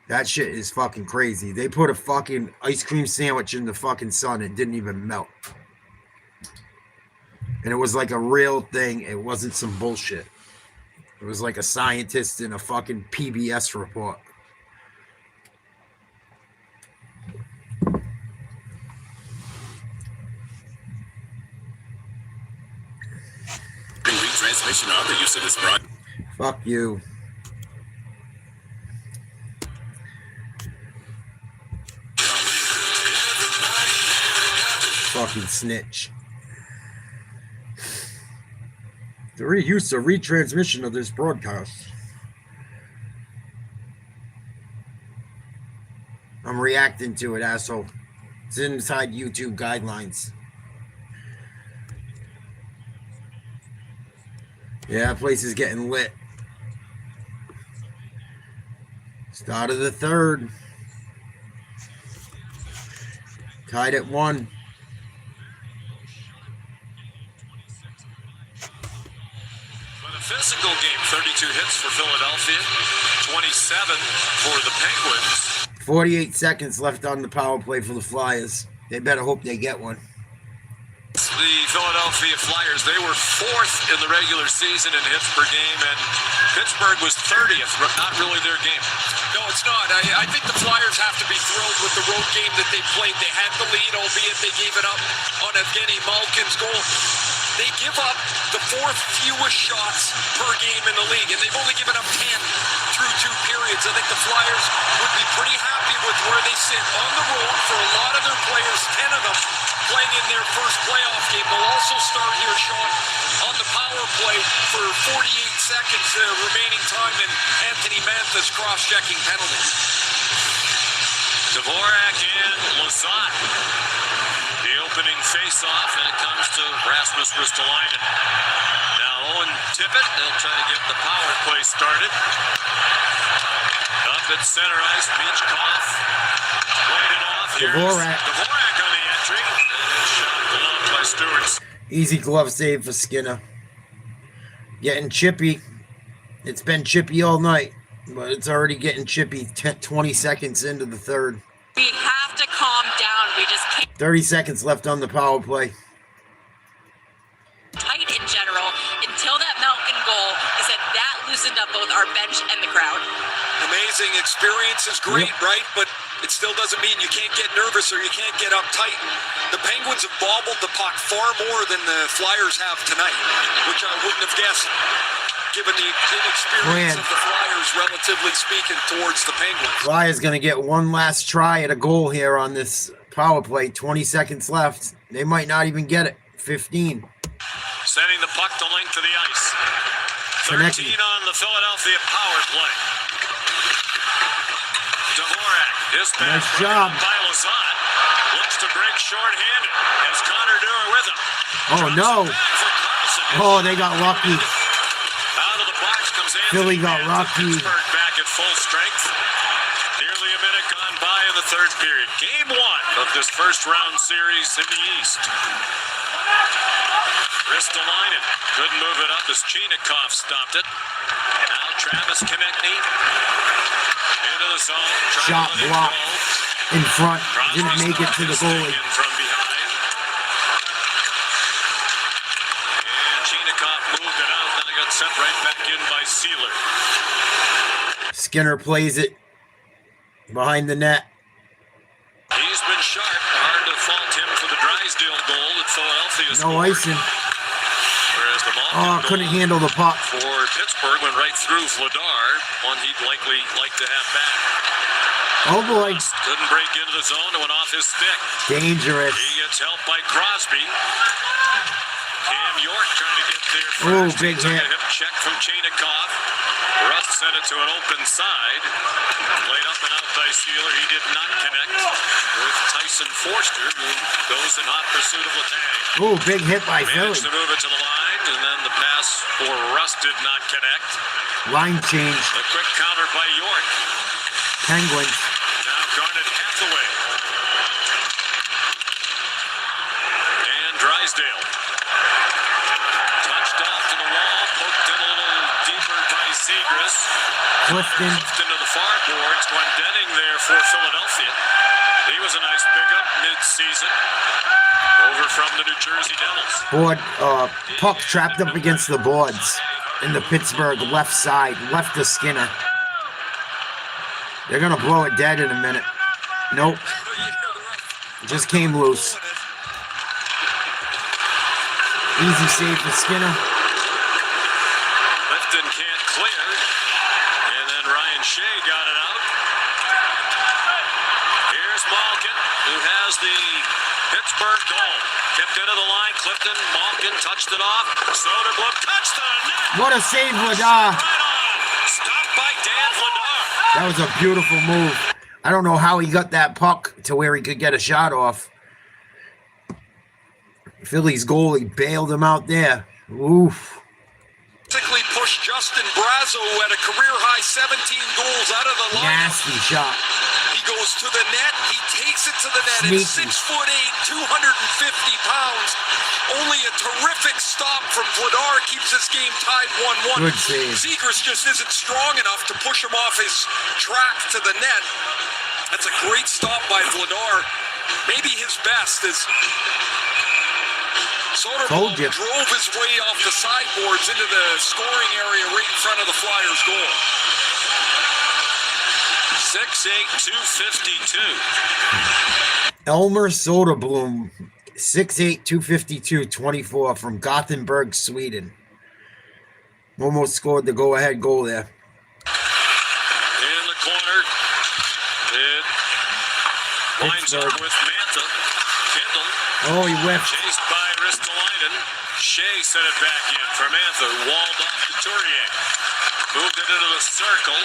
That shit is fucking crazy. They put a fucking ice cream sandwich in the fucking sun. It didn't even melt. And it was like a real thing. It wasn't some bullshit. It was like a scientist in a fucking PBS report. Retransmission or other use of this broad. Fuck you. Fucking snitch. The reuse or retransmission of this broadcast. I'm reacting to it, asshole. It's inside YouTube guidelines. Yeah, that place is getting lit. Start of the third. Tied at 1. points for Philadelphia, 27 for the Penguins. 48 seconds left on the power play for the Flyers. They better hope they get one. The Philadelphia Flyers, they were 4th in the regular season in hits per game, and Pittsburgh was 30th, but not really their game. No, it's not. I think the Flyers have to be thrilled with the road game that they played. They had the lead, albeit they gave it up on Evgeny Malkin's goal. They give up the 4th fewest shots per game in the league, and they've only given up 10 through 2 periods. I think the Flyers would be pretty happy with where they sit on the road for a lot of their players, 10 of them playing in their first playoff game. They'll also start here, Sean, on the power play for 48 seconds remaining time, and Anthony Mantha's cross-checking penalty. Dvorak and Lazat. The opening face-off, and it comes to Rasmus Ristolainen. Now Owen Tippett, they'll try to get the power play started. Up at center ice, Michkov. Played it off. Dvorak. Dvorak on the entry. And shot blocked by Stewart's. Easy glove save for Skinner. Getting chippy. It's been chippy all night, but it's already getting chippy 20 seconds into the third. We have to calm down. We just can't 30 seconds left on the power play. tight in general until that Malkin goal. I said that loosened up both our bench and the crowd. Amazing experience is great, right? But it still doesn't mean you can't get nervous or you can't get uptight. The Penguins have bobbled the puck far more than the Flyers have tonight, which I wouldn't have guessed, given the inexperience of the Flyers, relatively speaking, towards the Penguins. Flyers going to get one last try at a goal here on this power play. 20 seconds left. They might not even get it. 15. Sending the puck to length of the ice. 13 on the Philadelphia power play. Dvorak, his pass Nice job. by Lazat. Looks to break short-handed. Has Connor Dewar with him. Oh, no. Back for Carlson. Oh, they got lucky. Out of the box comes Anthony Philly got Mantha. lucky. Pittsburgh back at full strength. Nearly a minute gone by in the third period. Game 1 of this first round series in the East. Ristolainen couldn't move it up as Chinikov stopped it. Now Travis Konechny into the zone. Shot blocked in front. Didn't make it to the goalie. From behind. And Chinikov moved it out. Then it got sent right back in by Sealer. Skinner plays it behind the net. He's been sharp. Hard to fault him for the Drysdale goal that Philadelphia No scored. icing. Whereas the Malkin Oh, couldn't goal handle the puck. for Pittsburgh went right through Vladar, one he'd likely like to have back. Oh, boy. Couldn't break into the zone and went off his stick. Dangerous. He gets help by Crosby. Cam York trying to get there Oh, first. big Took hit. a hip check from Chinikov. Russ sent it to an open side. Played up and out by Sealer. He did not connect with Tyson Forster, who goes in hot pursuit of Letang. Oh, big hit by Philly. Managed to move it to the line, and then the pass for Russ did not connect. Line change. A quick counter by York. Penguins. Now Garnet Hathaway. And Drysdale. Touched off to the wall, poked in a little deeper by Zegras. Clifton. Clifton to the far boards. Glendening there for Philadelphia. He was a nice pickup mid-season. Over from the New Jersey Devils. Board, puck trapped up against the boards in the Pittsburgh left side, left of Skinner. They're gonna blow it dead in a minute. Nope. Just came loose. Easy save for Skinner. Clifton can't clear. And then Ryan Shea got it out. Here's Malkin, who has the Pittsburgh goal. Kept into the line. Clifton, Malkin touched it off. Soderblom touched the net. What a save, Vladar. Right on. Stopped by Dan Vladar. That was a beautiful move. I don't know how he got that puck to where he could get a shot off. Philly's goalie bailed him out there. Oof. Basically pushed Justin Brazo, who had a career-high 17 goals out of the lineup. Nasty shot. He goes to the net. He takes it to the net. Sneaky. It's 6'8", 250 pounds. Only a terrific stop from Vladar keeps this game tied 1-1. Good save. Zegras just isn't strong enough to push him off his track to the net. That's a great stop by Vladar. Maybe his best is Soderblom drove his way off the sideboards into the scoring area right in front of the Flyers' goal. 6'8", 252. Elmer Soderblom, 6'8", 252, 24 from Gothenburg, Sweden. Almost scored the go-ahead goal there. In the corner. It lines up with Mantha. Kindle. Oh, he whiffed. Chased by Ristolainen. Shea sent it back in for Mantha. Walled off to Couturier. Moved it into the circle.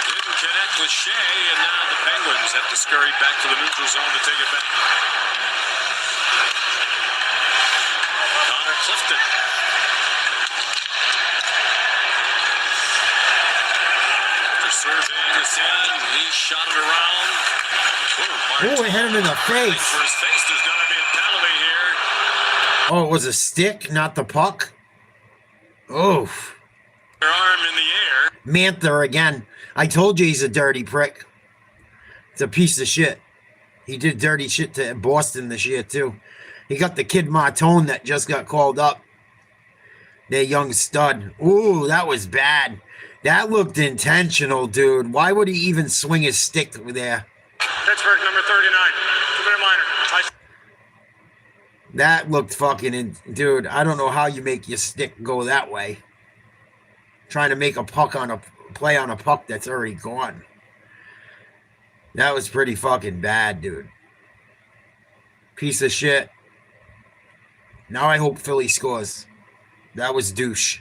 Didn't connect with Shea, and now the Penguins have to scurry back to the neutral zone to take it back. Connor Clifton. After surveying the scene, he shot it around. Oh, it hit him in the face. For his face, there's going to be a penalty here. Oh, it was a stick, not the puck. Oh. Their arm in the air. Mantha again. I told you he's a dirty prick. It's a piece of shit. He did dirty shit to Boston this year, too. He got the kid Martone that just got called up. Their young stud. Ooh, that was bad. That looked intentional, dude. Why would he even swing his stick there? Pittsburgh, number 39. 2-minute minor. That looked fucking... Dude, I don't know how you make your stick go that way. Trying to make a puck on a... play on a puck that's already gone. That was pretty fucking bad, dude. Piece of shit. Now I hope Philly scores. That was douche.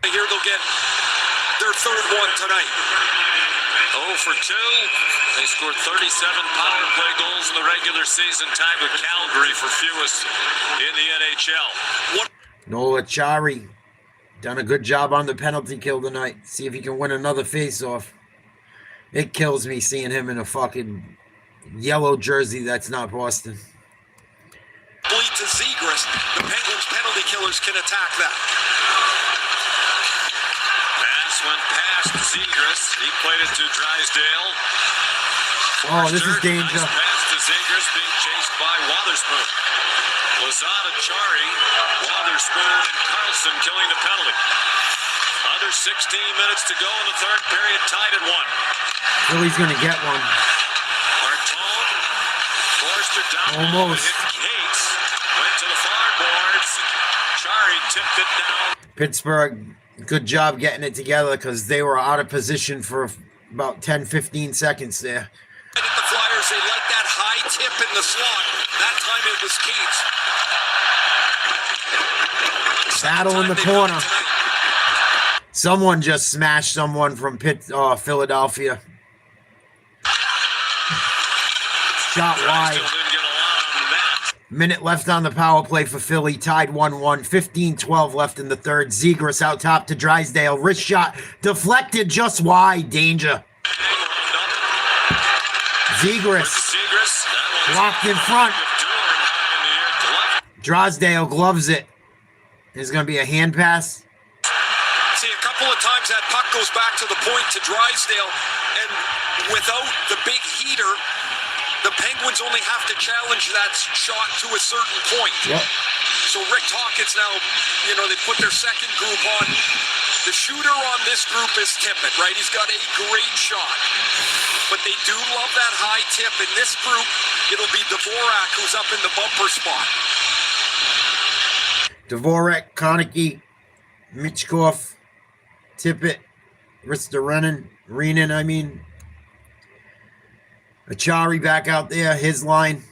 Here they'll get their third one tonight. 0 for 2. They scored 37 power play goals in the regular season, tied with Calgary for fewest in the NHL. Noah Chari done a good job on the penalty kill tonight. See if he can win another face-off. It kills me seeing him in a fucking yellow jersey that's not Boston. Bleed to Zegras. The Penguins penalty killers can attack that. Pass went past Zegras. He played it to Drysdale. Oh, this is danger. Nice pass to Zegras, being chased by Wotherspoon. Lozada, Chari, Wotherspoon, and Carlson killing the penalty. Under 16 minutes to go in the third period, tied at 1. Philly's gonna get one. Martone forced it down. Almost. Hit Cates. Went to the far boards. Chari tipped it down. Pittsburgh, good job getting it together because they were out of position for about 10-15 seconds there. The Flyers, they like that high tip in the slot. That time it was Cates. Battle in the corner. Someone just smashed someone from Philadelphia. Shot wide. Minute left on the power play for Philly. Tied 1-1. 15-12 left in the third. Zegras out top to Drysdale. Wrist shot deflected just wide. Danger. Zegras blocked in front. Drysdale gloves it. There's going to be a hand pass. See, a couple of times that puck goes back to the point to Drysdale, and without the big heater, the Penguins only have to challenge that shot to a certain point. Yep. So Rick Tocchet's now, they put their second group on. The shooter on this group is Tippett, right? He's got a great shot. But they do love that high tip. In this group, it'll be Dvorak who's up in the bumper spot. Dvorak, Konecki, Michkov, Tippett, Ristolainen, Achari back out there, his line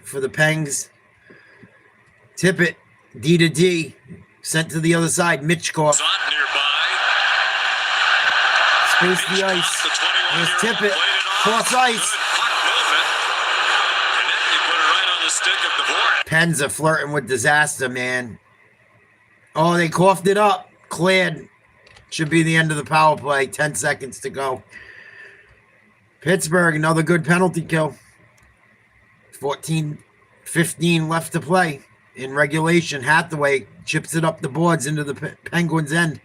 for the Pengs. Tippett, D to D, sent to the other side, Michkov. Space the ice. There's Tippett, cross ice. Pens are flirting with disaster, man. Oh, they coughed it up. Cleared. Should be the end of the power play. 10 seconds to go. Pittsburgh, another good penalty kill. 14-15 left to play in regulation. Hathaway chips it up the boards into the Penguins' end.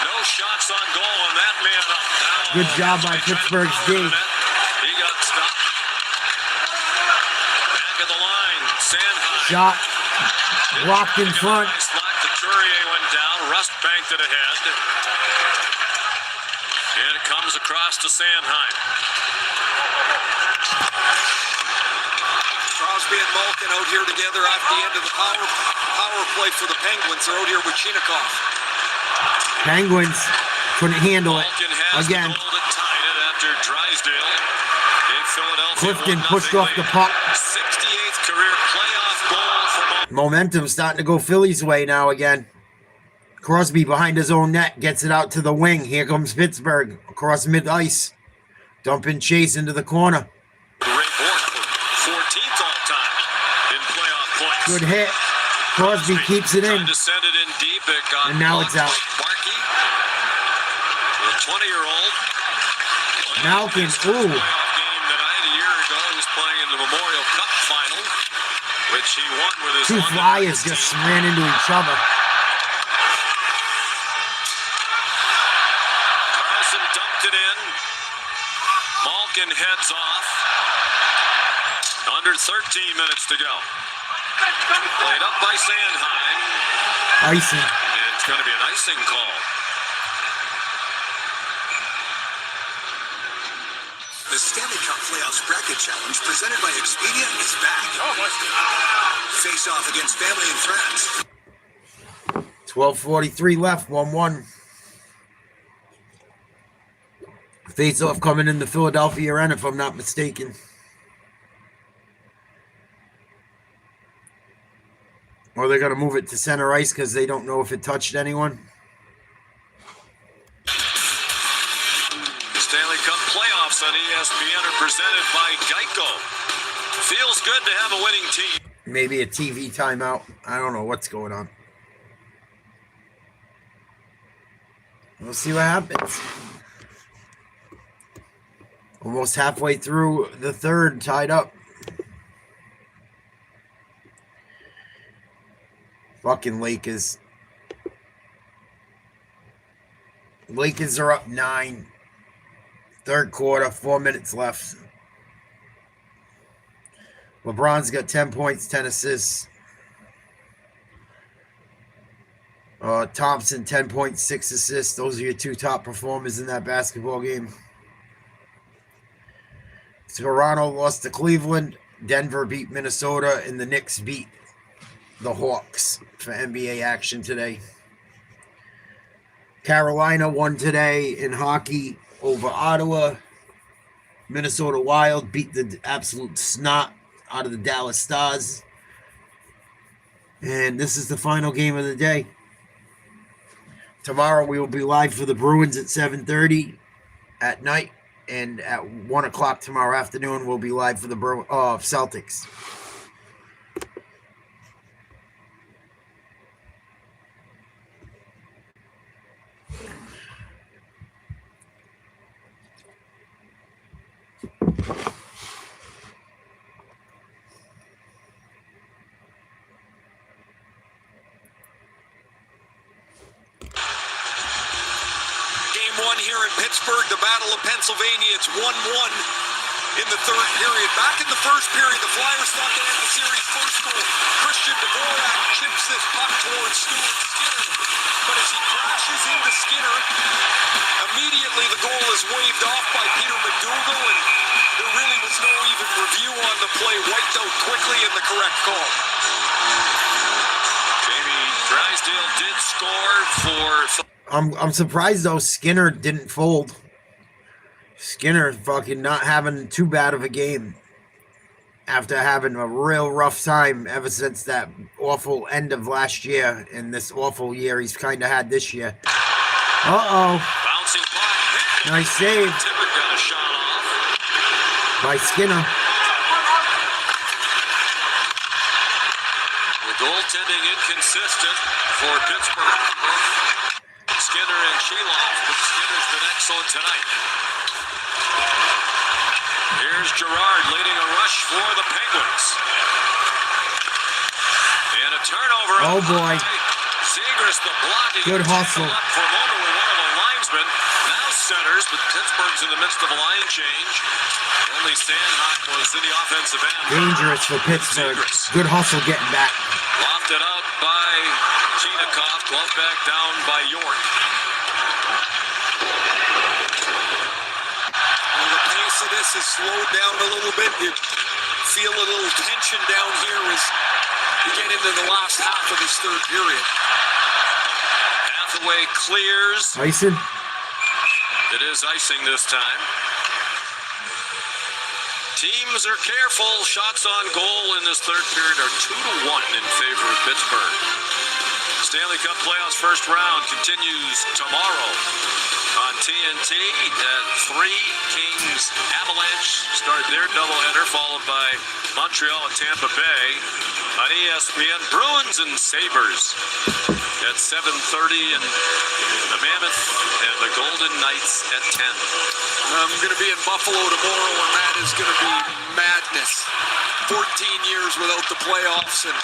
No shots on goal, and that man up. Good job by Pittsburgh's D. He got stopped. Back of the line, Sandheim. Shot blocked in front. Nice lock. Couturier went down. Rust banked it ahead. And it comes across to Sandheim. Crosby and Malkin out here together at the end of the power play for the Penguins. They're out here with Chinakhov. Penguins couldn't handle it Malkin has again. the goal that tied it after Drysdale gave Philadelphia Clifton 1-0 pushed off the lead. puck. 68th career playoff goal for Malkin. Momentum starting to go Philly's way now again. Crosby behind his own net gets it out to the wing. Here comes Pittsburgh across mid-ice. Dumping Chase into the corner. Ray Bork, 14th all-time in playoff points. Good hit. Crosby keeps it in. Trying to send it in deep. It got And now it's blocked out. by Barkey. The 20-year-old. Malkin, His ooh. playoff game tonight. A year ago, he was playing in the Memorial Cup final, which he won with his Two London Flyers team. just ran into each other. Carlson dumped it in. Malkin heads off. Under 13 minutes to go. Played up by Sandheim. Icing. And it's going to be an icing call. The Stanley Cup Playoffs Bracket Challenge presented by Expedia is back. Face off against family and friends. 12:43 left, 1-1. Face-off coming in the Philadelphia end, if I'm not mistaken. Or they're going to move it to center ice because they don't know if it touched anyone. The Stanley Cup playoffs on ESPN are presented by Geico. Feels good to have a winning team. Maybe a TV timeout. I don't know what's going on. We'll see what happens. Almost halfway through the third, tied up. Fucking Lakers. Lakers are up 9. Third quarter, 4 minutes left. LeBron's got 10 points, 10 assists. Thompson, 10 points, 6 assists. Those are your two top performers in that basketball game. Toronto lost to Cleveland. Denver beat Minnesota, and the Knicks beat the Hawks for NBA action today. Carolina won today in hockey over Ottawa. Minnesota Wild beat the absolute snot out of the Dallas Stars. And this is the final game of the day. Tomorrow we will be live for the Bruins at 7:30 at night. And at 1 o'clock tomorrow afternoon, we'll be live for the Celtics. Here in Pittsburgh, the Battle of Pennsylvania. It's 1-1 in the third period. Back in the first period, the Flyers thought they had the series first goal. Christian Dvorak chips this puck towards Stuart Skinner. But as he crashes into Skinner, immediately the goal is waved off by Peter McDougal, and there really was no even review on the play. Wiped out quickly in the correct call. Jamie Drysdale did score for... I'm surprised though Skinner didn't fold. Skinner fucking not having too bad of a game after having a real rough time ever since that awful end of last year and this awful year he's kind of had this year. Bouncing puck. Nice save Tippett got a shot off. by Skinner. The goaltending inconsistent for Pittsburgh. Skinner and Sheloff, but Skinner's been excellent tonight. Here's Gerard leading a rush for the Penguins. And a turnover. Oh, boy. Zegras, the blocking. Good hustle. Up for a moment with one of the linesmen. Now centers, but Pittsburgh's in the midst of a line change. Only Sanheim was in the offensive end. Dangerous for Pittsburgh. Zegras. Good hustle getting back. Lofted out by Chinakhov. Glove back down by York. Well, the pace of this has slowed down a little bit. You feel a little tension down here as you get into the last half of this third period. Hathaway clears. Icing. It is icing this time. Teams are careful. Shots on goal in this third period are 2-1 in favor of Pittsburgh. Stanley Cup playoffs first round continues tomorrow on TNT at 3. Kings Avalanche start their doubleheader, followed by Montreal and Tampa Bay. On ESPN, Bruins and Sabres at 7:30, and the Mammoth and the Golden Knights at 10. I'm going to be in Buffalo tomorrow, and that is going to be madness. 14 years without the playoffs, and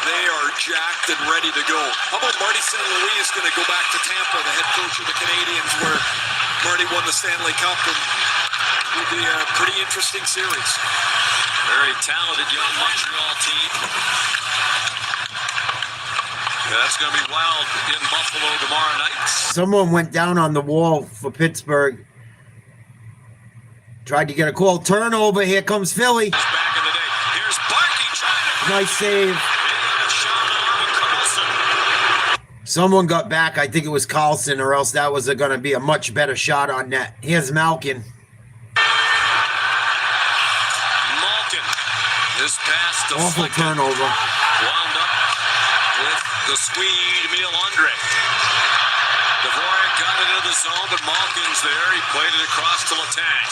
they are jacked and ready to go. How about Marty St. Louis is going to go back to Tampa, the head coach of the Canadiens, where Marty won the Stanley Cup, and it will be a pretty interesting series. Very talented young Montreal team. Yeah, that's going to be wild in Buffalo tomorrow night. Someone went down on the wall for Pittsburgh. Tried to get a call. Turnover. Here comes Philly. Back in the day. Here's Barkey trying to Nice save. a shot on Carlson. Someone got back. I think it was Carlson, or else that was going to be a much better shot on net. Here's Malkin. Malkin. His pass Awful deflected. turnover. Wound up with the Swede, Emil Andre. Dvorak got it into the zone, but Malkin's there. He played it across to Letang.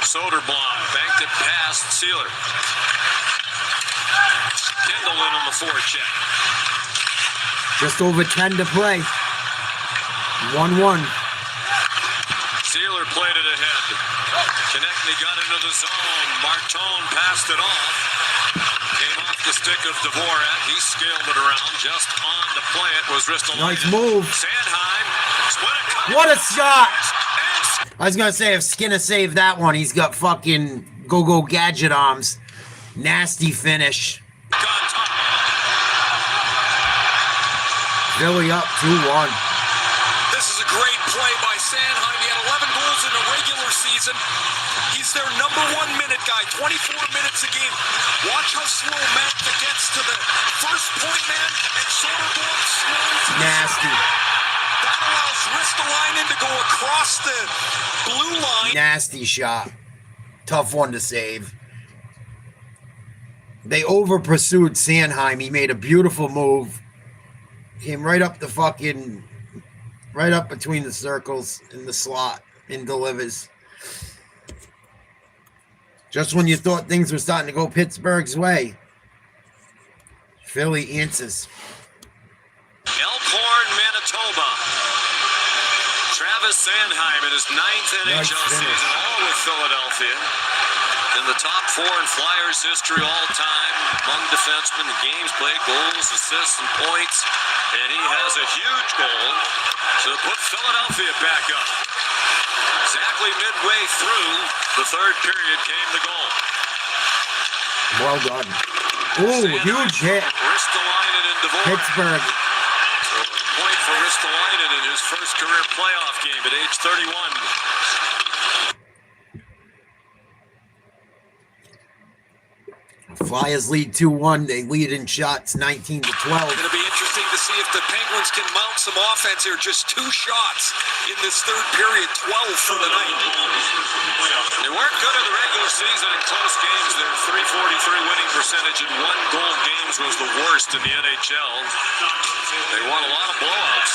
Soderblom banked it past Sealer. Kindle in on the forecheck. Just over 10 to play. 1-1. Sealer played it ahead. Konechny got into the zone. Martone passed it off. Came off the stick of Dvorak. He scaled it around. Just on to play it was Ristolainen. Nice move. Sanheim. What a shot! I was going to say, if Skinner saved that one, he's got fucking go-go gadget arms. Nasty finish. Philly up 2-1. This is a great play by Sanheim. He had 11 goals in the regular season. He's their number one minute guy, 24 minutes a game. Watch how slow Mantha gets to the first point man, and Soderblom slows. Nasty. That allows Ristolainen to go across the blue line. Nasty shot. Tough one to save. They over-pursued Sanheim. He made a beautiful move. Came right up the fucking... right up between the circles in the slot and delivers. Just when you thought things were starting to go Pittsburgh's way, Philly answers. Elkhorn, Manitoba. Travis Sanheim in his 9th Nice NHL finish. season, all with Philadelphia. In the top 4 in Flyers history all time, among defensemen, the games played, goals, assists, and points. And he has a huge goal to put Philadelphia back up. Exactly midway through the third period came the goal. Well done. Ooh, huge hit. Ristolainen and Dvorak. Pittsburgh. So a point for Ristolainen in his first career playoff game at age 31. Flyers lead 2-1. They lead in shots 19-12. It's going to be interesting to see if the Penguins can mount some offense here. Just 2 shots in this third period, 12 for the night. They weren't good in the regular season in close games. Their .343 winning percentage in 1-goal games was the worst in the NHL. They won a lot of blowouts.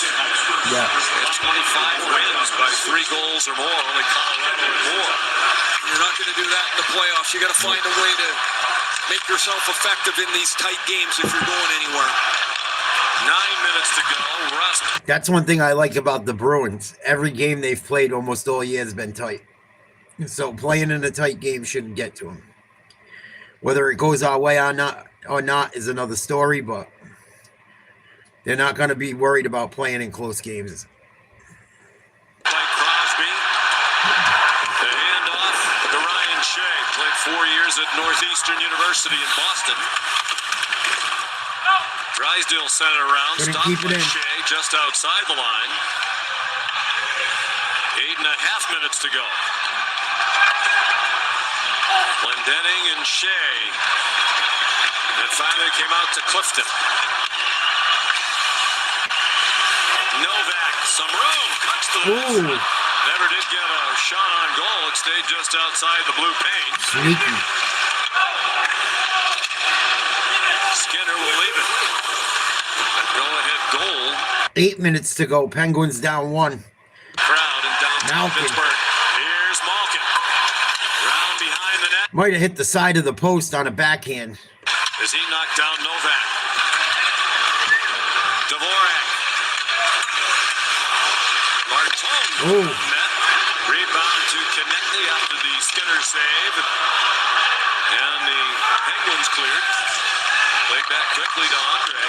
Yeah. They had 25 wins by 3 goals or more. Only Colorado had more. You're not going to do that in the playoffs. You got to find a way to make yourself effective in these tight games if you're going anywhere. 9 minutes to go. That's one thing I like about the Bruins. Every game they've played almost all year has been tight. So playing in a tight game shouldn't get to them. Whether it goes our way or not is another story, but they're not going to be worried about playing in close games. By Crosby. The handoff to Ryan Shea. Played 4 years at Northeastern University in Boston. Drysdale sent it around. Stopped by Shea just outside the line. 8.5 minutes to go. Glendening and Shea. And finally came out to Clifton. Novak, some room, cuts to the net. Never did get a shot on goal. It stayed just outside the blue paint. Sneaky. Skinner will leave it. Go-ahead goal. 8 minutes to go. Penguins down 1. Crowd in downtown Pittsburgh. Here's Malkin. Round behind the net. Might have hit the side of the post on a backhand. As he knocked down Novak. Dvorak. Martone. Net. Rebound to Konechny after the Skinner save. And the Penguins cleared. Played back quickly to Andre.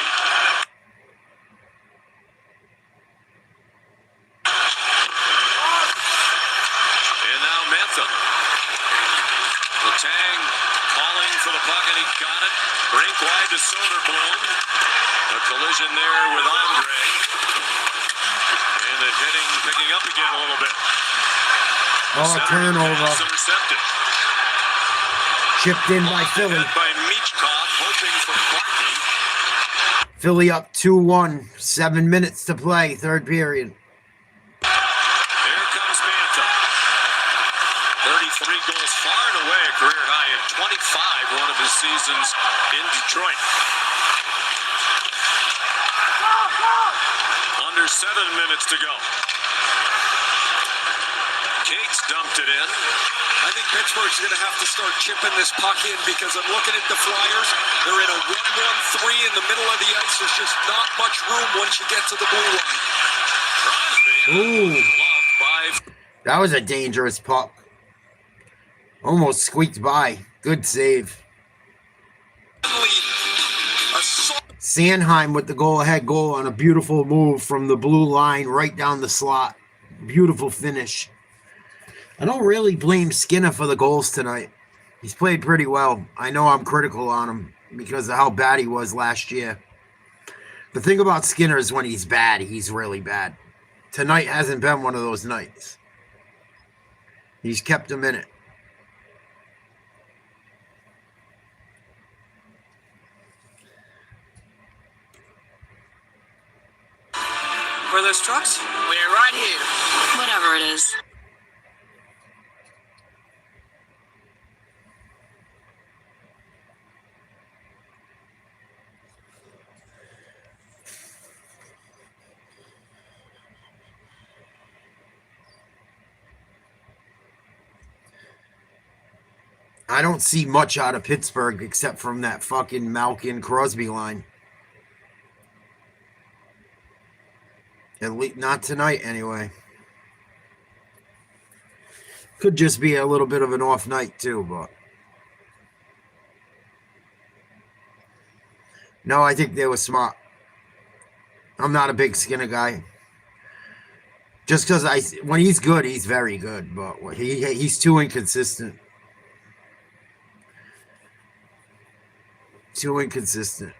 And now Mantha. Letang calling for the puck, and he got it. Rink wide to Soderblom. A collision there with Andre. And then picking up again a little bit. Turnover. Intercepted. Chipped in by Philly. By Michkov, hoping for Clarkie. Philly up 2-1. 7 minutes to play, third period. Here comes Mantha. 33 goals, far and away a career high at 25, one of his seasons in Detroit. Under 7 minutes to go. Cates dumped it in. I think Pittsburgh's going to have to start chipping this puck in because I'm looking at the Flyers. They're in a 1-1-3 in the middle of the ice. There's just not much room once you get to the blue line. Crosby. That was a dangerous puck. Almost squeaked by. Good save. Sanheim with the go-ahead goal on a beautiful move from the blue line right down the slot. Beautiful finish. I don't really blame Skinner for the goals tonight. He's played pretty well. I know I'm critical on him because of how bad he was last year. The thing about Skinner is when he's bad, he's really bad. Tonight hasn't been one of those nights. He's kept him in it. Where are those trucks? We're right here. Whatever it is. I don't see much out of Pittsburgh except from that fucking Malkin Crosby line. At least not tonight, anyway. Could just be a little bit of an off night, too, but... No, I think they were smart. I'm not a big Skinner guy. Just because when he's good, he's very good, but he's too inconsistent. Too inconsistent.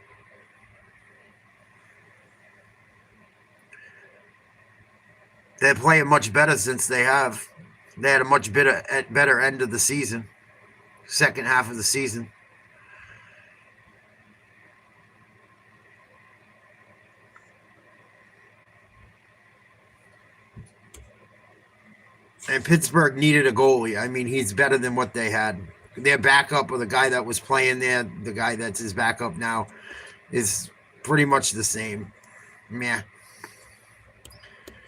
They're playing much better since they have. They had a much better end of the season. Second half of the season. And Pittsburgh needed a goalie. I mean, he's better than what they had. Their backup, or the guy that was playing there, the guy that's his backup now, is pretty much the same. Meh.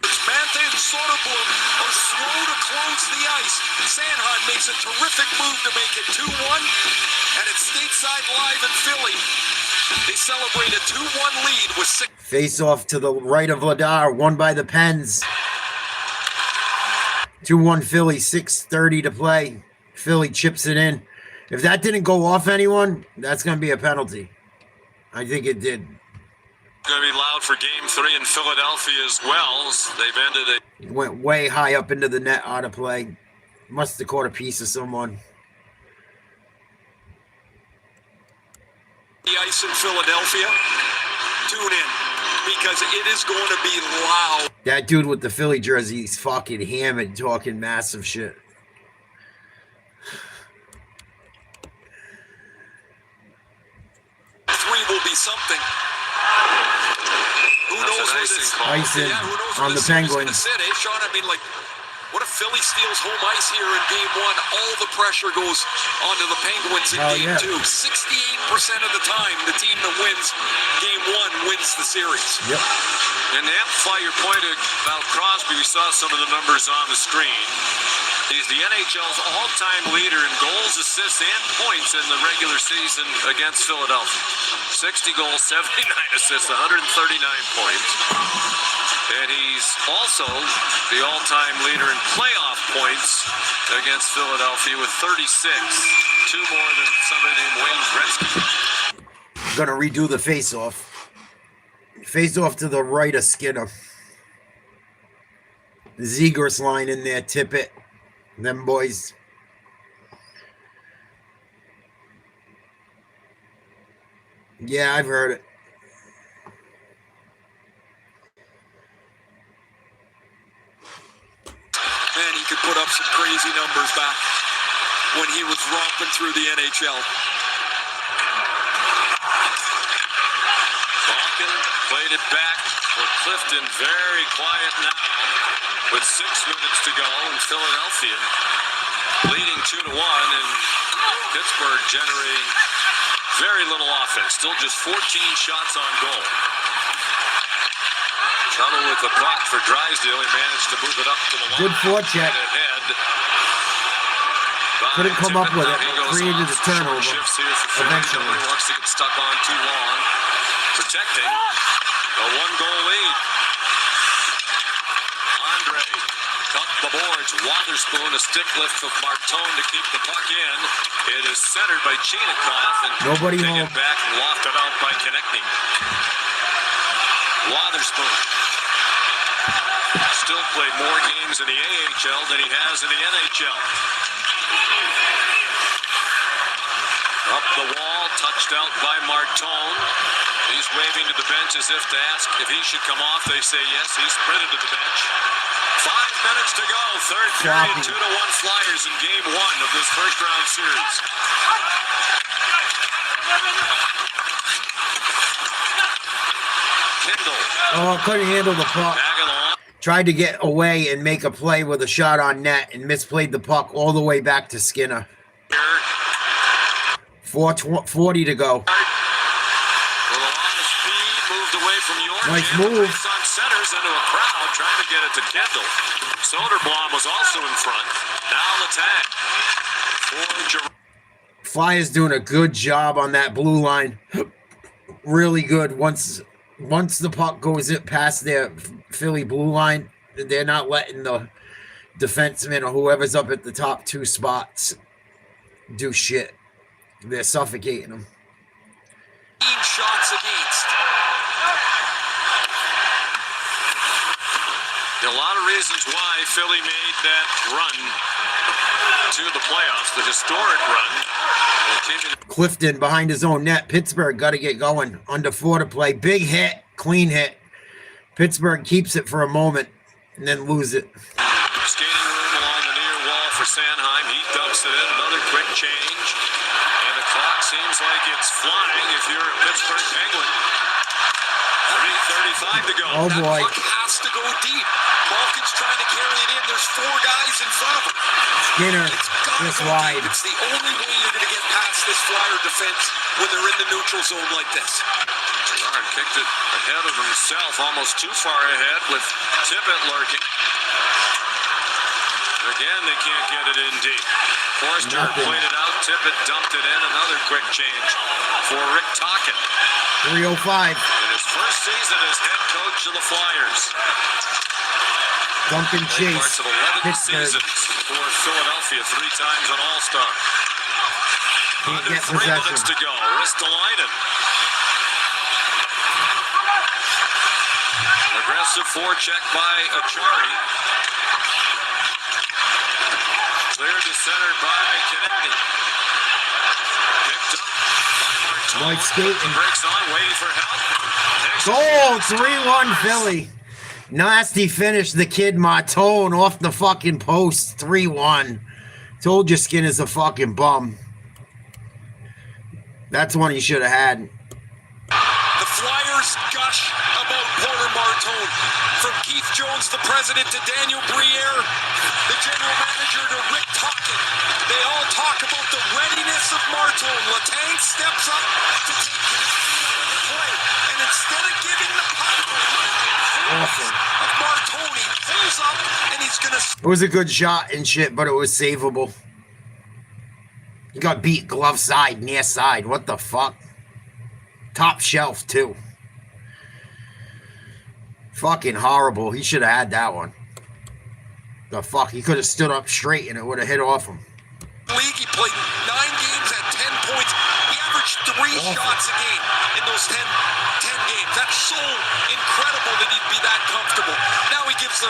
Mantha and Soderblom are slow to close the ice. Sanheim makes a terrific move to make it 2-1, and it's stateside live in Philly. They celebrate a 2-1 lead with 6. Face off to the right of Vladar, won by the Pens. 2-1 Philly, 6:30 to play. Philly chips it in. If that didn't go off anyone, that's going to be a penalty. I think it did. Going to be loud for game 3 in Philadelphia as well. They've ended it. It went way high up into the net out of play. Must have caught a piece of someone. The ice in Philadelphia, tune in because it is going to be loud. That dude with the Philly jersey, he's fucking hammered, talking massive shit. Three will be something. Who knows where this Icing who knows on where the this series is Penguins. gonna sit, eh, Sean? I mean, like, what if Philly steals home ice here in game 1? All the pressure goes onto the Penguins in game 2. 68% of the time, the team that wins game 1 wins the series. Yep. And to amplify your point about Crosby, we saw some of the numbers on the screen. He's the NHL's all-time leader in goals, assists, and points in the regular season against Philadelphia. 60 goals, 79 assists, 139 points. And he's also the all-time leader in playoff points against Philadelphia with 36. 2 more than somebody named Wayne Gretzky. Gonna redo the face-off. Face-off to the right of Skinner. Zegers line in there, tip it. Them boys. Yeah, I've heard it. Man, he could put up some crazy numbers back when he was romping through the NHL. Malkin played it back for Clifton. Very quiet now with 6 minutes to go in Philadelphia. Leading 2-1 and Pittsburgh generating very little offense. Still just 14 shots on goal. Trouble with the puck for Drysdale. He managed to move it up to the line. Good forecheck. Couldn't come up with it, but created a turnover eventually. Nobody wants to get stuck on too long. Protecting a 1-goal lead. Andre up the boards. Wotherspoon, a stick lift of Martone to keep the puck in. It is centered by Chinakhov and Nobody take home. it back and lofted out by Konechny. Wotherspoon still played more games in the AHL than he has in the NHL. Up the wall, touched out by Martone. He's waving to the bench as if to ask if he should come off. They say yes. He sprinted to the bench. 5 minutes to go. Third period, 2-1 Flyers in game 1 of this first-round series. Kendall. Oh, couldn't handle the puck. Back of the line. Tried to get away and make a play with a shot on net and misplayed the puck all the way back to Skinner. 4:40 to go. With a lot of speed, moved away from York. Nice and move. placed on centers into a crowd, trying to get it to Kendall. Soderblom was also in front. Now the tag for Giroux. Flyers doing a good job on that blue line. Really good. Once the puck goes past their Philly blue line, they're not letting the defenseman or whoever's up at the top 2 spots do shit. They're suffocating them. 15 shots against. A lot of reasons why Philly made that run to the playoffs, the historic run. Clifton behind his own net. Pittsburgh got to get going. Under 4 to play. Big hit. Clean hit. Pittsburgh keeps it for a moment and then lose it. Skating room along the near wall for Sanheim. He dumps it in. Another quick change. And the clock seems like it's flying if you're a Pittsburgh Penguin. 3:35 to go. Oh, boy. That puck has to go deep. Malkin's trying to carry it in. There's 4 guys in front of him. Skinner It's gotta just go wide. deep. It's the only way you're going to get past this Flyer defense when they're in the neutral zone like this. Gerard kicked it ahead of himself, almost too far ahead with Tippett lurking. Again, they can't get it in deep. Forster Nothing. played it out. Tippett dumped it in. Another quick change for Rick Tocchet 3:05. in his first season as head coach of the Flyers. Duncan Played Chase, parts of 11 Pittsburgh. seasons for Philadelphia, 3 times an All-Star. Can't Under get 3 possession. minutes to go. Ristolainen. Aggressive forecheck by Achari. Cleared to center by Kennedy. Picked up by Martone. White skating. Breaks on, waiting for help. Goal, 3-1 Philly. Nasty finish, the kid Martone off the fucking post, 3-1. Told you Skin is a fucking bum. That's one he should have had. The Flyers gush about Porter Martone. From Keith Jones, the president, to Daniel Briere, the general manager, to Rick Tocchet. They all talk about the readiness of Martone. Letang steps up to take the play. And instead of giving the puck Awesome. of Martone, he pulls up and he's going to... It was a good shot and shit, but it was savable. He got beat glove side, near side. What the fuck? Top shelf, too. Fucking horrible. He should have had that one. The fuck? He could have stood up straight and it would have hit off him. League, he played 9 games at 10 points. He averaged 3 shots a game in those 10 games. That's so incredible that he'd be that comfortable. Now he gives the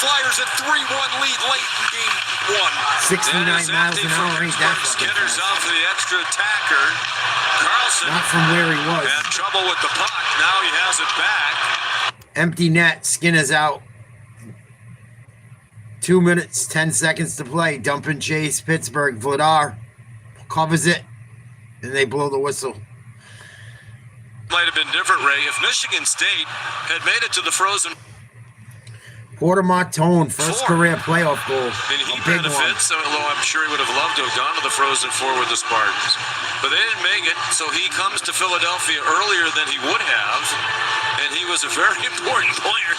Flyers a 3-1 lead late in game 1. 69 miles an hour ain't that fucking Skinner's fast. out for the extra attacker. Carlson Not from where he was. had trouble with the puck. Now he has it back. Empty net. Skinner's out. 2 minutes, 10 seconds to play. Dumping chase. Pittsburgh. Vladar covers it. And they blow the whistle. Might have been different, Ray, if Michigan State had made it to the Frozen. Porter Martone, first 4. career playoff goal. And he A big one. benefits, although I'm sure he would have loved to have gone to the Frozen Four with the Spartans. But they didn't make it, so he comes to Philadelphia earlier than he would have. And he was a very important player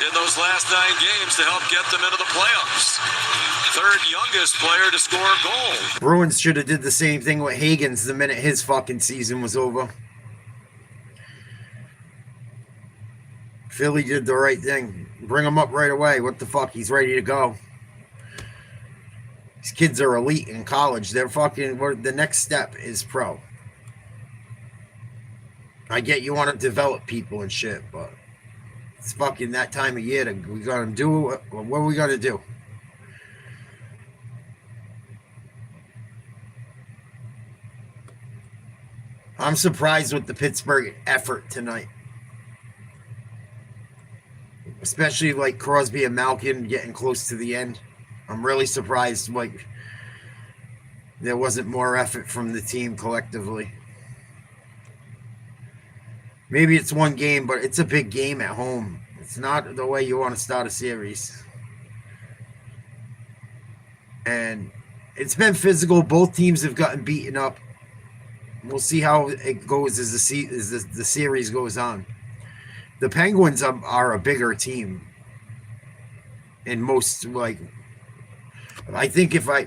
in those last 9 games to help get them into the playoffs. 3rd youngest player to score a goal. Bruins should have did the same thing with Higgins the minute his fucking season was over. Philly did the right thing. Bring him up right away. What the fuck? He's ready to go. These kids are elite in college. They're fucking... The next step is pro. I get you want to develop people and shit, but it's fucking that time of year. We gotta do... What are we gonna do? I'm surprised with the Pittsburgh effort tonight. Especially like Crosby and Malkin getting close to the end. I'm really surprised like there wasn't more effort from the team collectively. Maybe it's one game, but it's a big game at home. It's not the way you want to start a series. And it's been physical. Both teams have gotten beaten up. We'll see how it goes as the series goes on. The Penguins are a bigger team. And most, like, I think if I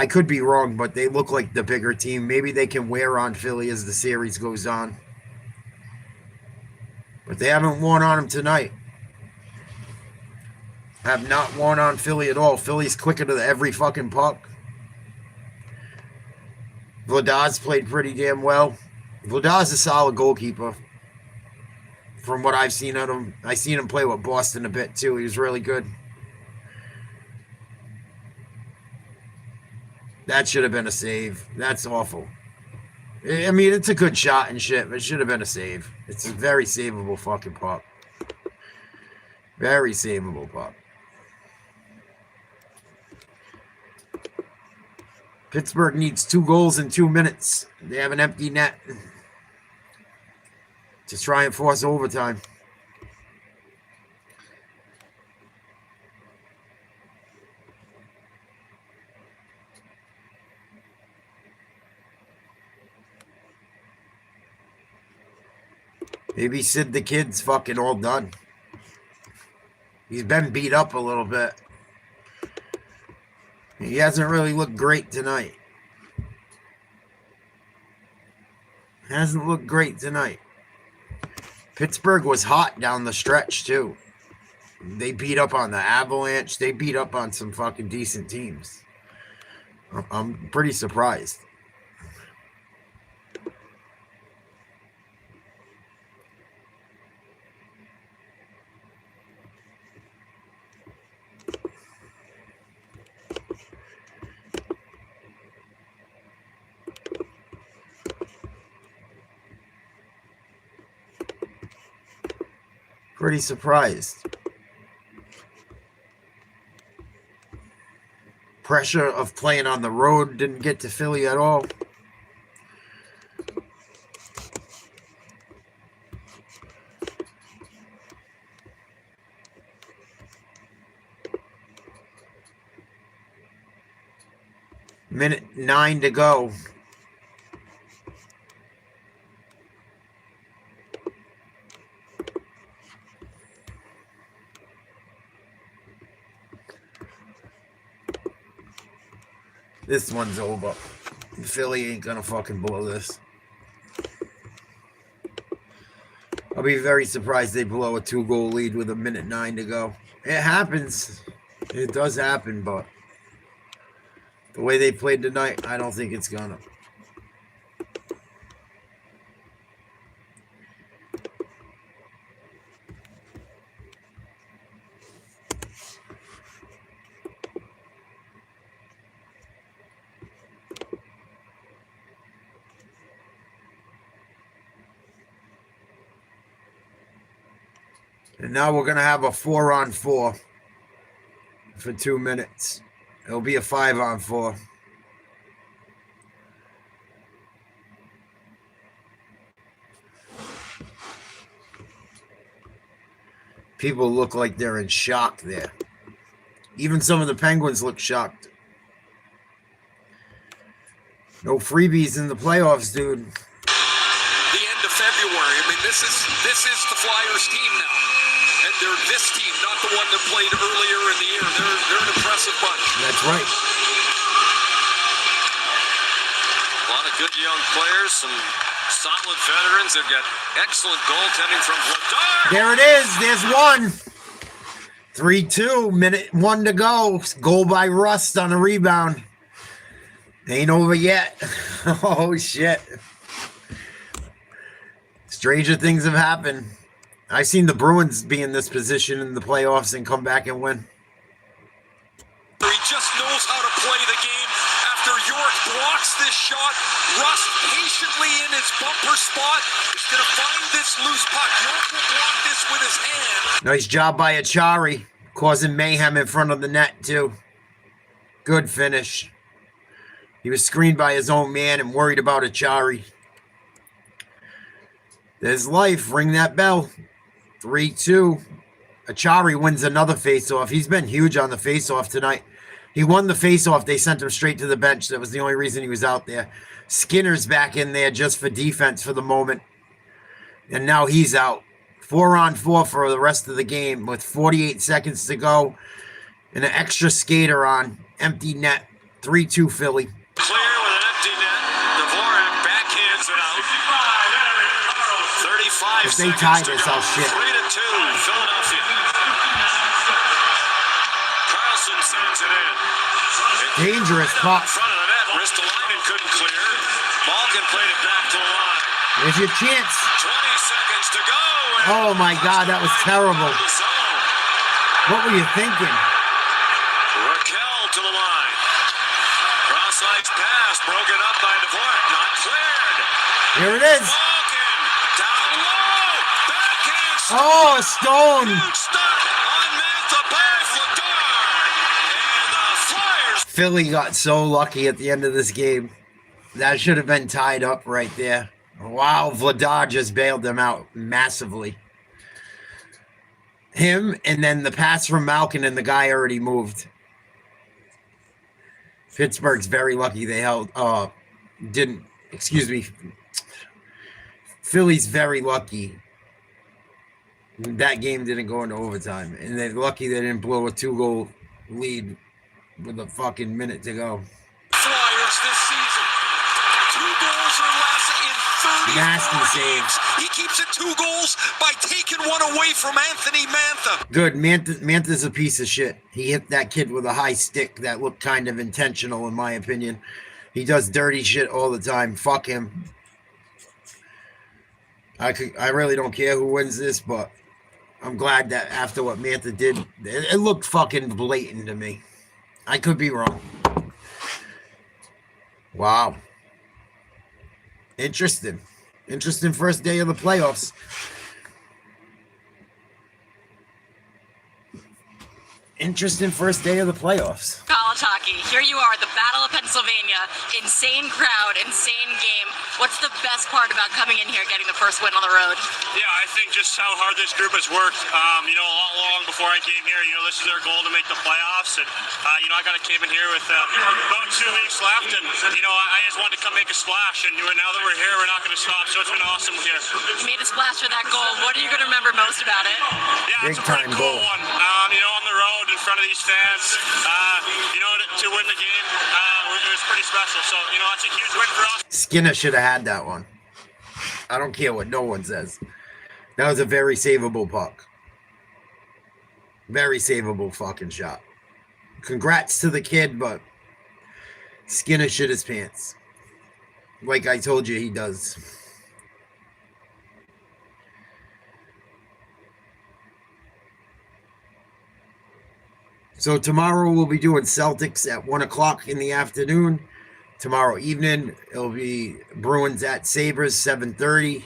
could be wrong, but they look like the bigger team. Maybe they can wear on Philly as the series goes on. But they haven't won on them tonight. Have not won on Philly at all. Philly's quicker to every fucking puck. Vladar's played pretty damn well. Vladar's a solid goalkeeper. From what I've seen of him. I seen him play with Boston a bit too. He was really good. That should have been a save. That's awful. I mean, it's a good shot and shit, but it should have been a save. It's a very savable fucking puck. Very savable puck. Pittsburgh needs 2 goals in 2 minutes. They have an empty net to try and force overtime. Maybe Sid the Kid's fucking all done. He's been beat up a little bit. He hasn't really looked great tonight. Hasn't looked great tonight. Pittsburgh was hot down the stretch, too. They beat up on the Avalanche. They beat up on some fucking decent teams. I'm pretty surprised. Pretty surprised. Pressure of playing on the road didn't get to Philly at all. Minute 9 to go. This one's over. Philly ain't gonna fucking blow this. I'll be very surprised they blow a 2-goal lead with a minute 9 to go. It happens. It does happen, but the way they played tonight, I don't think it's gonna. And now we're going to have a 4-on-4 for 2 minutes. It'll be a 5-on-4. People look like they're in shock there. Even some of the Penguins look shocked. No freebies in the playoffs, dude. The end of February. I mean, this is the Flyers team now. And they're this team, not the one that played earlier in the year. They're an impressive bunch. That's right. A lot of good young players, some solid veterans. They've got excellent goaltending from Vladar. There it is. There's one. 3-2. Minute 1 to go. Goal by Rust on a rebound. Ain't over yet. Oh, shit. Stranger things have happened. I've seen the Bruins be in this position in the playoffs and come back and win. He just knows how to play the game. After York blocks this shot, Rust patiently in his bumper spot is going to find this loose puck. York will block this with his hand. Nice job by Achari, causing mayhem in front of the net, too. Good finish. He was screened by his own man and worried about Achari. There's life. Ring that bell. 3-2. Achari wins another faceoff. He's been huge on the faceoff tonight. He won the faceoff. They sent him straight to the bench. That was the only reason he was out there. Skinner's back in there just for defense for the moment. And now he's out. 4-on-4 for the rest of the game with 48 seconds to go. And an extra skater on. Empty net. 3-2 Philly. Clear with an empty net. Dvorak backhands it out. 35 If they seconds tie to this, go. I'll shit. 3-2, Philadelphia. Carlson sends it in. Dangerous pop. In front of the net. Ristolainen couldn't clear. Malkin played it back to the line. There's your chance. 20 seconds to go. Oh, my God. That was terrible. What were you thinking? Raquel to the line. Cross-ice pass broken up by Dvorak. Not cleared. Here it is. Malkin down low. Backhand. Oh, a stone. Stuck on Mantha by Vladar. And the Flyers. Philly got so lucky at the end of this game. That should have been tied up right there. Wow, Vladar just bailed them out massively. Him, and then the pass from Malkin, and the guy already moved. Pittsburgh's very lucky they Philly's very lucky that game didn't go into overtime. And they're lucky they didn't blow a 2-goal lead with a fucking minute to go. Flyers this season. 2 goals or less in 30 Nasty saves. He keeps it 2 goals by taking one away from Anthony Mantha. Good. Mantha's a piece of shit. He hit that kid with a high stick that looked kind of intentional, in my opinion. He does dirty shit all the time. Fuck him. I really don't care who wins this, but I'm glad that after what Mantha did, it looked fucking blatant to me. I could be wrong. Wow. Interesting. Interesting first day of the playoffs. Interesting first day of the playoffs. College hockey. Here you are, the Battle of Pennsylvania. Insane crowd, insane game. What's the best part about coming in here, getting the first win on the road? Yeah, I think just how hard this group has worked. A lot long before I came here. This is their goal to make the playoffs. And, I got to came in here with about 2 weeks left. And, I just wanted to come make a splash. And now that we're here, we're not going to stop. So it's been awesome here. You made a splash for that goal. What are you going to remember most about it? Yeah, it's a pretty cool one. On the road in front of these fans, to win the game, it was pretty special. So, it's a huge win for us. Skinner should have had that one. I don't care what no one says. That was a very savable puck. Very savable fucking shot. Congrats to the kid, but Skinner shit his pants. Like I told you he does. So tomorrow we'll be doing Celtics at 1 o'clock in the afternoon. Tomorrow evening it'll be Bruins at Sabres 7:30.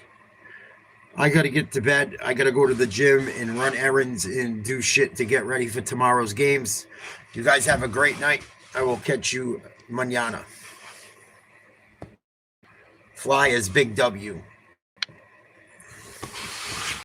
I got to get to bed. I got to go to the gym and run errands and do shit to get ready for tomorrow's games. You guys have a great night. I will catch you mañana. Flyers, big W.